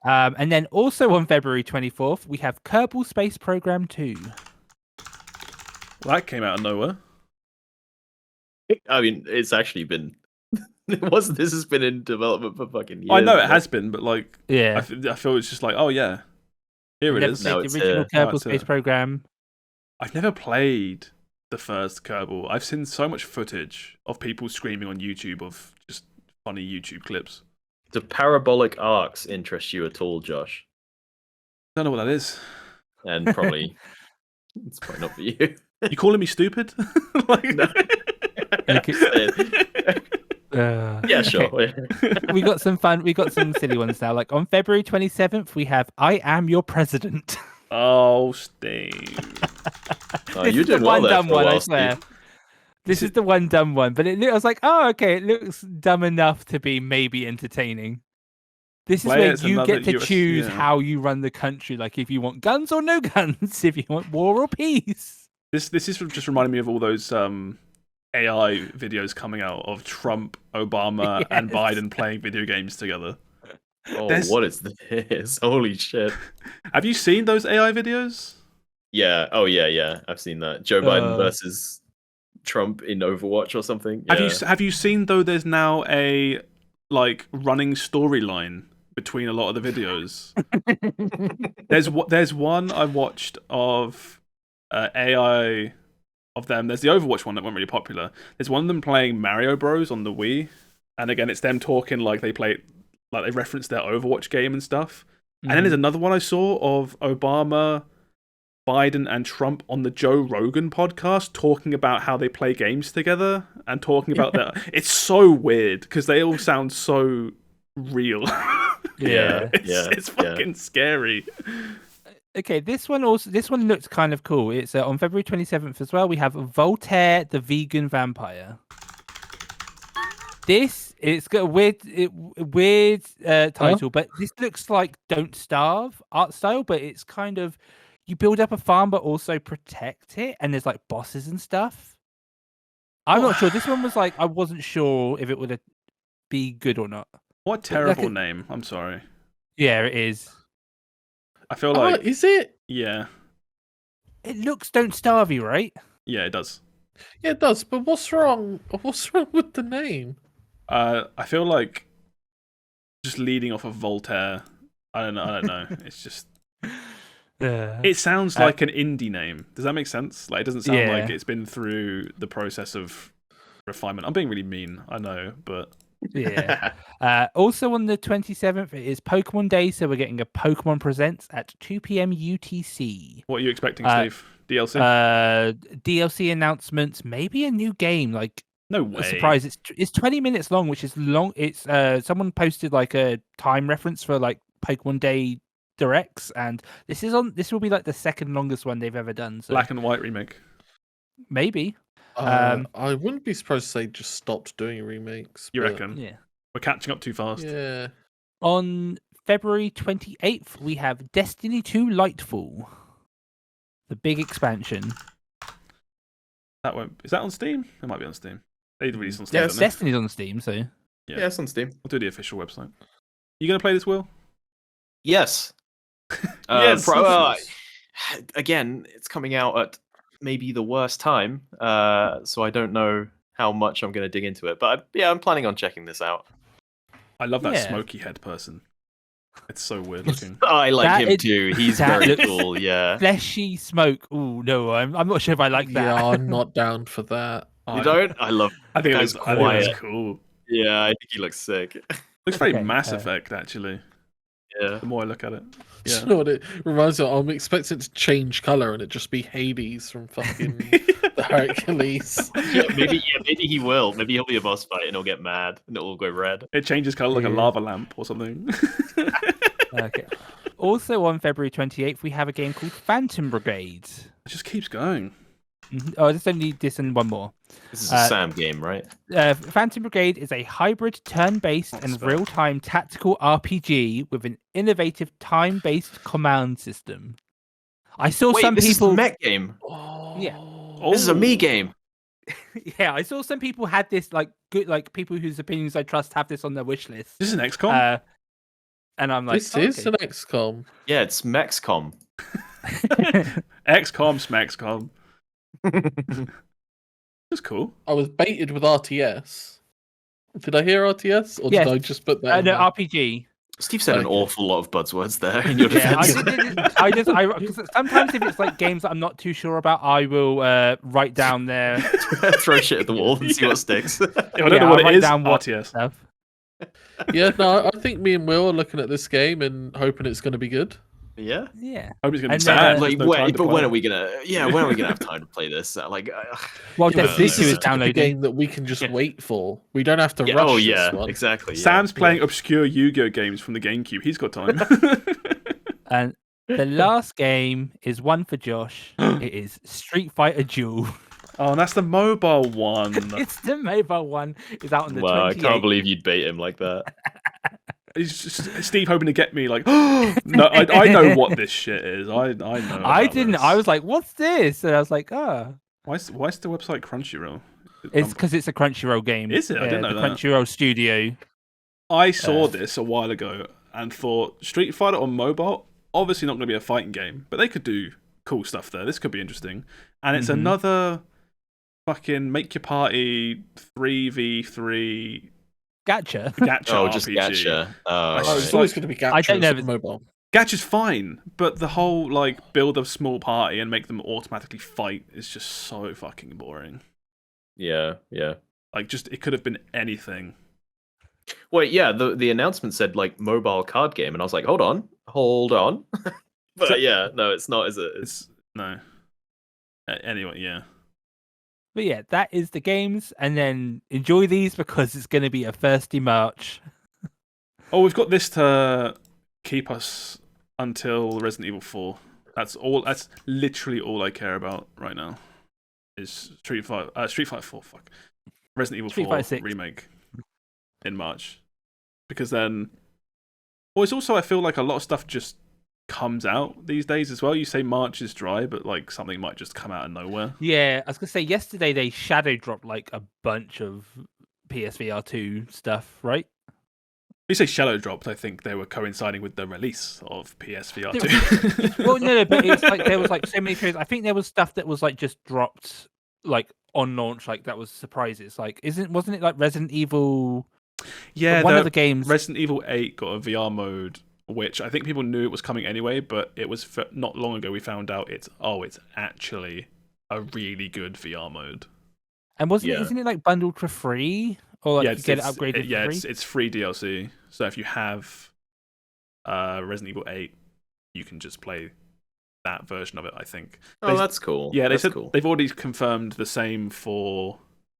Yeah. And then also on February 24th, we have Kerbal Space Program 2. Well, that came out of nowhere. I mean, it's actually been. This has been in development for fucking years. I know it has been, but like, Yeah. I feel it's just like, oh yeah, here it Never is. played Now the it's original here. Now Kerbal it's Space here. Program. I've never played the first Kerbal. I've seen so much footage of people screaming on YouTube of just funny YouTube clips. Do parabolic arcs interest you at all, Josh? Don't know what that is. And probably it's probably not for you. You calling me stupid? No. Yeah, sure. Okay. We got some silly ones now. Like on February 27th, we have "I Am Your President." Oh, Steve. Oh, This you is the did well one there dumb for a one, I while, swear. Steve. This is the one dumb one, but I was like, oh, okay, it looks dumb enough to be maybe entertaining. This is where Players you get to US choose yeah. how you run the country, like if you want guns or no guns, if you want war or peace. This is just reminding me of all those AI videos coming out of Trump, Obama, and Yes. Biden playing video games together. Oh, There's- what is this? Holy shit. Have you seen those AI videos? Yeah. Oh, yeah. I've seen that. Joe Biden versus Trump in Overwatch or something. Yeah. Have you seen though? There's now a running storyline between a lot of the videos. There's one I watched of AI of them. There's the Overwatch one that went really popular. There's one of them playing Mario Bros on the Wii, and again it's them talking like they reference their Overwatch game and stuff. And then there's another one I saw of Obama, Biden, and Trump on the Joe Rogan podcast talking about how they play games together and talking about that. It's so weird because they all sound so real. It's fucking scary. Okay, this one looks kind of cool. It's on February 27th as well. We have Voltaire the Vegan Vampire. It's got a weird title, but this looks like Don't Starve art style, but it's kind of you build up a farm but also protect it, and there's like bosses and stuff. I'm not sure. This one was like I wasn't sure if it would be good or not. What a terrible name. I'm sorry. Yeah, it is. I feel like is it? Yeah. It looks Don't Starve-y, right? Yeah, it does. Yeah, it does. But what's wrong? What's wrong with the name? I feel like just leading off of Voltaire. I don't know. It's just. It sounds like an indie name. Does that make sense? Like it doesn't sound like it's been through the process of refinement. I'm being really mean, I know, but yeah. Also on the 27th it is Pokemon Day, so we're getting a Pokemon Presents at 2 p.m. UTC. What are you expecting, Steve? DLC? DLC announcements, maybe a new game. Like no way. A surprise! It's 20 minutes long, which is long. It's someone posted like a time reference for like Pokemon Day directs, and this will be like the second longest one they've ever done. So. Black and White remake. Maybe. I wouldn't be surprised if they just stopped doing remakes. You reckon? Yeah. We're catching up too fast. Yeah. On February 28th, we have Destiny 2 Lightfall, the big expansion. Is that on Steam? It might be on Steam. They released on Steam. Yes, Destiny's on Steam, so yeah, it's on Steam. We'll do the official website. You gonna play this, Will? Yes. Yes. Again, it's coming out at maybe the worst time, so I don't know how much I'm going to dig into it. But I'm planning on checking this out. I love that smoky head person. It's so weird looking. I like him too. He's very cool. Yeah. Fleshy smoke. Oh no, I'm not sure if I like that. Yeah, I'm not down for that. You don't? I think it looks cool. Yeah, I think he looks sick. Looks very Mass Effect, actually. Yeah. The more I look at it. Yeah. You know what it reminds me of? I'm expecting it to change colour and it just be Hades from fucking the Hercules. Maybe he will. Maybe he'll be a boss fight and he'll get mad and it'll go red. It changes colour like a lava lamp or something. Okay. Also on February 28th, we have a game called Phantom Brigade. It just keeps going. Oh, there's only this and one more. This is a Sam game, right? Phantom Brigade is a hybrid turn-based and real-time tactical RPG with an innovative time-based command system. I saw some this people. Is a mech game. Yeah. This is a me game. Yeah, I saw some people had this people whose opinions I trust have this on their wish list. This is an XCOM. And I'm like, this is an XCOM. Yeah, it's Mexcom. XCOM, Smexcom. That's cool. I was baited with RTS. Did I hear RTS, or did I just put that? No, RPG. Steve said an Okay. awful lot of buzzwords there in your Yeah, defense. cause sometimes if it's like games that I'm not too sure about, I will write down their. Throw shit at the wall and see what sticks. If I don't know what I'll it is, write down what RTS. stuff. Yeah, no, I think me and Will are looking at this game and hoping it's going to be good. Yeah. Yeah. Hope it's gonna be And sad. then, there's Like, no time to but when play are it. we gonna? Yeah, when are we gonna have time to play this? Like, Well, Yeah, but Destiny this 2 is is a type of downloading. game that we can just Yeah. wait for. We don't have to yeah, rush oh yeah, this one. exactly. Yeah. Sam's playing obscure Yu-Gi-Oh games from the GameCube. He's got time. And the last game is one for Josh. It is Street Fighter Duel. Oh, and that's the mobile one. It's the mobile one. It's out on the Wow, I 28th. can't believe you'd bait him like that. It's just Steve hoping to get me like, no, I know what this shit is. I know. I about didn't. this. I was like, "What's this?" And I was like, "Oh, Why's the website Crunchyroll? it's because it's a Crunchyroll game." Is it? I didn't know the that. Crunchyroll studio. I saw this a while ago and thought Street Fighter on mobile, obviously not going to be a fighting game, but they could do cool stuff there. This could be interesting. And it's another fucking make your party 3v3 Gacha. gacha Oh, RPG. just gacha. Oh, It's Oh, just it's right. always going to be gacha I don't know if on mobile. Gacha's fine, but the whole like build a small party and make them automatically fight is just so fucking boring. Yeah. Like, just it could have been anything. Wait, yeah. The announcement said like mobile card game, and I was like, hold on. But yeah, no, it's not, is it? It's no. Anyway, yeah. But yeah, that is the games, and then enjoy these because it's going to be a thirsty March. Oh, we've got this to keep us until Resident Evil 4. That's all. That's literally all I care about right now. Is Street Fighter 4. Fuck. Resident Evil Street 4 Fighter 6. remake in March, because then. Well, it's also I feel like a lot of stuff just comes out these days as well. You say March is dry, but like something might just come out of nowhere. Yeah, I was going to say yesterday they shadow dropped like a bunch of PSVR 2 stuff, right? You say shadow dropped, I think they were coinciding with the release of PSVR 2. Well, no, but it's like there was like so many trailers. I think there was stuff that was like just dropped like on launch, like that was surprises. Like, wasn't it like Resident Evil? Yeah, one of the games. Resident Evil 8 got a VR mode, which I think people knew it was coming anyway, but it was not long ago we found out it's actually a really good VR mode. And isn't it like bundled for free? Or like you get it upgraded for free? It's free DLC. So if you have Resident Evil 8, you can just play that version of it, I think. Oh, that's cool. Yeah, that's said cool. They've already confirmed the same for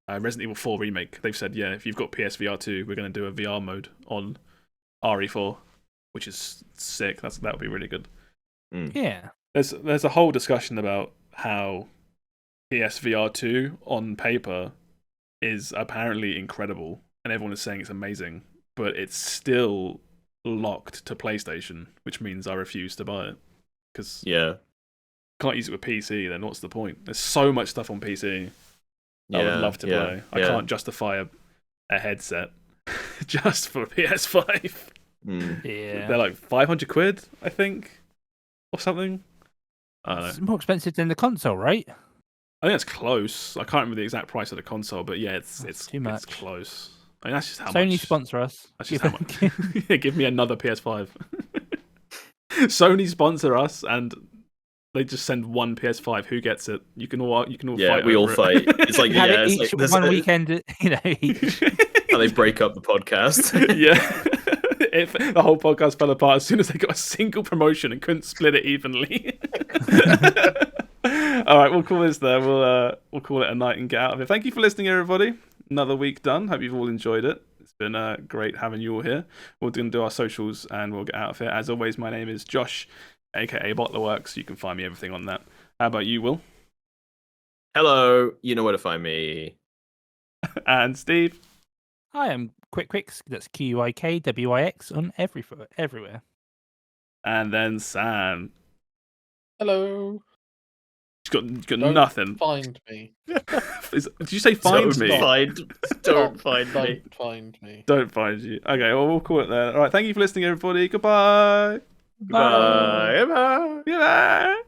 Resident Evil 4 Remake. They've said, yeah, if you've got PSVR 2, we're going to do a VR mode on RE4, which is sick. That would be really good. Yeah. There's a whole discussion about how PSVR 2 on paper is apparently incredible, and everyone is saying it's amazing, but it's still locked to PlayStation, which means I refuse to buy it. Because can't use it with PC, then what's the point? There's so much stuff on PC I would love to play. I can't justify a headset just for PS5. Yeah. They're like 500 quid, I think, or something. I don't know. It's more expensive than the console, right? I think it's close. I can't remember the exact price of the console, but yeah, it's too much. It's close. I mean, that's just how Sony much. sponsor us. That's just how much. Yeah, give me another PS5. Sony sponsor us, and they just send one PS5. Who gets it? You can all Yeah, fight. we all over fight. it. It's like Have it it's each like, one weekend, each. how they break up the podcast. Yeah. If the whole podcast fell apart as soon as they got a single promotion and couldn't split it evenly. All right, we'll call this there. We'll call it a night and get out of here. Thank you for listening, everybody. Another week done. Hope you've all enjoyed it. It's been great having you all here. We're going to do our socials and we'll get out of here. As always, my name is Josh, aka BottlerWorks. You can find me everything on that. How about you, Will? Hello, you know where to find me. And Steve? I am Quikwix. That's QIKWIX on everywhere. And then Sam. Hello. She's got Don't nothing. Find me. Did you say find me? Don't find me. Don't find me. Don't find you. Okay, well, we'll call it there. All right, thank you for listening, everybody. Goodbye. Bye. Bye. Goodbye.